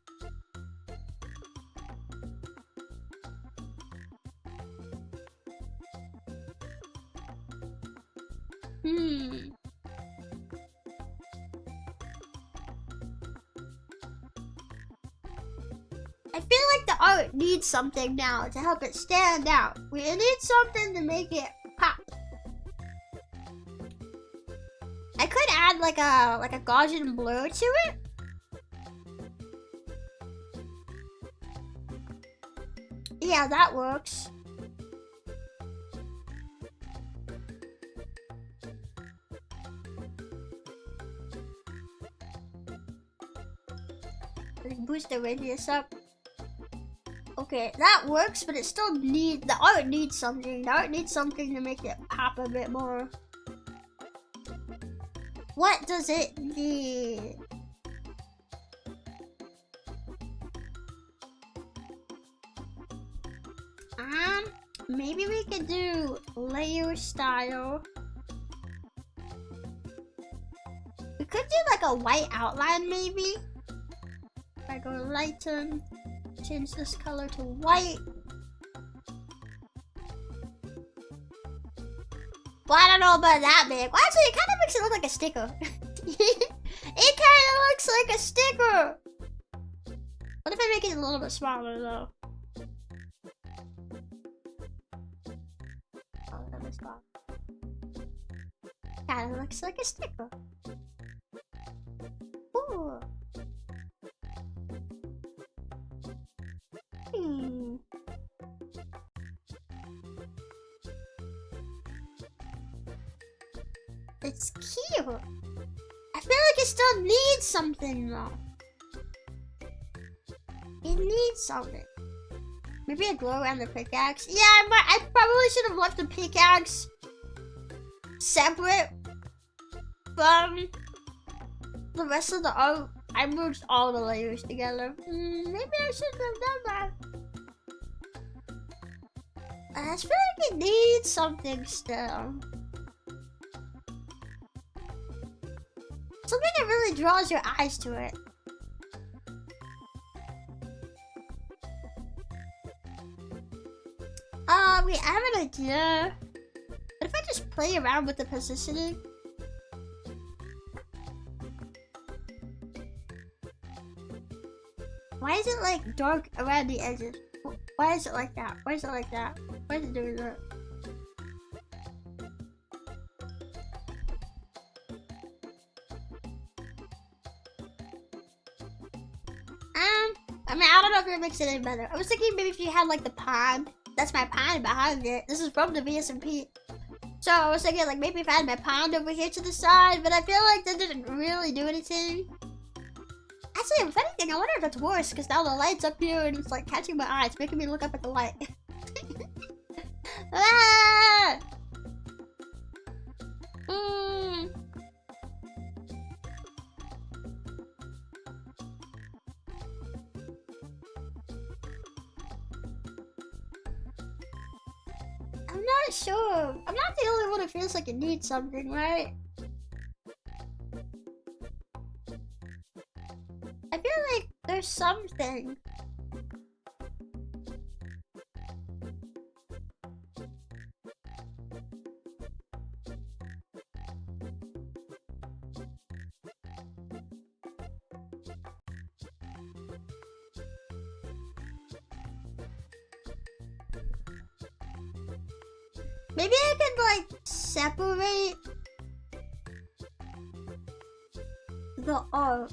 I feel like the art needs something now to help it stand out. We need something to make it pop. I could add like a Gaussian blur to it. Yeah, that works. Boost the radius up. Okay, that works, but it still needs, the art needs something. The art needs something to make it pop a bit more. What does it need? Maybe we could do layer style. We could do like a white outline maybe. I go lighten, change this color to white. Well, I don't know about that big. Well, actually, it kind of makes it look like a sticker. It kind of looks like a sticker. What if I make it a little bit smaller though? Oh, that looks small. Kind of looks like a sticker. Ooh. It's cute. I feel like it still needs something though. It needs something. Maybe a glow around the pickaxe. Yeah, I probably should have left the pickaxe separate from the rest of the art. I merged all the layers together. Maybe I shouldn't have done that. I just feel like it needs something still. Something that really draws your eyes to it. We have an idea. What if I just play around with the positioning? Why is it like dark around the edges? Why is it like that? Why is it like that? Why is it doing that? I mean, I don't know if it makes it any better. I was thinking maybe if you had like the pond. That's my pond behind it. This is from the VSMP. So I was thinking like maybe if I had my pond over here to the side, but I feel like that didn't really do anything. Actually, if anything, I wonder if it's worse because now the light's up here and it's like catching my eye. It's making me look up at the light. Ah! I'm not sure. I'm not the only one who feels like it needs something, right? I feel like there's something. Maybe I could like separate the art.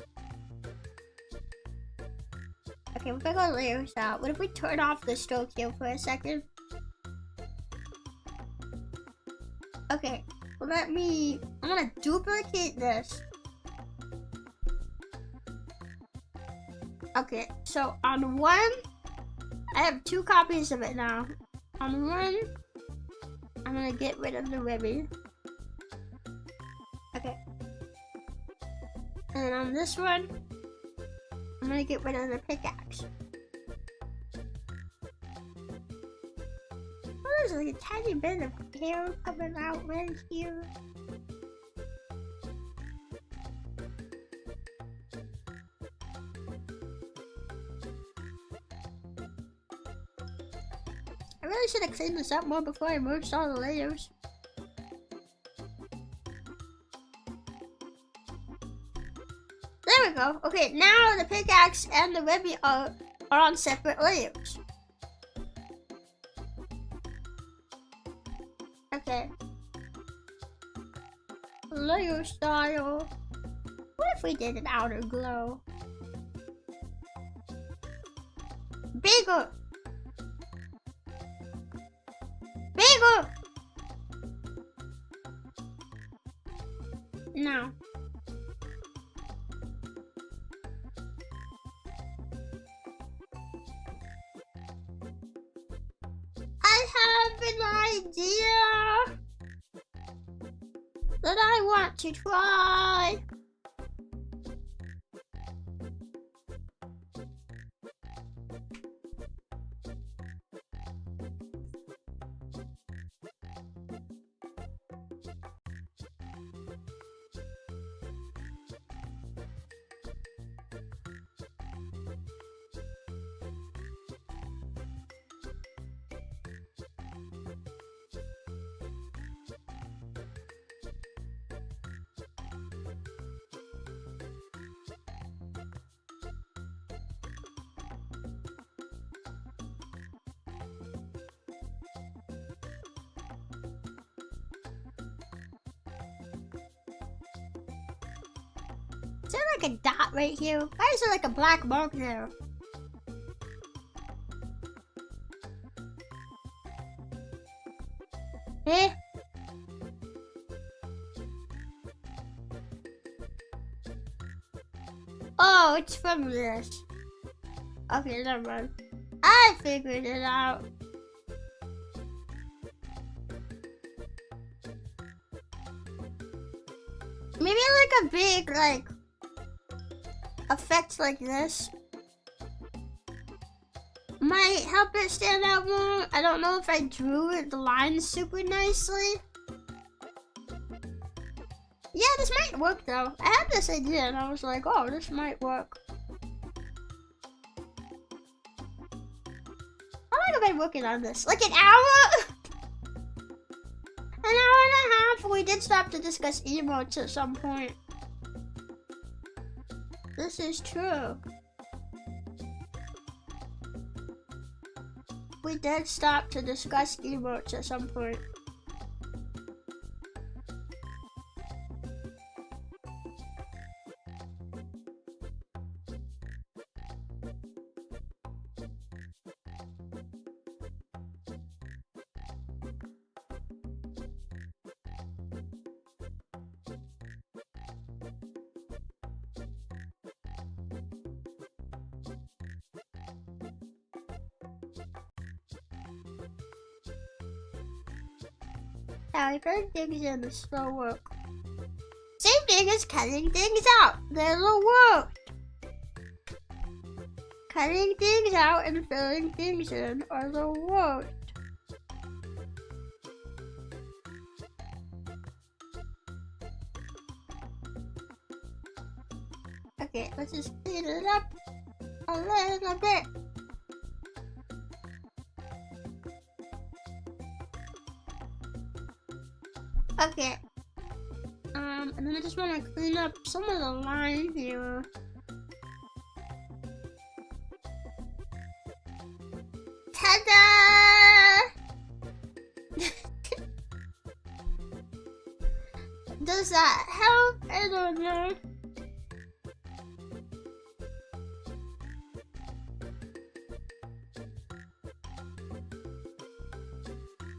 Okay, we're gonna go layers out. What if we turn off the stroke here for a second? Okay, well I'm gonna duplicate this. Okay, so on one, I have 2 copies of it now. On one, I'm gonna get rid of the Rebbi. Okay. And on this one, I'm gonna get rid of the pickaxe. Oh, there's like a tiny bit of hair coming out right here. I really should have cleaned this up more before I merged all the layers. There we go. Okay, now the pickaxe and the Rebbi are on separate layers. Okay. Layer style. What if we did an outer glow? Bigger! Bigger! No. I have an idea that I want to try. Is there like a dot right here? Why is there like a black mark there? Eh? Oh, it's from this. Okay, never mind. I figured it out. Maybe like a big, like, effect like this might help it stand out more. I don't know if I drew it, the lines super nicely. Yeah, this might work though. I had this idea and I was like, oh, this might work. How long have I been working on this? Like an hour? An hour and a half. We did stop to discuss emotes at some point. This is true. We did stop to discuss emotes at some point. I heard things in the slow work. Same thing as cutting things out. There's a word. Cutting things out and filling things in are the worst. Okay, let's just clean it up a little bit. Okay. And then I just want to clean up some of the lines here. Ta-da! Does that help? I don't know.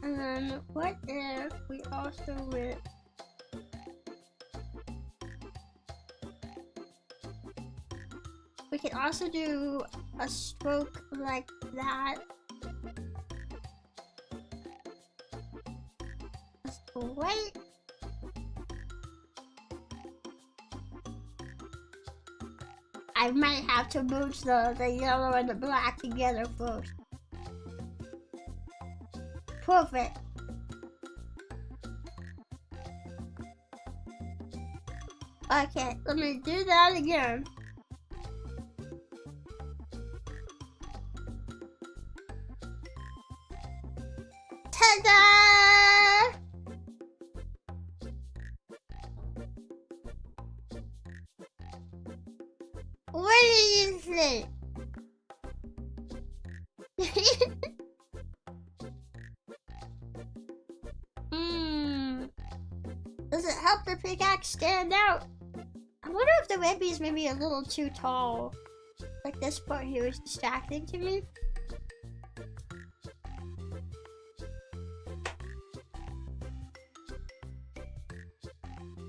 And then what if we also went we can also do a stroke like that. Just wait. I might have to merge the yellow and the black together first. Perfect. Okay, let me do that again. Ta-da! What do you think? Does it help the pickaxe stand out? I wonder if the Rebbi is maybe a little too tall. Like this part here is distracting to me.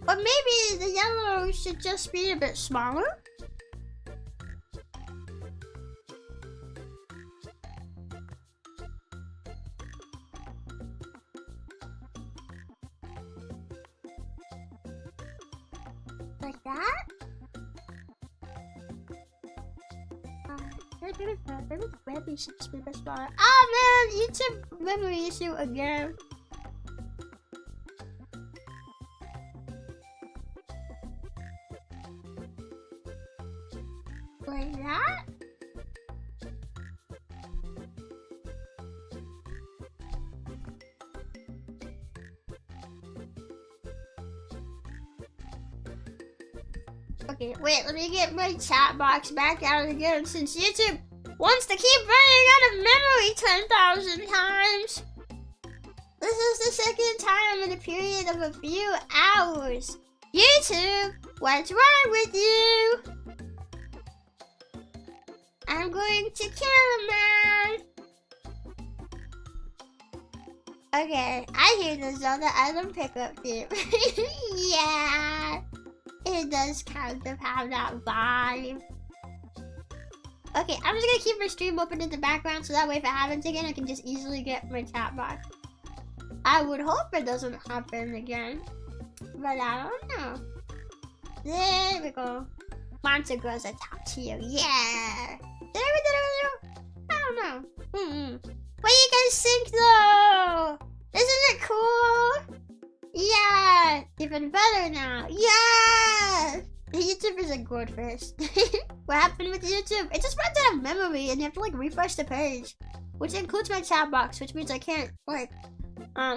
Or maybe the yellow should just be a bit smaller? Like that? Maybe the Rebbi should just be a bit smaller. Oh man, YouTube memory issue again. Like that? Okay, wait, let me get my chat box back out again since YouTube wants to keep running out of memory 10,000 times. This is the second time in a period of a few hours. YouTube, what's wrong with you? I'm going to kill a man. Okay, I hear the Zelda item pickup theme. Yeah, it does kind of have that vibe. Okay, I'm just gonna keep my stream open in the background so that way if it happens again, I can just easily get my chat box. I would hope it doesn't happen again, but I don't know. There we go. Monster Girls are top tier. Yeah. Did I read that earlier? I don't know. What do you guys think though? Isn't it cool? Yeah. Even better now. Yeah. YouTube is a goldfish. What happened with YouTube? It just runs out of memory and you have to like refresh the page. Which includes my chat box, which means I can't like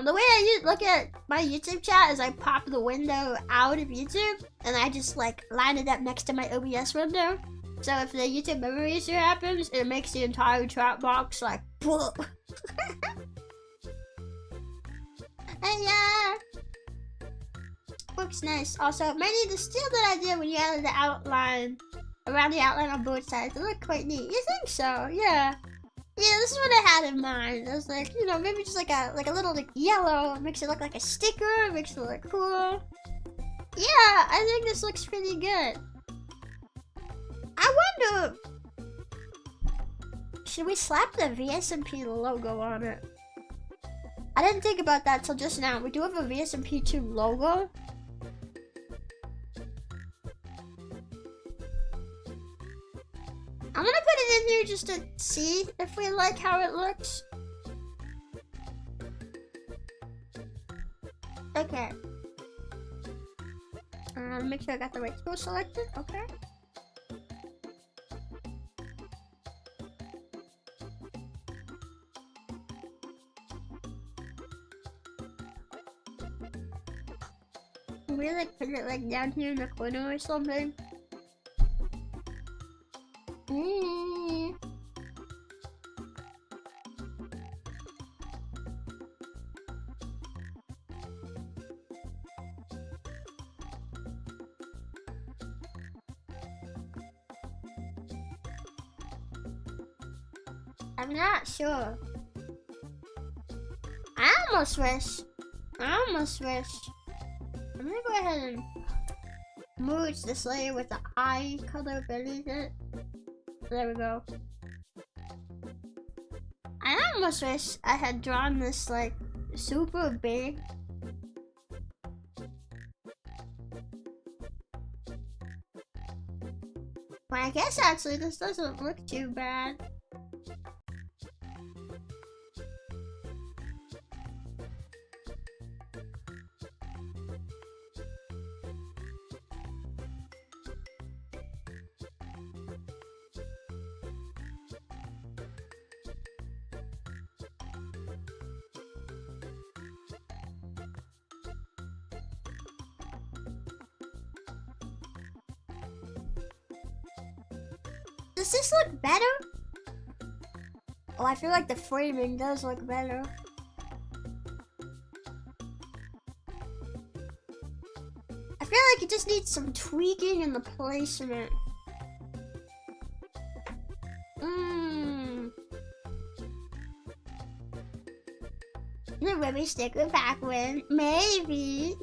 The way I look at my YouTube chat is I pop the window out of YouTube and I just like line it up next to my OBS window. So if the YouTube memory issue happens, it makes the entire chat box like whoa. And yeah, looks nice. Also, Manny, the steal that I did when you added the outline around the outline on both sides, it looked quite neat. You think so? Yeah. Yeah, this is what I had in mind. I was like, you know, maybe just like a little like yellow, makes it look like a sticker, makes it look cool. Yeah, I think this looks pretty good. I wonder, should we slap the VSMP logo on it? I didn't think about that till just now. We do have a VSMP2 logo. I'm gonna put it in here just to see if we like how it looks. Okay. Make sure I got the right tool selected. Okay. Can we like put it like down here in the corner or something? I'm not sure. I almost wish. I'm gonna go ahead and merge this layer with the eye color beneath it. There we go. I almost wish I had drawn this like super big. But I guess actually this doesn't look too bad. Does this look better? Oh, I feel like the framing does look better. I feel like it just needs some tweaking in the placement. The Rebbi sticker back when maybe.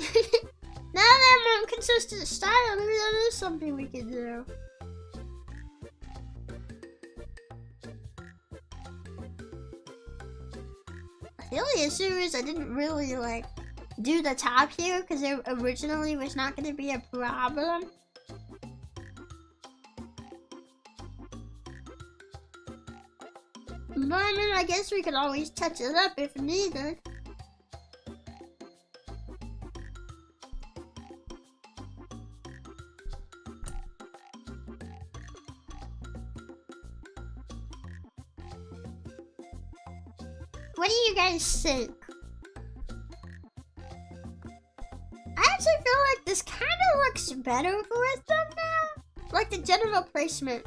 Now that I'm on consistent style, maybe that is something we can do. The only issue is I didn't really like do the top here because it originally was not going to be a problem. But I mean, I guess we could always touch it up if needed. What do you guys think? I actually feel like this kind of looks better for a thumbnail. Like the general placement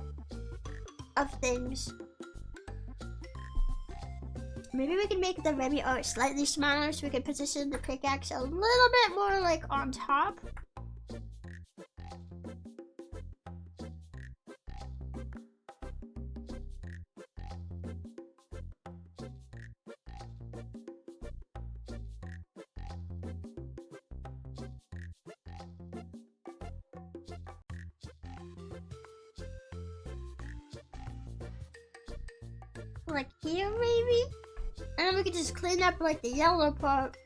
of things. Maybe we can make the Rebbi art slightly smaller so we can position the pickaxe a little bit more like on top. Like here maybe? And then we could just clean up like the yellow part.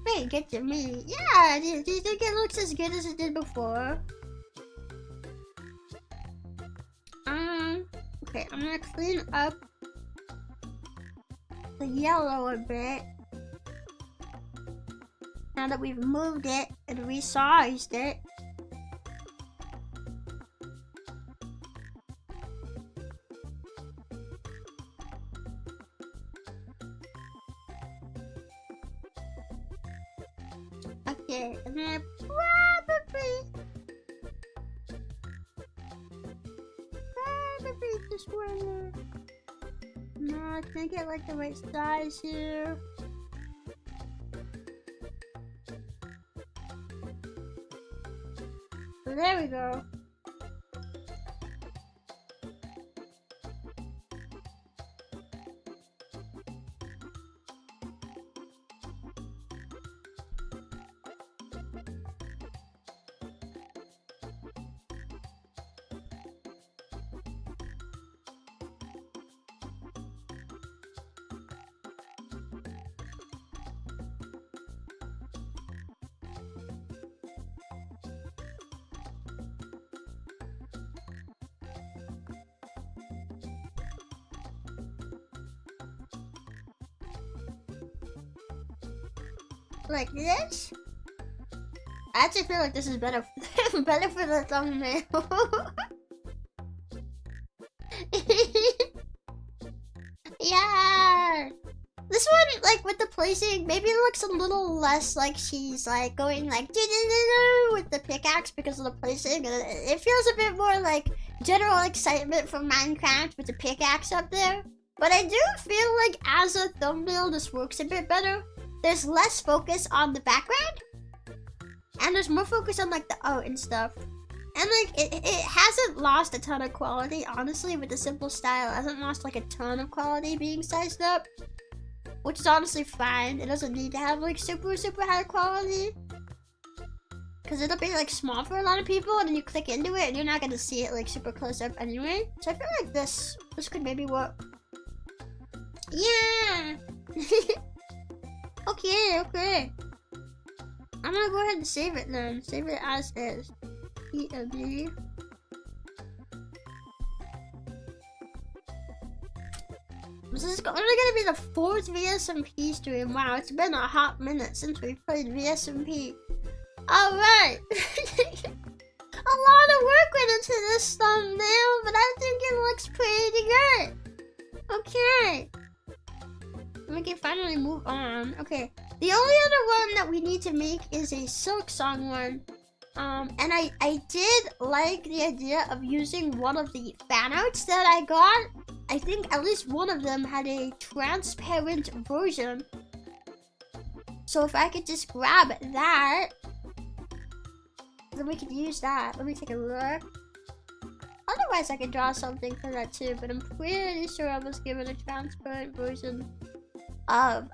Wait, get to me. Yeah, do you think it looks as good as it did before? Okay, I'm gonna clean up the yellow a bit. Now that we've moved it and resized it. Okay, and then probably just wanna. No, I can't get like the right size here. So there we go. Like this? I actually feel like this is better better for the thumbnail. Yeah. This one, like with the placing, maybe it looks a little less like she's like going like with the pickaxe because of the placing. It feels a bit more like general excitement from Minecraft with the pickaxe up there. But I do feel like as a thumbnail, this works a bit better. There's less focus on the background, and there's more focus on like the art and stuff. And like it hasn't lost a ton of quality, honestly, with the simple style. It hasn't lost like a ton of quality being sized up, which is honestly fine. It doesn't need to have like super high quality, because it'll be like small for a lot of people, and then you click into it and you're not gonna see it like super close up anyway. So I feel like this could maybe work. Yeah. Okay. I'm gonna go ahead and save it then. Save it as is. VTubers. This is only gonna be the 4th VSMP stream. Wow, it's been a hot minute since we played VSMP. Alright. A lot of work went into this thumbnail, but I think it looks pretty good. Okay. We can finally move on. Okay, the only other one that we need to make is a Silk Song one. And I did like the idea of using one of the fan arts that I got. I think at least one of them had a transparent version. So if I could just grab that, then we could use that. Let me take a look. Otherwise I could draw something for that too, but I'm pretty sure I was given a transparent version of,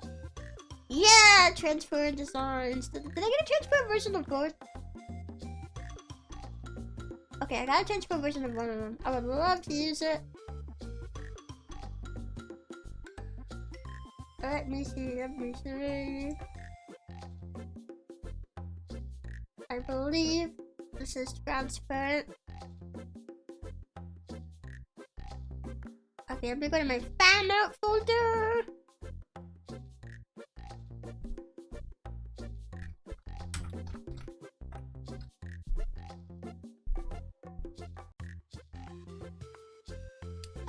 yeah, transparent designs. Did I get a transparent version of both? Okay, I got a transparent version of one of them. I would love to use it. Let me see. I believe this is transparent. Okay, I'm gonna go to my fan art folder.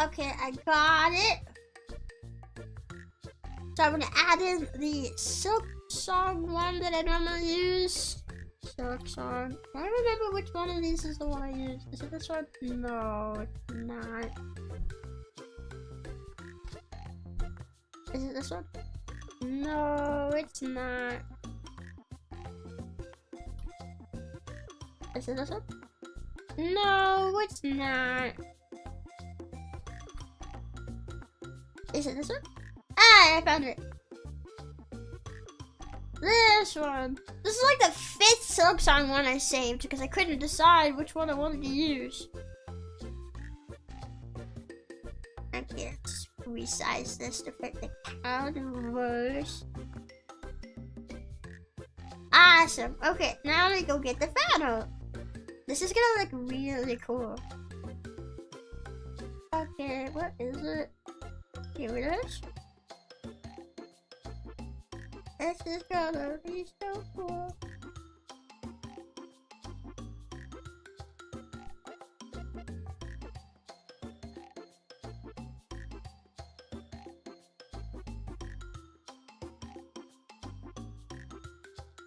Okay, I got it. So I'm gonna add in the Silk Song one that I normally use. Silk Song. I don't remember which one of these is the one I use. Is it this one? No, it's not. Is it this one? No, it's not. Is it this one? No, it's not. Is it this one? Ah, I found it. This one. This is like the 5th Silk Song one I saved because I couldn't decide which one I wanted to use. I can't resize this to fit the canvas. Awesome. Okay, now let me go get the fan art. This is gonna look really cool. Okay, what is it? Here it is. This is gonna be so cool.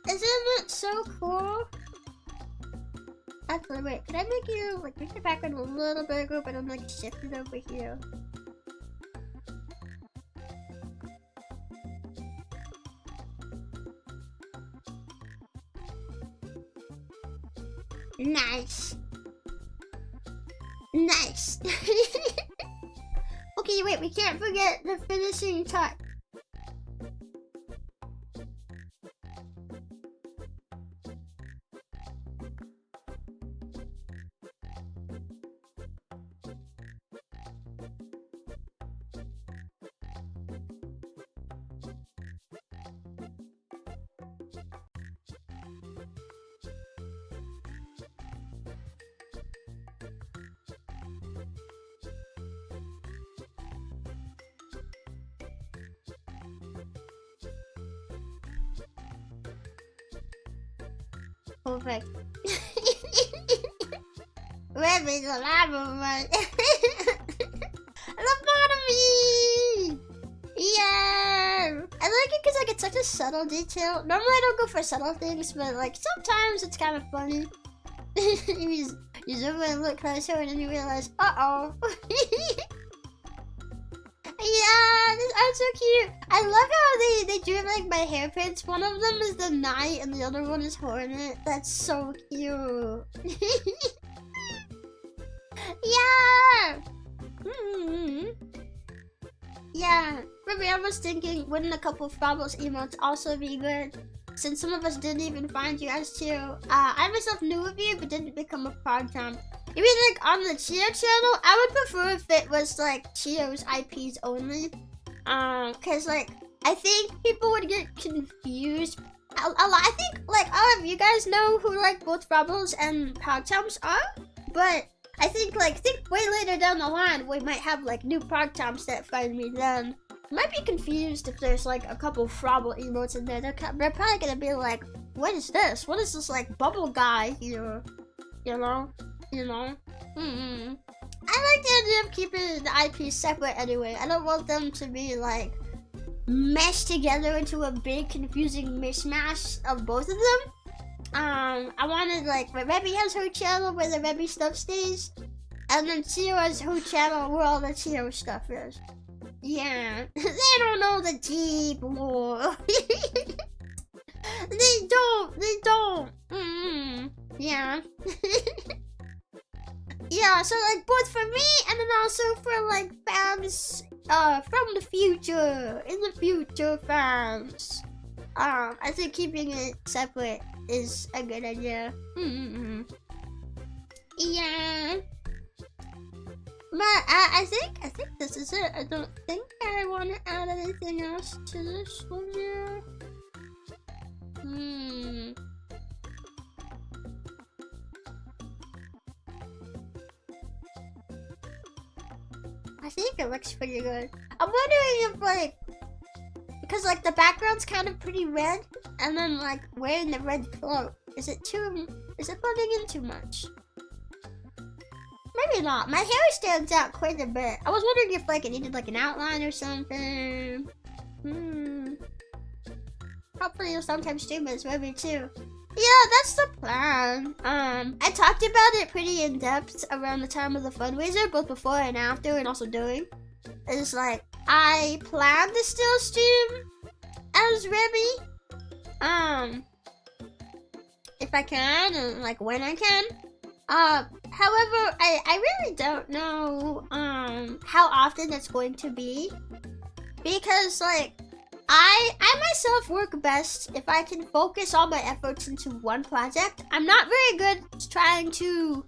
Isn't it so cool? Actually, wait, can I make you, like, make the background a little bigger, but I'm, like, shift it over here? Nice. Nice. Okay, wait, we can't forget the finishing touch. Perfect. Rebbi's a lava run. Lobotomy! Yeah! I like it because like it's such a subtle detail. Normally I don't go for subtle things, but like sometimes it's kind of funny. you zoom in and look closer and then you realize, uh-oh. Yeah, this art's so cute. I love how they drew like my hairpins. One of them is the knight and the other one is hornet. That's so cute. Yeah. Yeah. Maybe I was thinking, wouldn't a couple of Frobbles emotes also be good? Since some of us didn't even find you guys too. I myself knew of you, but didn't become a prog jump. You mean like on the Chio channel? I would prefer if it was like Chio's IPs only. Cause like, I think people would get confused. I think like all of you guys know who like both Frobbles and prog jumps are. But I think way later down the line, we might have like new prog jumps that find me then. Might be confused if there's like a couple Frobble emotes in there. They're probably gonna be like, what is this? What is this like bubble guy here? You know? I like the idea of keeping the IPs separate anyway. I don't want them to be like meshed together into a big confusing mishmash of both of them. I wanted like Rebbi has her channel where the Rebbi stuff stays, and then Chio has her channel where all the Chio stuff is. Yeah, they don't know the deep lore. They don't. Yeah. Yeah, so like both for me and then also for like fans from the future, in the future fans. I think keeping it separate is a good idea. Yeah. But I think this is it. I don't think I want to add anything else to this one here. I think it looks pretty good. I'm wondering if like, because like the background's kind of pretty red, and then like wearing the red cloak, is it blending in too much? Maybe not. My hair stands out quite a bit. I was wondering if like it needed like an outline or something. Hopefully you'll sometimes stream as Rebbi too. Yeah, that's the plan. I talked about it pretty in depth around the time of the fundraiser, both before and after, and also during. It's like, I plan to still stream as Rebbi. If I can, and like when I can. However, I really don't know, how often it's going to be. Because like, I myself work best if I can focus all my efforts into one project. I'm not very good trying to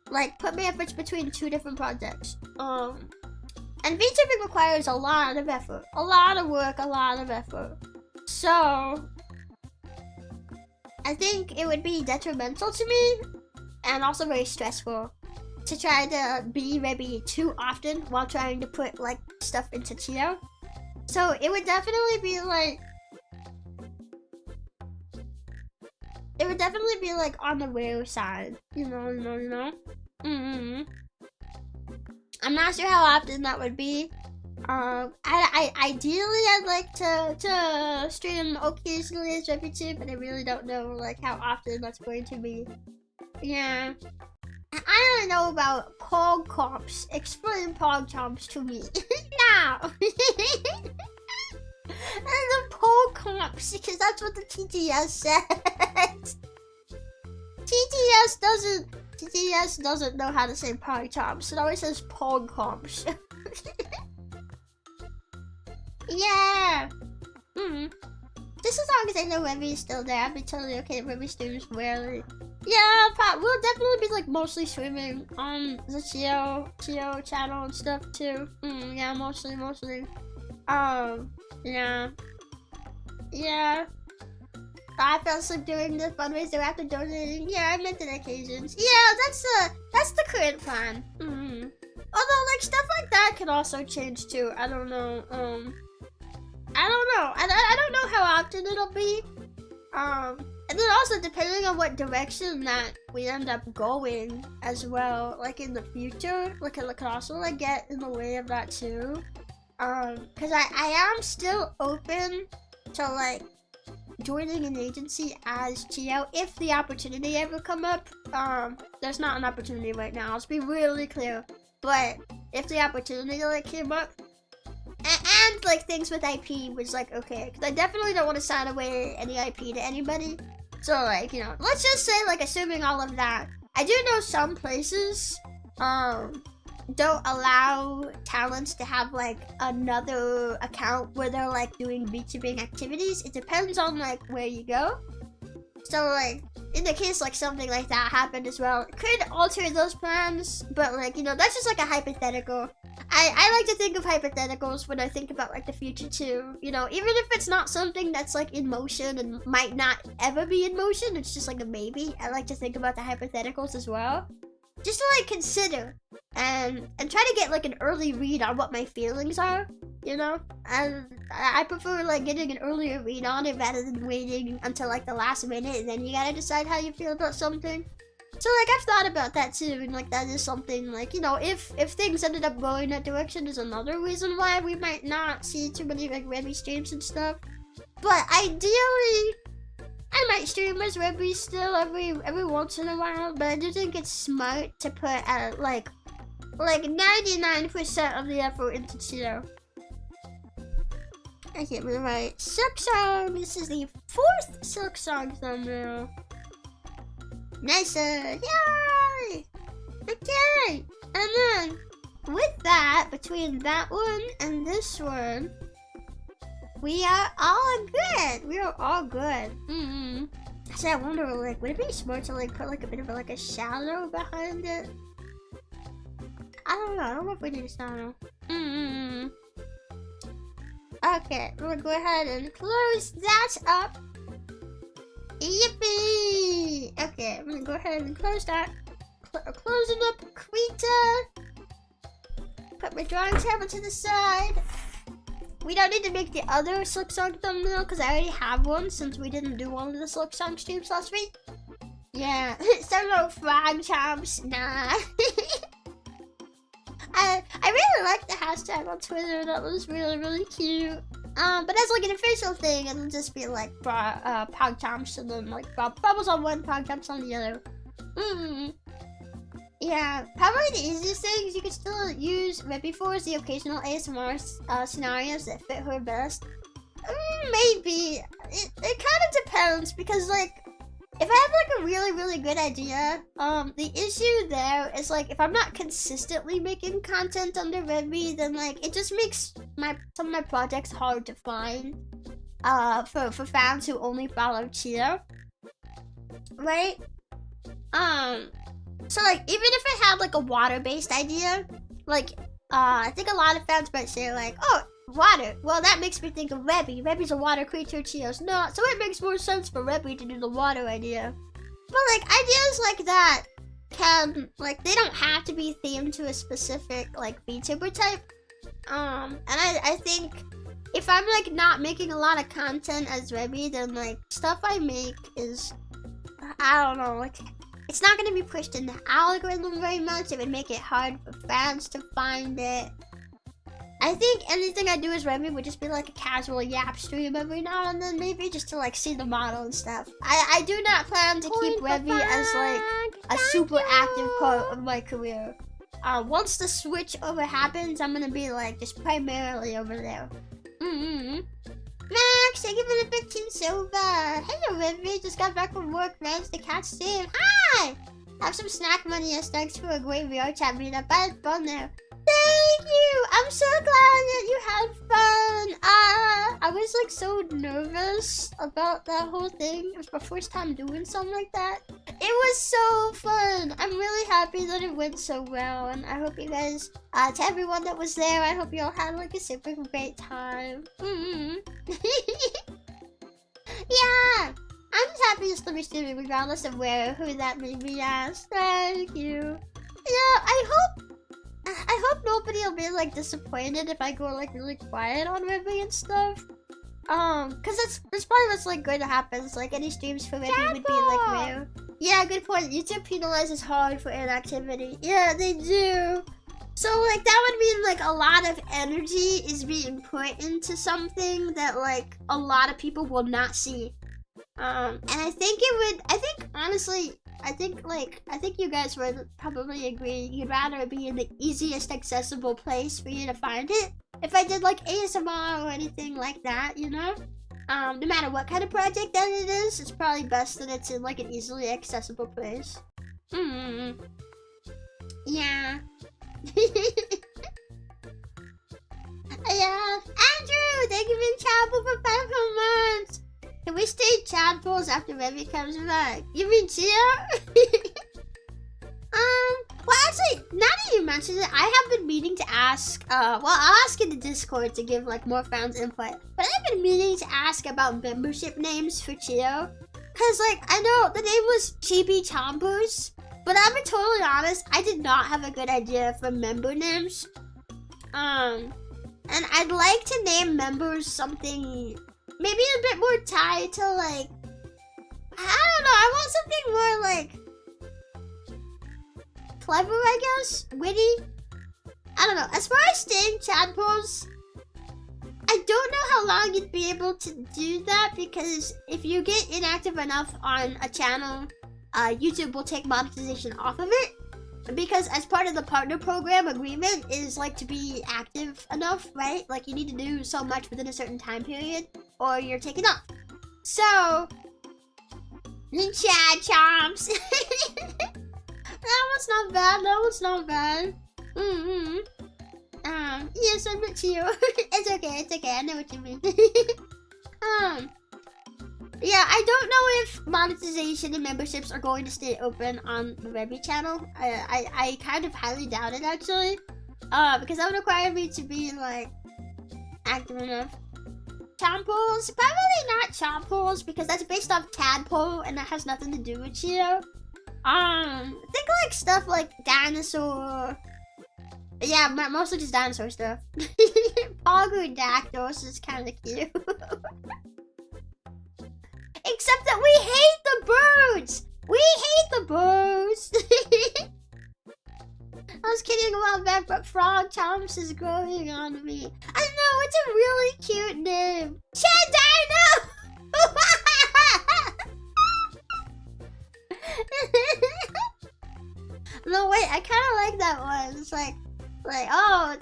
like put my efforts between two different projects. And VTubing requires a lot of effort, a lot of work, a lot of effort. So I think it would be detrimental to me and also very stressful to try to be Rebbi too often while trying to put like stuff into Chio. So it would definitely be like, on the rare side, you know. I'm not sure how often that would be, Ideally I'd like to stream occasionally as RebbiTube, but I really don't know like how often that's going to be. Yeah. I don't know about pog comps. Explain pog comps to me. Now. And the pog comps, because that's what the TTS says. TTS doesn't know how to say pog comps. It always says pog comps. Yeah. Just as long as I know Rebbi is still there, I'd be totally okay if Rebbi streams rarely. Yeah, we'll definitely be like mostly streaming on the Chio channel and stuff too. Yeah, mostly. Yeah. I fell asleep during the fundraiser after donating. Yeah, I meant it occasions. Yeah, that's the current plan. Although like stuff like that can also change too. I don't know. I don't know how often it'll be. And then also depending on what direction that we end up going as well, like in the future, like it could also like get in the way of that too. Cause I am still open to like joining an agency as Chio if the opportunity ever come up. There's not an opportunity right now, let's be really clear. But if the opportunity like came up, and like things with IP was like okay, because I definitely don't want to sign away any IP to anybody. So like, you know, let's just say like assuming all of that, I do know some places don't allow talents to have like another account where they're like doing VTubing activities. It depends on like where you go. So like in the case like something like that happened as well, it could alter those plans, but like, you know, that's just like a hypothetical. I like to think of hypotheticals when I think about like the future too, you know, even if it's not something that's like in motion and might not ever be in motion, it's just like a maybe. I like to think about the hypotheticals as well, just to like consider and try to get like an early read on what my feelings are, you know. And I prefer like getting an earlier read on it rather than waiting until like the last minute and then you gotta decide how you feel about something. So like I've thought about that too, and like that is something like, you know, if things ended up going that direction is another reason why we might not see too many like Rebbi streams and stuff. But ideally I might stream as Rebbi still every once in a while, but I do think it's smart to put like 99% of the effort into Chio. I can't remember right. Silk Song, this is the 4th Silk Song thumbnail. Nice, yay! Okay, and then with that, between that one and this one, we are all good. We are all good. So I wonder, like, would it be smart to like put like a bit of like a shadow behind it? I don't know if we need a shadow. Okay, we're gonna go ahead and close that up. Yippee! Okay, I'm gonna go ahead and close that. Closing up Krita. Put my drawing table to the side. We don't need to make the other Silk Song thumbnail because I already have one since we didn't do one of the Silk Song streams last week. Yeah, some little frog chomps. Nah. I really like the hashtag on Twitter. That was really cute. But as like an official thing, it'll just be like pog chomps and then like bubbles on one, pog chomps on the other. Yeah, probably the easiest thing is you can still use Rebbi for is the occasional ASMR scenarios that fit her best. Maybe. It kind of depends because like if I have like a really good idea, the issue there is like if I'm not consistently making content under Rebbi, then like it just makes some of my projects hard to find for fans who only follow Chio, right? So like even if I had like a water-based idea, like I think a lot of fans might say like, oh, water, well that makes me think of Rebbi. Rebbi's a water creature, Chio's not, so it makes more sense for Rebbi to do the water idea. But like ideas like that can like they don't have to be themed to a specific like VTuber type. And I think if I'm like not making a lot of content as Rebbi, then like stuff I make is, I don't know, like it's not gonna be pushed in the algorithm very much. It would make it hard for fans to find it. I think anything I do as Rebbi would just be like a casual yap stream every now and then, maybe just to like see the model and stuff. I do not plan to keep Rebbi as like a super active part of my career. Once the switch over happens, I'm gonna be like just primarily over there. Max, thank you for the 15 silver. Hello, Rebbi. Just got back from work. Managed to catch Sam. Hi. Have some snack money as thanks for a great VR chat meetup. I had fun there. Thank you! I'm so glad that you had fun! I was like so nervous about that whole thing. It was my first time doing something like that. It was so fun! I'm really happy that it went so well, and I hope you guys, to everyone that was there, I hope you all had like a super great time. Yeah! I'm just happy to still be streaming regardless of who that may be as. Thank you. Yeah, I hope nobody will be like disappointed if I go like really quiet on Rebbi and stuff. Cause that's probably what's like going to happen. It's like any streams for Rebbi would be like rare. Yeah, good point. YouTube penalizes hard for inactivity. Yeah, they do. So like that would mean like a lot of energy is being put into something that like a lot of people will not see. And I think honestly, I think you guys would probably agree you'd rather be in the easiest accessible place for you to find it. If I did like ASMR or anything like that, you know? No matter what kind of project that it is, it's probably best that it's in like an easily accessible place. Yeah. Yeah. Andrew, thank you for travel for 5 months. Can we stay chadpoles after Rebbi comes back? You mean Chia? Well actually, now that you mentioned it, I have been meaning to ask, well I'll ask in the Discord to give like more fans input, but I've been meaning to ask about membership names for Chio. Cause like, I know the name was Chibi Chompers, but I'll be totally honest, I did not have a good idea for member names. And I'd like to name members something maybe a bit more tied to like, I don't know, I want something more like clever, I guess, witty. I don't know. As far as staying chadpoles, I don't know how long you'd be able to do that because if you get inactive enough on a channel, YouTube will take monetization off of it. Because as part of the partner program agreement is like to be active enough, right? Like you need to do so much within a certain time period or you're taken off. So, Chad Chomps. That one's not bad. That one's not bad. Yes, I admit to you. It's okay. It's okay. I know what you mean. Yeah, I don't know if monetization and memberships are going to stay open on the Rebbi channel. I kind of highly doubt it actually. Because that would require me to be like active enough. Chomples? Probably not Chomples because that's based off tadpole and that has nothing to do with Chio. Think like stuff like dinosaur. Yeah, mostly just dinosaur stuff. Pogodactyls is kind of cute. Except that we hate the birds! We hate the birds! I was kidding a while back, but Frog Chomps is growing on me. I know, it's a really cute name. Chadino! No, wait, I kind of like that one. It's like, oh,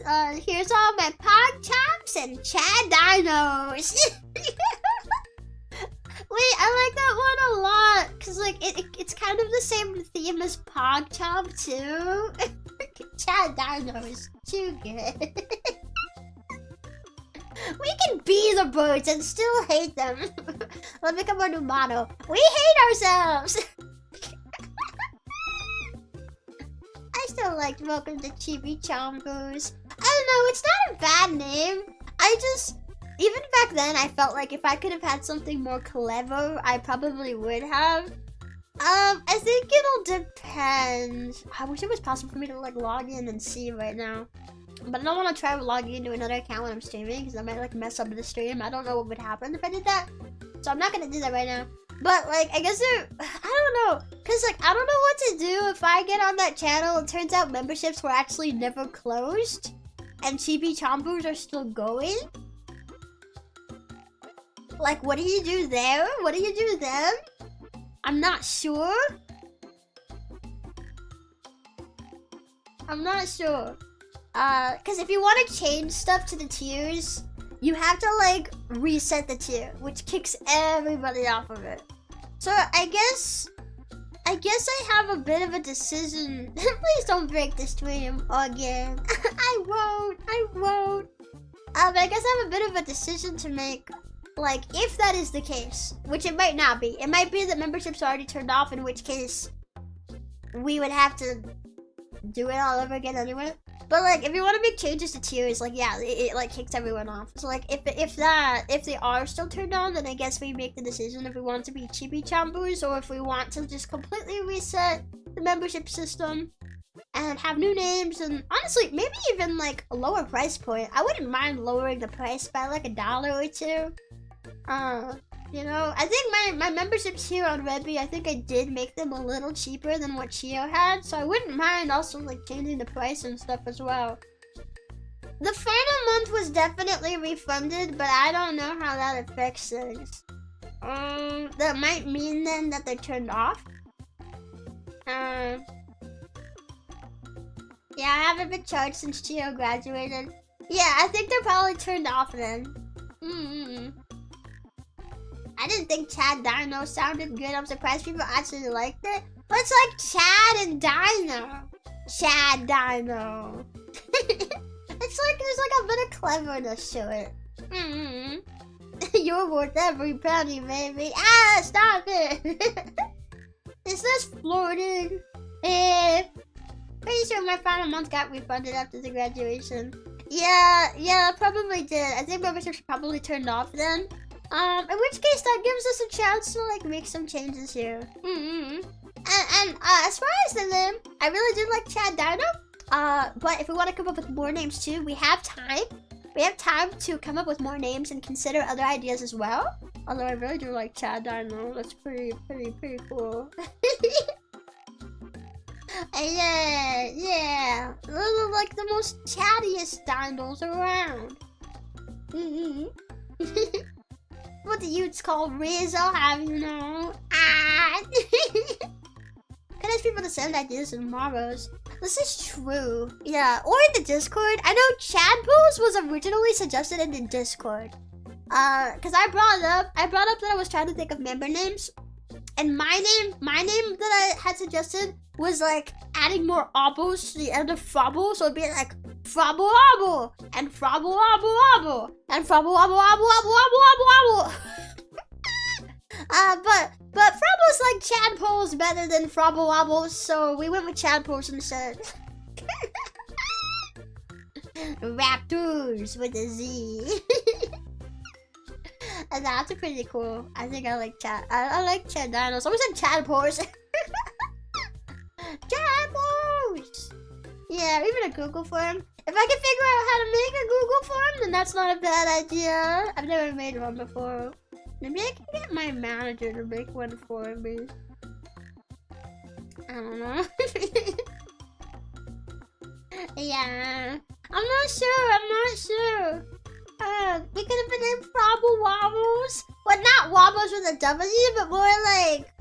here's all my Pog Chops and Chadinos. Wait, I like that one a lot, cause like it's kind of the same theme as PogChomp too. Chadino is too good. We can be the birds and still hate them. Let's become our new motto. We hate ourselves. I still liked Welcome to Chibi Chompers. I don't know, it's not a bad name. Even back then, I felt like if I could have had something more clever, I probably would have. I think it'll depend. I wish it was possible for me to like log in and see right now. But I don't want to try logging into another account when I'm streaming because I might like mess up the stream. I don't know what would happen if I did that. So I'm not going to do that right now. But like, I guess I don't know. Cause like, I don't know what to do if I get on that channel and it turns out memberships were actually never closed. and Chibi Chompers are still going? Like, what do you do there? What do you do then? I'm not sure. I'm not sure. Cause if you want to change stuff to the tiers, you have to like reset the tier, which kicks everybody off of it. So I guess I have a bit of a decision. Please don't break the stream again. I won't. But I guess I have a bit of a decision to make. Like, if that is the case, which it might not be. It might be that membership's already turned off, in which case we would have to do it all over again anyway. But like, if you want to make changes to tiers, like, yeah, it like kicks everyone off. So like, if they are still turned on, then I guess we make the decision if we want to be Chibi Chompers or if we want to just completely reset the membership system and have new names, and honestly, maybe even like a lower price point. I wouldn't mind lowering the price by like $1 or $2. You know, I think my memberships here on Rebbi, I think I did make them a little cheaper than what Chio had, so I wouldn't mind also like changing the price and stuff as well. The final month was definitely refunded, but I don't know how that affects things. That might mean then that they're turned off. Yeah, I haven't been charged since Chio graduated. Yeah, I think they're probably turned off then. I didn't think Chad Dino sounded good. I'm surprised people actually liked it. But it's like Chad and Dino. Chad Dino. It's like there's like a bit of cleverness to it. You're worth every penny, baby. Ah, stop it. Is this flirting? Pretty sure my final month got refunded after the graduation. Yeah, probably did. I think memberships probably turned off then. In which case that gives us a chance to like make some changes here. And as far as the name, I really do like Chad Dino. But if we want to come up with more names too, we have time. We have time to come up with more names and consider other ideas as well. Although I really do like Chad Dino. That's pretty cool. Yeah. Those are like the most chattiest dinos around. What the youths call Riz, I'll have you know. Can ask people to send ideas in Marvels. This is true. Yeah, or in the Discord. I know Chadpools was originally suggested in the Discord. Cause I brought up that I was trying to think of member names. And my name that I had suggested was like adding more obos to the end of Frobble, so it'd be like Frobble Obble and Frobble Obble Obble and Frobble Obble Obble Obble Obble Obble Obble. But Frobble's like Chadpole's better than Frobble Obble, so we went with Chadpole's instead. Raptors with a Z. And that's pretty cool. I think I like Chad. I like Chad Dino. Someone said Chadpores. Chadpores! Yeah, even a Google form. If I can figure out how to make a Google form, then that's not a bad idea. I've never made one before. Maybe I can get my manager to make one for me. I don't know. Yeah. I'm not sure. We could have been named Frobble Wobbles. Well, not Wobbles with a W, but more like,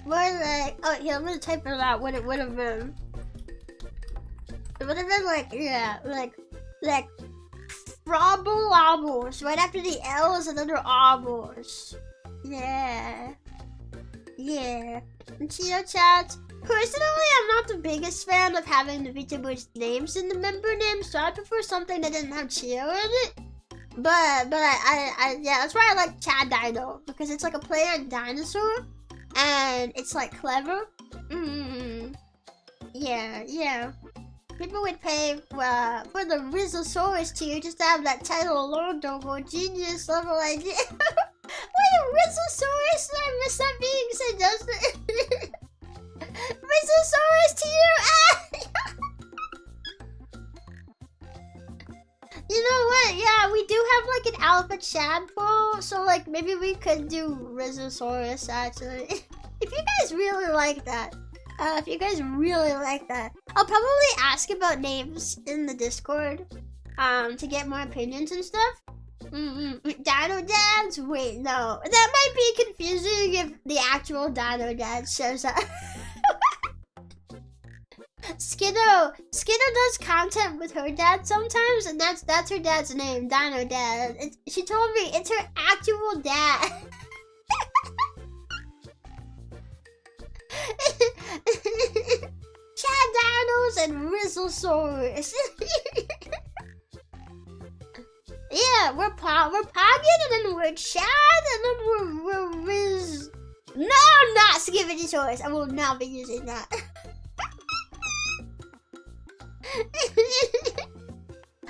oh, here, I'm gonna type it out what it would have been. It would have been like, yeah, like Frobble Wobbles, right after the L is another Obbles. Yeah. And Cheeto Chats. Personally, I'm not the biggest fan of having the VTubers names in the member names, so I prefer something that didn't have Chio in it. But I yeah, that's why I like Chad Dino, because it's like a player dinosaur and it's like clever. Yeah. People would pay for the Rizosaurus tier just to have that title alone, though, for genius level idea. Wait, Rizosaurus? Did I miss that being suggested? Rizosaurus tier? You know what? Yeah, we do have like an alpha Chadpole, so like maybe we could do Rizosaurus actually. If you guys really like that. I'll probably ask about names in the Discord. to get more opinions and stuff. Dino Dads? Wait, no. That might be confusing if the actual Dino Dad shows up. Skiddo does content with her dad sometimes, and that's her dad's name, Dino Dad. She told me it's her actual dad. Chad Dinos and Rizzlesaurus. Yeah, we're Poggin, and then we're Chad, and then we're Riz. No, I'm not Skibbitysaurus. I will not be using that.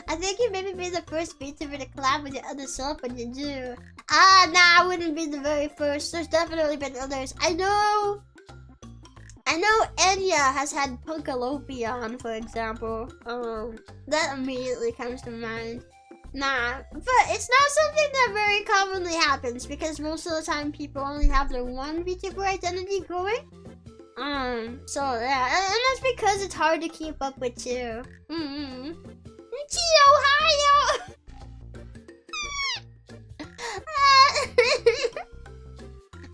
I think you maybe be the first VTuber to collab with your other self when you do. Nah, I wouldn't be the very first. There's definitely been others. I know Enya has had Punkalope on, for example. That immediately comes to mind. Nah, but it's not something that very commonly happens because most of the time people only have their one VTuber identity going. So yeah, and that's because it's hard to keep up with too. Ohio!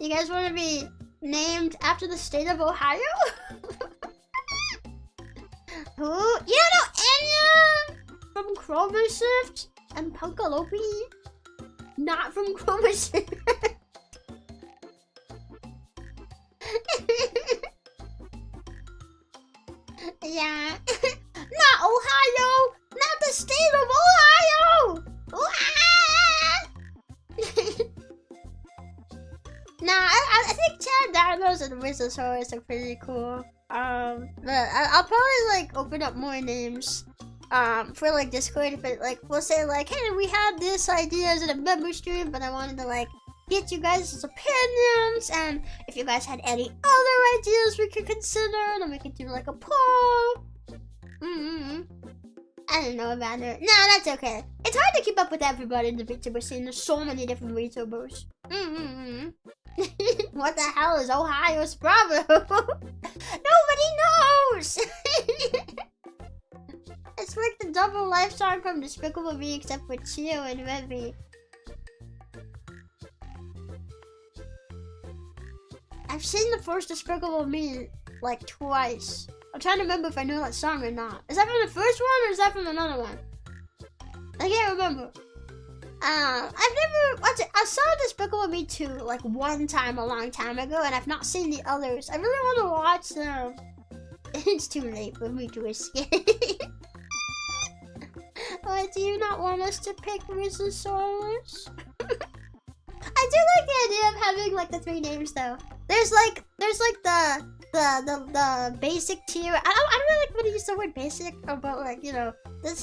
You guys want to be named after the state of Ohio? Who? You don't know Enya from Chroma Shift and Punkalope? Not from Chroma Shift. Yeah. Not Ohio! Not the state of Ohio! Nah, I think Chad Dinos and Rizosaurus are pretty cool. But I'll probably like open up more names for like Discord if it like we'll say like, hey, we had this idea as a member stream, but I wanted to like get you guys' opinions, and if you guys had any other ideas we could consider, then we could do like a poll. I don't know about it. No, that's okay. It's hard to keep up with everybody in the VTuber scene. There's so many different VTubers. What the hell is Ohio's problem? Nobody knows! It's like the double life song from Despicable Me except for Chio and Rebbi. I've seen the first Despicable Me like twice. I'm trying to remember if I know that song or not. Is that from the first one or is that from another one? I can't remember. I've never watched it. I saw Despicable Me 2 like one time a long time ago, and I've not seen the others. I really want to watch them. It's too late for me to escape. Why do you not want us to pick Rizosaurus? I do like the idea of having like the 3 names though. There's like the basic tier. I don't really like when you use the word basic, but like, you know, there's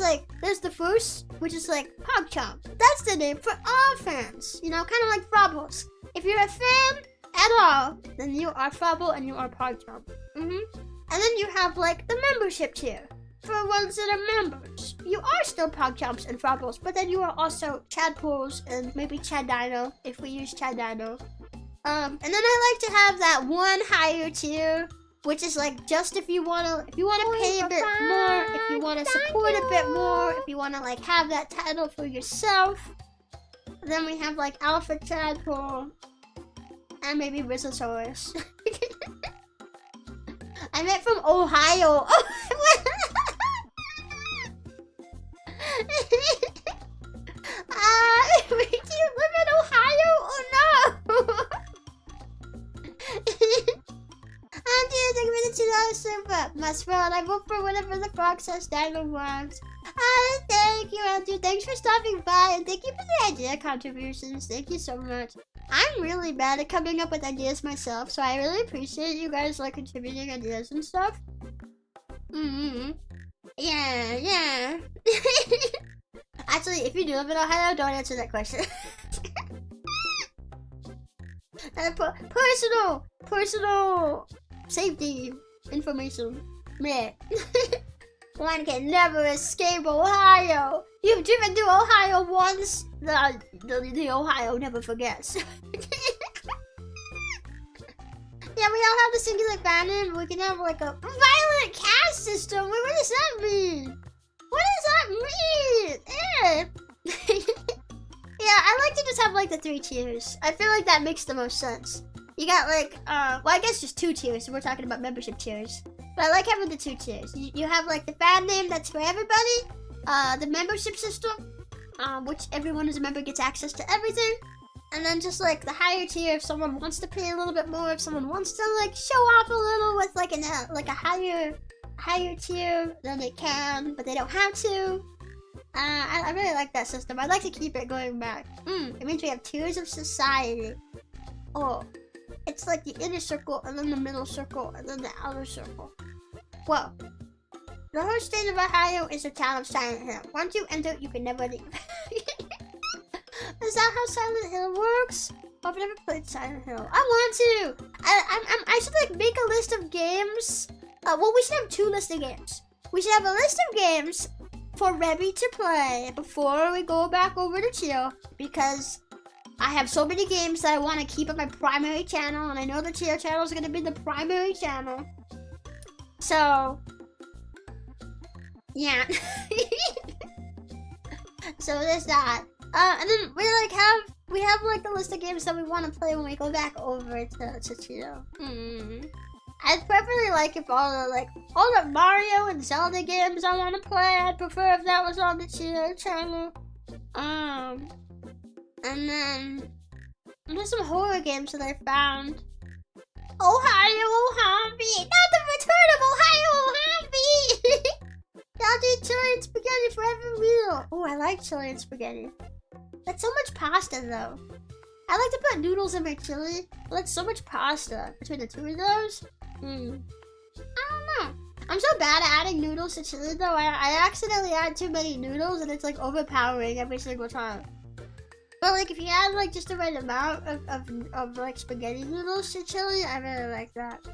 the first, which is like PogChamp. That's the name for all fans. You know, kind of like Frobbles. If you're a fan at all, then you are Frobble and you are PogChamp. And then you have like the membership tier. For ones that are members, you are still PogChamps and Frobbles, but then you are also Chadpools and maybe Chad Dino if we use Chad Dino. And then I like to have that one higher tier, which is like just if you wanna pay a bit more, if you wanna support a bit more, if you wanna like have that title for yourself. Then we have like Alpha Chadpool and maybe Rizosaurus. I meant from Ohio. Wait, do you live in Ohio? Oh no! I'm doing the $2 super. Must run. I vote for whatever the frog says Dino wants. Thank you, Andrew. Thanks for stopping by, and thank you for the idea contributions. Thank you so much. I'm really bad at coming up with ideas myself, so I really appreciate you guys like contributing ideas and stuff. Yeah. Actually, if you do live in Ohio, don't answer that question. Personal safety information. Meh. One can never escape Ohio. You've driven through Ohio once. The Ohio never forgets. Yeah, we all have the singular fandom. We can have like a violent caste system. What does that mean? What does that mean? Eh. Yeah, I like to just have like the 3 tiers. I feel like that makes the most sense. You got like, well, I guess just 2 tiers. So we're talking about membership tiers. But I like having the 2 tiers. You have like the fan name that's for everybody. The membership system, which everyone who's a member gets access to everything. And then just like the higher tier, if someone wants to pay a little bit more, if someone wants to like show off a little with like a higher tier, then they can, but they don't have to. I really like that system. I'd like to keep it going back. It means we have tiers of society. Oh, it's like the inner circle, and then the middle circle, and then the outer circle. Whoa. The whole state of Ohio is a town of Silent Hill. Once you enter, you can never leave. Is that how Silent Hill works? I've never played Silent Hill. I want to. I should like make a list of games. Well, we should have 2 lists of games. We should have a list of games for Rebbi to play before we go back over to Chill, because I have so many games that I want to keep on my primary channel, and I know the Chill channel is going to be the primary channel. So, yeah. So there's that. And then we have like the list of games that we want to play when we go back over to Chill. I'd preferably like if all the Mario and Zelda games I want to play, I'd prefer if that was on the Chill channel. And then there's some horror games that I found. Ohio Happy! Not the return of Ohio Happy! I'll do chili and spaghetti for every meal. Oh, I like chili and spaghetti. That's so much pasta though. I like to put noodles in my chili, but that's so much pasta between the 2 of those. I don't know. I'm so bad at adding noodles to chili though. I accidentally add too many noodles and it's like overpowering every single time. But like if you add like just the right amount of like spaghetti noodles to chili, I really like that.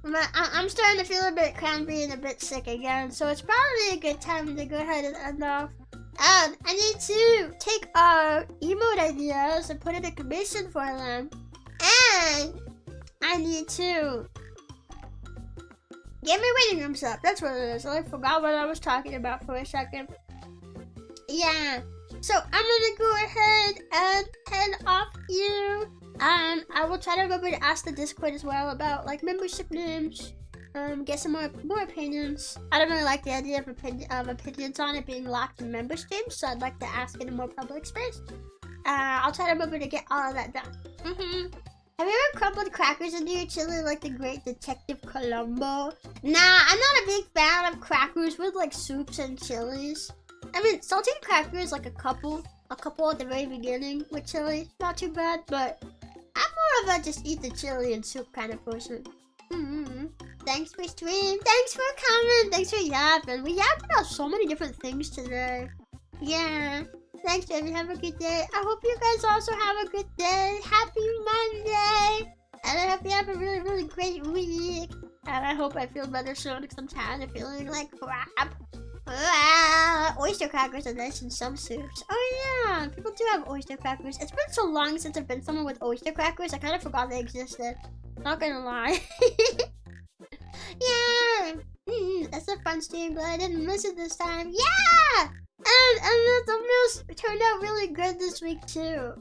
I'm starting to feel a bit cranky and a bit sick again, so it's probably a good time to go ahead and end off. I need to take our emote ideas and put in a commission for them. And I need to get my waiting rooms up. That's what it is. I forgot what I was talking about for a second. Yeah. So I'm gonna go ahead and head off here. I will try to remember to ask the Discord as well about like membership names. Get some more opinions. I don't really like the idea of opinions on it being locked in member streams, so I'd like to ask in a more public space. I'll try to remember to get all of that done. Have you ever crumbled crackers into your chili like the great Detective Columbo? Nah, I'm not a big fan of crackers with like soups and chilies. I mean, salted crackers like a couple at the very beginning with chili, not too bad, but I'm more of a just eat the chili and soup kind of person. Thanks for stream. Thanks for coming. Thanks for yapping. We yapped about so many different things today. Yeah. Thanks, Rebbi. Have a good day. I hope you guys also have a good day. Happy Monday. And I hope you have a really, really great week. And I hope I feel better soon because I'm tired of feeling like crap. Oyster crackers are nice in some soups. Oh yeah, people do have oyster crackers. It's been so long since I've been somewhere with oyster crackers, I kind of forgot they existed. Not gonna lie. Yeah, that's a fun stream, but I didn't miss it this time. Yeah, and the thumbnails turned out really good this week too.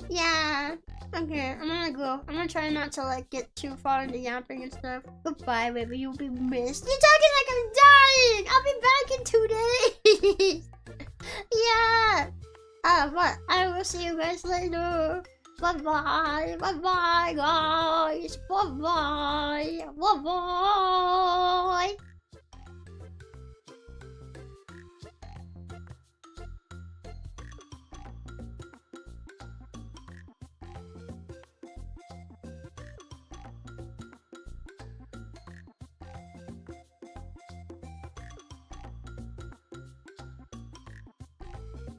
Yeah. Okay, I'm gonna go. I'm gonna try not to like get too far into yapping and stuff. Goodbye, baby. You'll be missed. You're talking like I'm dying. I'll be back in 2 days. Yeah. But I will see you guys later. Bye bye. Bye bye, guys. Bye bye. Bye bye.